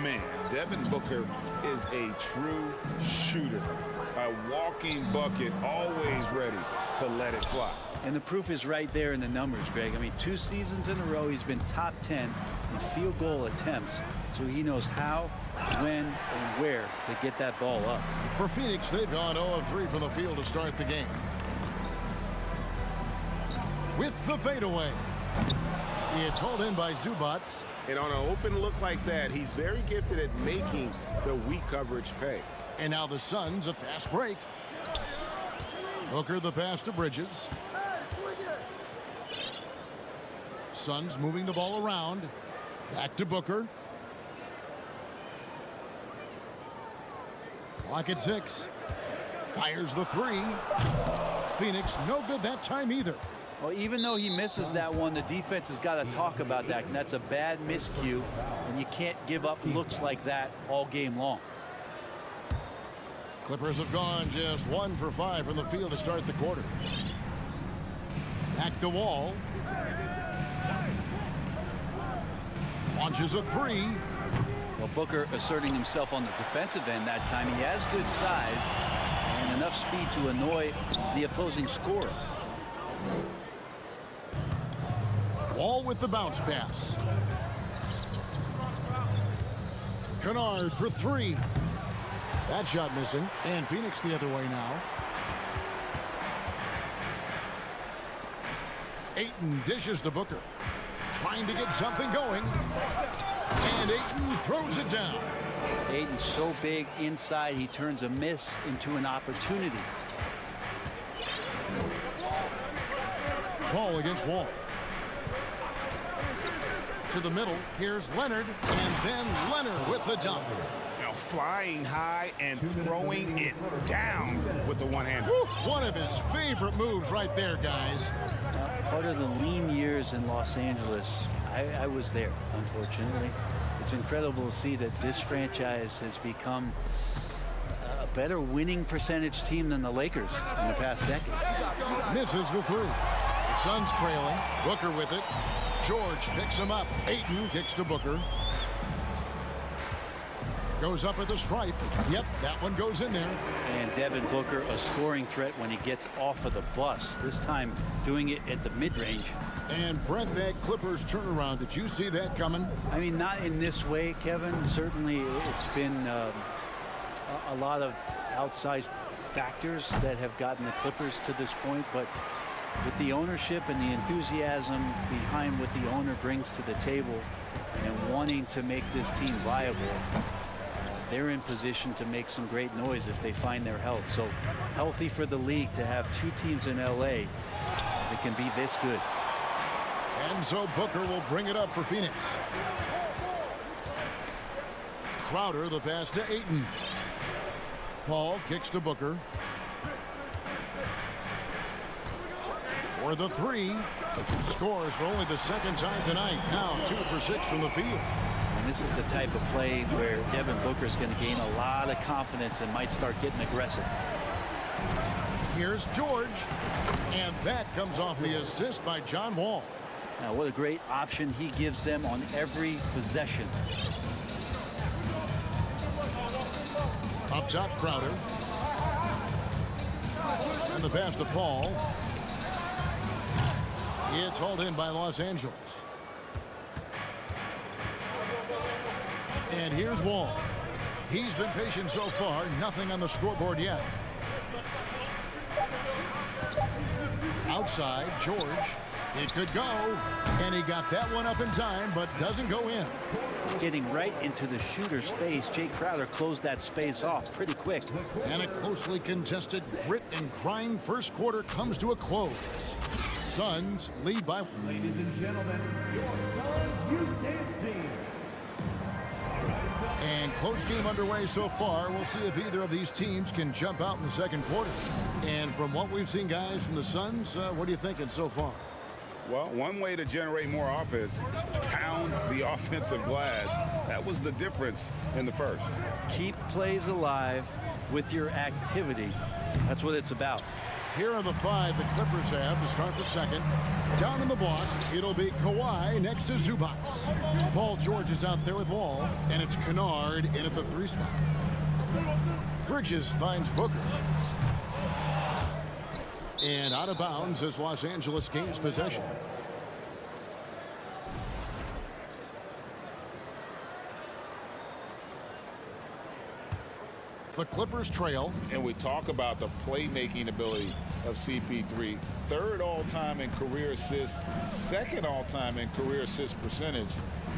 Man, Devin Booker is a true shooter. A walking bucket, always ready to let it fly.
And the proof is right there in the numbers, Greg. I mean, 2 seasons in a row, he's been top 10 in field goal attempts. So he knows how, when, and where to get that ball up.
For Phoenix, they've gone 0 of 3 from the field to start the game. With the fadeaway. It's hauled in by Zubac.
And on an open look like that, he's very gifted at making the weak coverage pay.
And now the Suns, a fast break. Booker the pass to Bridges. Suns moving the ball around. Back to Booker. Clock at 6. Fires the three. Phoenix no good that time either.
Well, even though he misses that one, the defense has got to talk about that. And that's a bad miscue, and you can't give up looks like that all game long.
Clippers have gone just 1 for 5 from the field to start the quarter. Back to Wall. Launches a three.
Well, Booker asserting himself on the defensive end that time. He has good size and enough speed to annoy the opposing scorer.
Wall with the bounce pass. Kennard for three. That shot missing. And Phoenix the other way now. Ayton dishes to Booker. Trying to get something going. And Ayton throws it down.
Ayton's so big inside, he turns a miss into an opportunity.
Paul against Wall. To the middle, here's Leonard, and then Leonard with the dunk.
Now flying high and throwing it down with the one-hander.
One of his favorite moves right there, guys.
Part of the lean years in Los Angeles, I was there, unfortunately. It's incredible to see that this franchise has become a better winning percentage team than the Lakers in the past decade.
Misses the three. The Suns trailing. Booker with it. George picks him up. Ayton kicks to Booker. Goes up at the stripe. Yep, that one goes in there.
And Devin Booker, a scoring threat when he gets off of the bus. This time doing it at the mid-range.
And Brent, that Clippers turnaround, did you see that coming?
I mean, not in this way, Kevin. Certainly it's been a lot of outsized factors that have gotten the Clippers to this point, but with the ownership and the enthusiasm behind what the owner brings to the table and wanting to make this team viable, they're in position to make some great noise if they find their health. So healthy for the league to have 2 teams in LA that can be this good.
And so Booker will bring it up for Phoenix. Crowder the pass to Ayton. Paul kicks to Booker. For the three. Scores for only the second time tonight. Now 2 for 6 from the field.
And this is the type of play where Devin Booker is going to gain a lot of confidence and might start getting aggressive.
Here's George. And that comes off the assist by John Wall.
Now, what a great option he gives them on every possession.
Up top, Crowder. And the pass to Paul. It's hauled in by Los Angeles. And here's Wall. He's been patient so far. Nothing on the scoreboard yet. Outside, George. It could go. And he got that one up in time, but doesn't go in.
Getting right into the shooter's face, Jay Crowder closed that space off pretty quick.
And a closely contested grit and grind first quarter comes to a close. Suns lead by.
Ladies and gentlemen, your Suns Youth Dance Team.
And close game underway so far. We'll see if either of these teams can jump out in the second quarter. And from what we've seen, guys, from the Suns, what are you thinking so far?
Well, one way to generate more offense, pound the offensive glass. That was the difference in the first.
Keep plays alive with your activity. That's what it's about.
Here are the 5 the Clippers have to start the second. Down in the block, it'll be Kawhi next to Zubac. Paul George is out there with Wall, and it's Kennard in at the 3 spot. Bridges finds Booker. And out of bounds as Los Angeles gains possession. The Clippers trail.
And we talk about the playmaking ability of CP3. 3rd all-time in career assists, 2nd all-time in career assist percentage,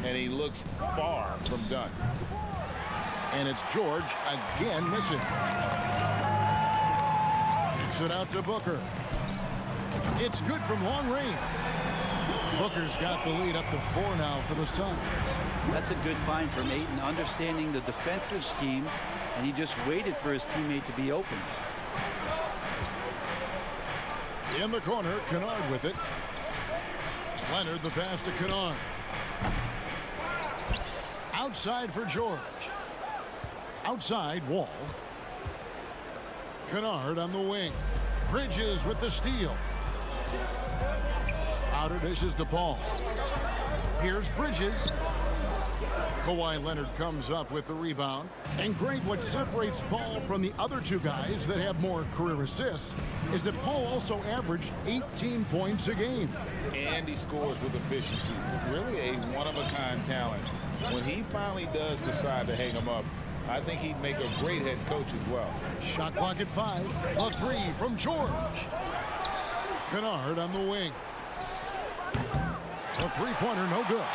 and he looks far from done.
And it's George again missing. Kicks it out to Booker. It's good from long range. Booker's got the lead up to 4 now for the Suns.
That's a good find from Ayton, understanding the defensive scheme, and he just waited for his teammate to be open.
In the corner, Kennard with it. Leonard the pass to Kennard. Outside for George. Outside, Wall. Kennard on the wing. Bridges with the steal. Outer dishes to Paul. Here's Bridges. Kawhi Leonard comes up with the rebound. And great, what separates Paul from the other 2 guys that have more career assists is that Paul also averaged 18 points a game.
And he scores with efficiency. Really a one-of-a-kind talent. When he finally does decide to hang him up, I think he'd make a great head coach as well.
Shot clock at 5. A 3 from George. Kennard on the wing. A 3-pointer, no good.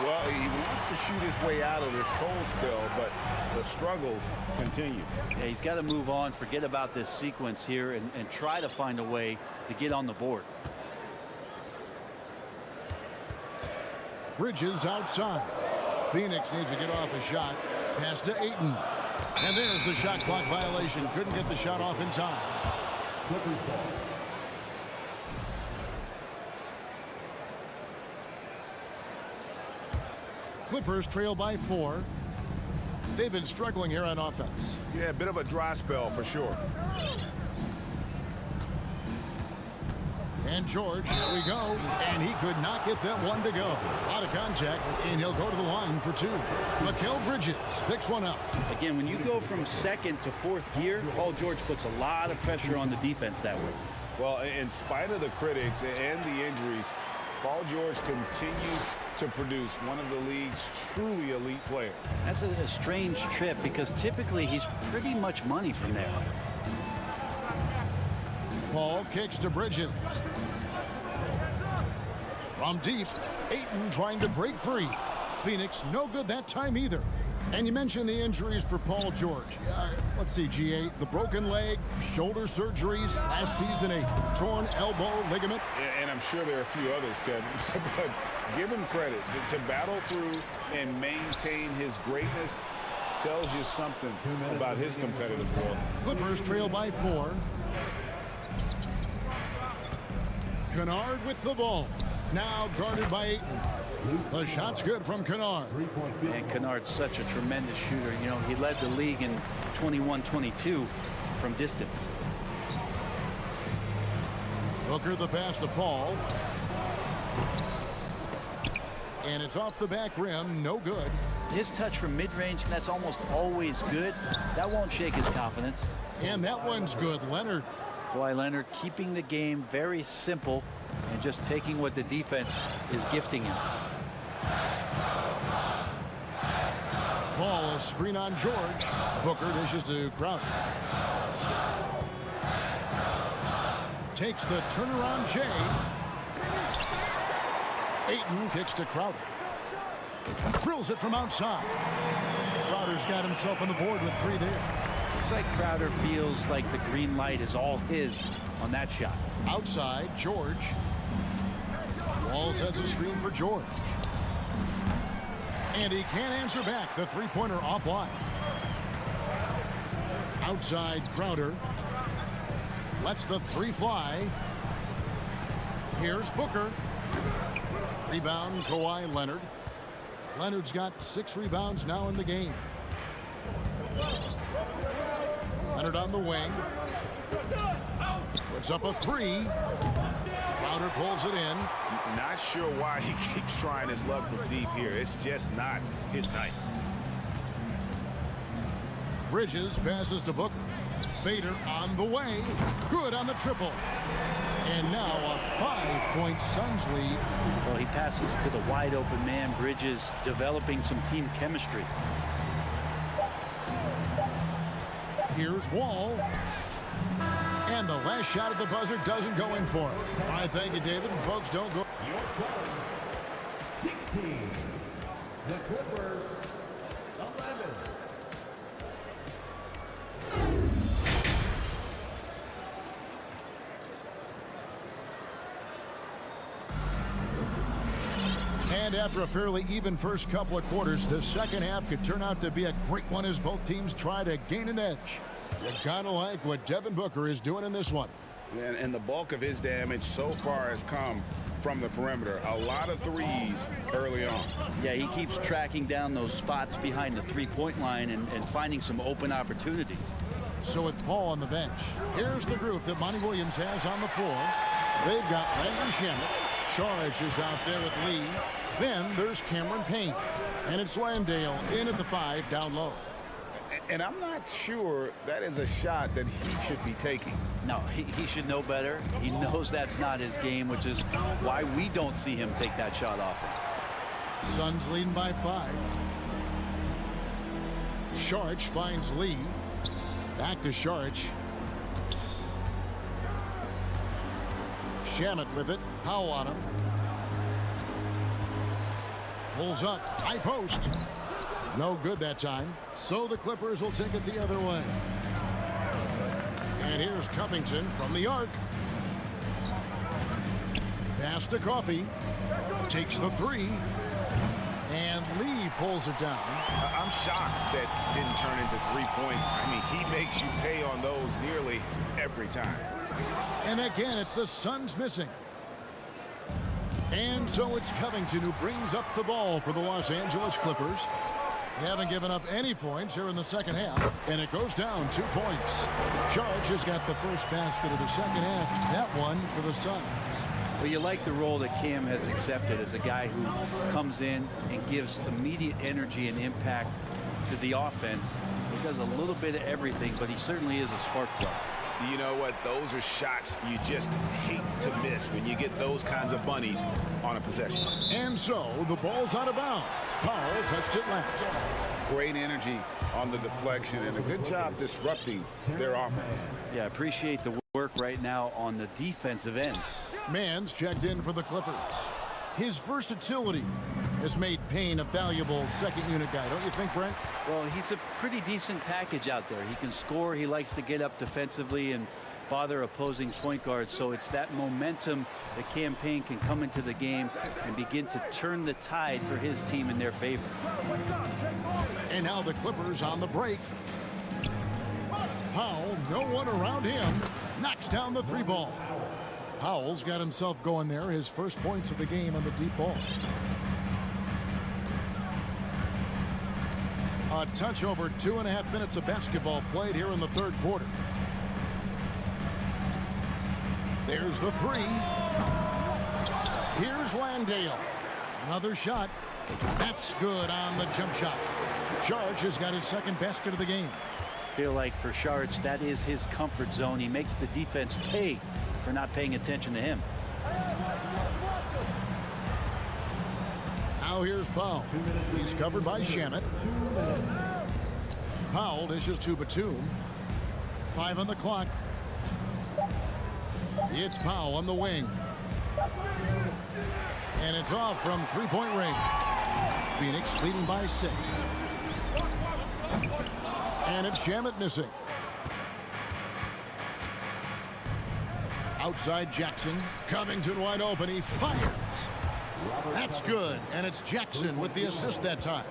Well, he wants to shoot his way out of this cold spell, but the struggles continue.
Yeah, he's got to move on, forget about this sequence here, and try to find a way to get on the board.
Bridges outside. Phoenix needs to get off a shot. Pass to Ayton. And there's the shot clock violation. Couldn't get the shot off in time.
Clippers ball.
Clippers trail by 4. They've been struggling here on offense.
Yeah, a bit of a dry spell for sure.
And George, here we go. And he could not get that one to go. Out of contact, and he'll go to the line for 2. Mikal Bridges picks one up.
Again, when you go from 2nd to 4th gear, Paul George puts a lot of pressure on the defense that way.
Well, in spite of the critics and the injuries, Paul George continues to produce one of the league's truly elite players.
That's a strange trip because typically he's pretty much money from there.
Paul kicks to Bridges. From deep, Ayton trying to break free. Phoenix no good that time either. And you mentioned the injuries for Paul George. Let's see, GA, the broken leg, shoulder surgeries, last season a torn elbow ligament.
And I'm sure there are a few others, Kevin. But give him credit. To battle through and maintain his greatness tells you something about his competitive will.
Clippers trail by 4. Kennard with the ball. Now guarded by Ayton. The shot's good from Kennard.
And Kennard's such a tremendous shooter. You know, he led the league in 21-22 from distance.
Booker the pass to Paul. And it's off the back rim, no good.
His touch from mid-range, that's almost always good. That won't shake his confidence.
And that one's good. Leonard.
Kawhi Leonard keeping the game very simple and just taking what the defense is gifting him.
Ball, a screen on George. Booker dishes to Crowder. Takes the turnaround Jay. Ayton kicks to Crowder. Drills it from outside. Crowder's got himself on the board with 3 there.
Looks like Crowder feels like the green light is all his on that shot.
Outside, George. Wall sets a screen for George. And he can't answer back. The three-pointer offline. Outside, Crowder. Lets the 3 fly. Here's Booker. Rebound, Kawhi Leonard. Leonard's got 6 rebounds now in the game. Leonard on the wing. Puts up a 3. Crowder pulls it in.
Not sure why he keeps trying his luck from deep here. It's just not his night.
Bridges passes to Booker. Fader on the way. Good on the triple. And now a 5-point Suns lead.
Well, he passes to the wide open man. Bridges developing some team chemistry.
Here's Wall. And the last shot at the buzzer doesn't go in for him. All right, thank you, David. And folks, don't go.
16. The Clippers, 11.
And after a fairly even first couple of quarters, the second half could turn out to be a great one as both teams try to gain an edge. You kind of like what Devin Booker is doing in this one.
And the bulk of his damage so far has come from the perimeter. A lot of threes early on.
Yeah, he keeps tracking down those spots behind the three-point line and finding some open opportunities.
So with Paul on the bench, here's the group that Monty Williams has on the floor. They've got Landry Shamet. Charge is out there with Lee. Then there's Cameron Payne. And it's Landale in at the 5 down low.
And I'm not sure that is a shot that he should be taking.
No, he should know better. He knows that's not his game, which is why we don't see him take that shot often.
Suns leading by 5. Sharch finds Lee. Back to Sharch. Shamet with it. Powell on him. Pulls up. High post. No good that time. So the Clippers will take it the other way. And here's Covington from the arc. Pass to Coffey. Takes the 3. And Lee pulls it down.
I'm shocked that didn't turn into 3 points. I mean, he makes you pay on those nearly every time.
And again, it's the Suns missing. And so it's Covington who brings up the ball for the Los Angeles Clippers. They haven't given up any points here in the second half, and it goes down 2 points. Charge has got the first basket of the second half. That one for the Suns.
Well, you like the role that Cam has accepted as a guy who comes in and gives immediate energy and impact to the offense. He does a little bit of everything, but he certainly is a spark plug.
You know what? Those are shots you just hate to miss when you get those kinds of bunnies on a possession.
And so the ball's out of bounds. Powell touched it last.
Great energy on the deflection and a good job disrupting their offense.
Yeah, appreciate the work right now on the defensive end.
Mann's checked in for the Clippers. His versatility has made Payne a valuable second unit guy, don't you think, Brent?
Well, he's a pretty decent package out there. He can score. He likes to get up defensively and bother opposing point guards. So it's that momentum that Cam Payne can come into the game and begin to turn the tide for his team in their favor.
And now the Clippers on the break. Powell, no one around him, knocks down the 3 ball. Powell's got himself going there, his first points of the game on the deep ball. A touch over 2.5 minutes of basketball played here in the third quarter. There's the 3. Here's Landale. Another shot. That's good on the jump shot. Charge has got his second basket of the game.
Feel like for Sharge, that is his comfort zone. He makes the defense pay for not paying attention to him.
Now here's Powell. He's covered by Shamet. Powell dishes to Batum. 5 on the clock. It's Powell on the wing. And it's off from three-point range. Phoenix leading by 6. And it's Shamet missing. Outside Jackson. Covington wide open. He fires. That's good. And it's Jackson with the assist that time.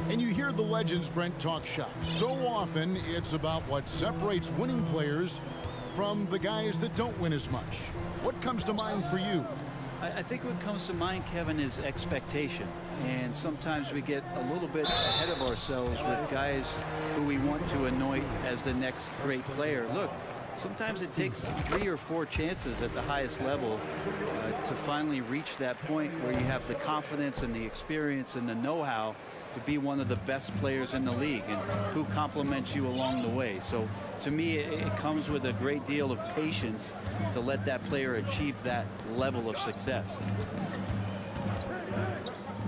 And you hear the legends, Brent, talk shop. So often it's about what separates winning players from the guys that don't win as much. What comes to mind for you?
I think what comes to mind, Kevin, is expectation. And sometimes we get a little bit ahead of ourselves with guys who we want to anoint as the next great player. Look, sometimes it takes 3 or 4 chances at the highest level to finally reach that point where you have the confidence and the experience and the know-how to be one of the best players in the league, and who compliments you along the way. So to me, it comes with a great deal of patience to let that player achieve that level of success.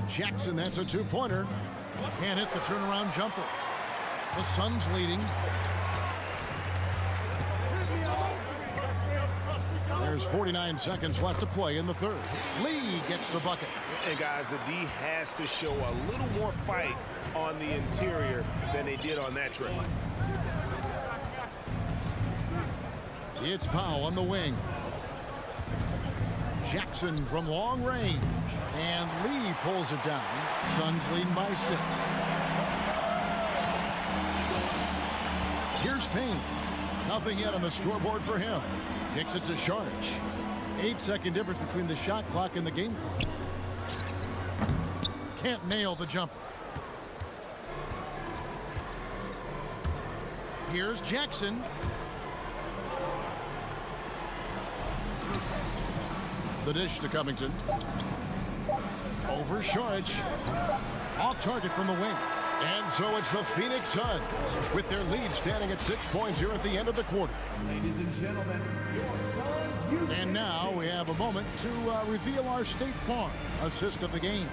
Jackson, that's a 2-pointer. Can't hit the turnaround jumper. The Suns leading. There's 49 seconds left to play in the third. Lee gets the bucket.
And guys, the D has to show a little more fight on the interior than they did on that trip.
It's Powell on the wing. Jackson from long range. And Lee pulls it down. Suns leading by 6. Here's Payne. Nothing yet on the scoreboard for him. Kicks it to Sharge. 8-second difference between the shot clock and the game clock. Can't nail the jumper. Here's Jackson. The dish to Covington. Over Sharge. Off target from the wing. And so it's the Phoenix Suns with their lead standing at 6 points here at the end of the quarter.
Ladies and gentlemen, your Suns.
And now we have a moment to reveal our State Farm assist of the game.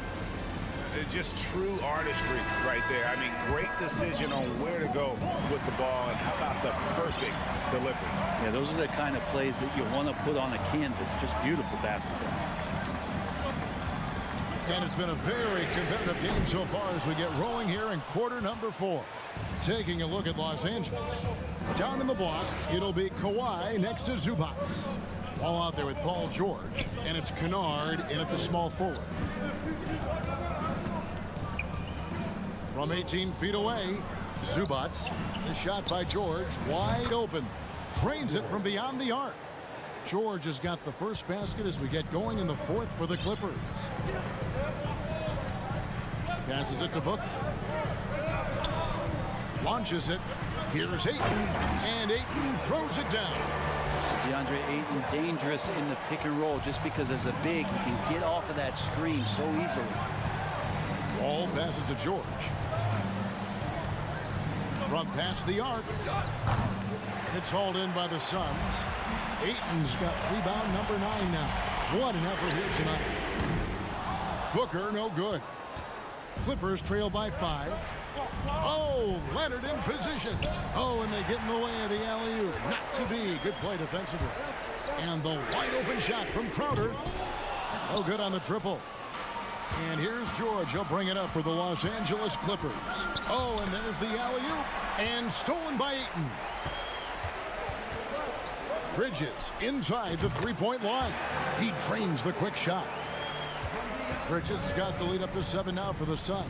Just true artistry right there. I mean, great decision on where to go with the ball, and how about the perfect delivery.
Yeah, those are the kind of plays that you want to put on a canvas. Just beautiful basketball.
And it's been a very competitive game so far as we get rolling here in quarter number 4. Taking a look at Los Angeles. Down in the block, it'll be Kawhi next to Zubac. All out there with Paul George, and it's Kennard in at the small forward. From 18 feet away, Zubac. The shot by George, wide open. Drains it from beyond the arc. George has got the first basket as we get going in the fourth for the Clippers. Passes it to Booker. Launches it. Here's Ayton. And Ayton throws it down.
DeAndre Ayton dangerous in the pick and roll just because as a big, he can get off of that screen so easily.
Ball passes to George. From past the arc. It's hauled in by the Suns. Ayton's got rebound number 9 now. What an effort here tonight. Booker, no good. Clippers trail by 5. Oh, Leonard in position. Oh, and they get in the way of the alley-oop. Not to be. Good play defensively. And the wide open shot from Crowder. No good on the triple. And here's George. He'll bring it up for the Los Angeles Clippers. Oh, and there's the alley-oop. And stolen by Ayton. Bridges inside the three-point line. He drains the quick shot. Bridges has got the lead up to 7 now for the Suns.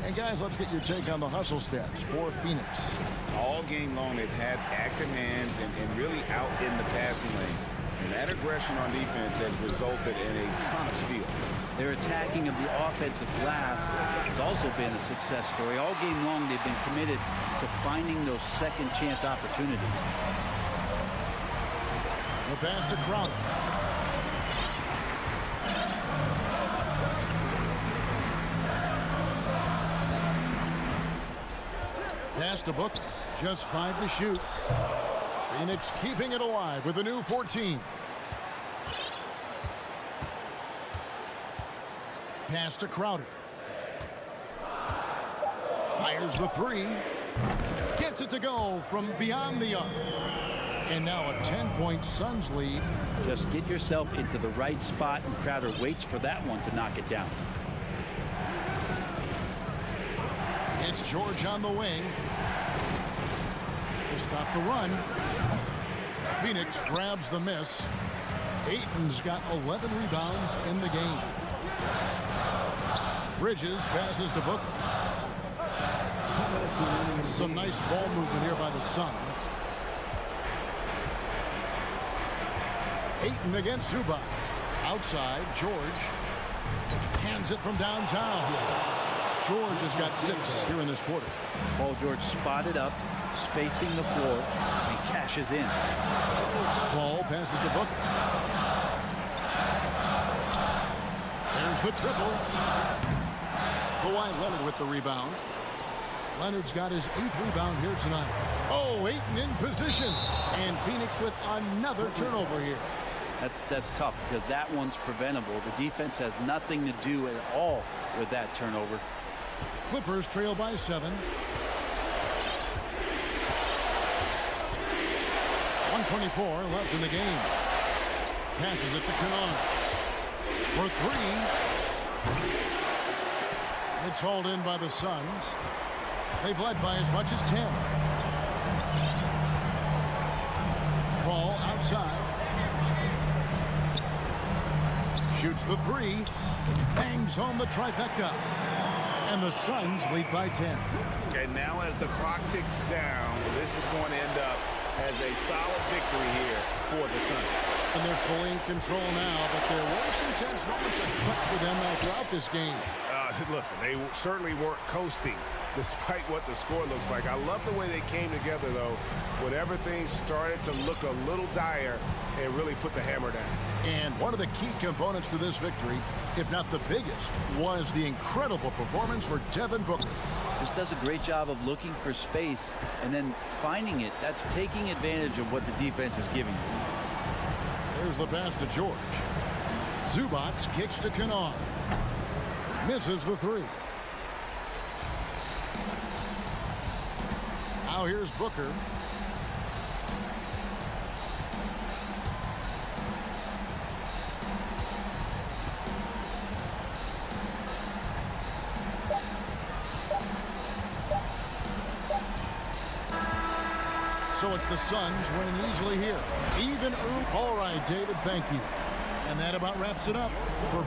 And guys, let's get your take on the hustle stats for Phoenix.
All game long, they've had active hands and really out in the passing lanes. And that aggression on defense has resulted in a ton of steals.
Their attacking of the offensive glass has also been a success story. All game long, they've been committed to finding those second chance opportunities.
The pass to Crowder. Pass to Booker. Just 5 to shoot. Phoenix keeping it alive with a new 14. Pass to Crowder. Fires the 3. Gets it to go from beyond the arc. And now a 10-point Suns lead.
Just get yourself into the right spot, and Crowder waits for that one to knock it down.
It's George on the wing. To stop the run. Phoenix grabs the miss. Ayton's got 11 rebounds in the game. Bridges passes to Booker. Some nice ball movement here by the Suns. Ayton against Zubac. Outside, George hands it from downtown. George has got 6 here in this quarter.
Paul George spotted up, spacing the floor, and cashes in.
Paul passes to Booker. There's the triple. Kawhi Leonard with the rebound. Leonard's got his 8th rebound here tonight. Oh, Ayton in position. And Phoenix with another turnover here.
That's tough because that one's preventable. The defense has nothing to do at all with that turnover.
Clippers trail by 7. 124 left in the game. Passes it to Kennard. For 3. It's hauled in by the Suns. They've led by as much as 10. Paul outside. Shoots the 3. Bangs home the trifecta. And the Suns lead by 10.
Okay, now as the clock ticks down, this is going to end up as a solid victory here for the Suns.
And they're fully in control now, but there were some tense moments for them throughout this game.
Listen, they certainly weren't coasting despite what the score looks like. I love the way they came together, though, whenever things started to look a little dire and really put the hammer down.
And one of the key components to this victory, if not the biggest, was the incredible performance for Devin Booker.
Just does a great job of looking for space and then finding it. That's taking advantage of what the defense is giving you.
There's the pass to George. Zubac kicks to Kennard. Misses the 3. Now here's Booker. So it's the Suns winning easily here. Even. All right, David, thank you. And that about wraps it up for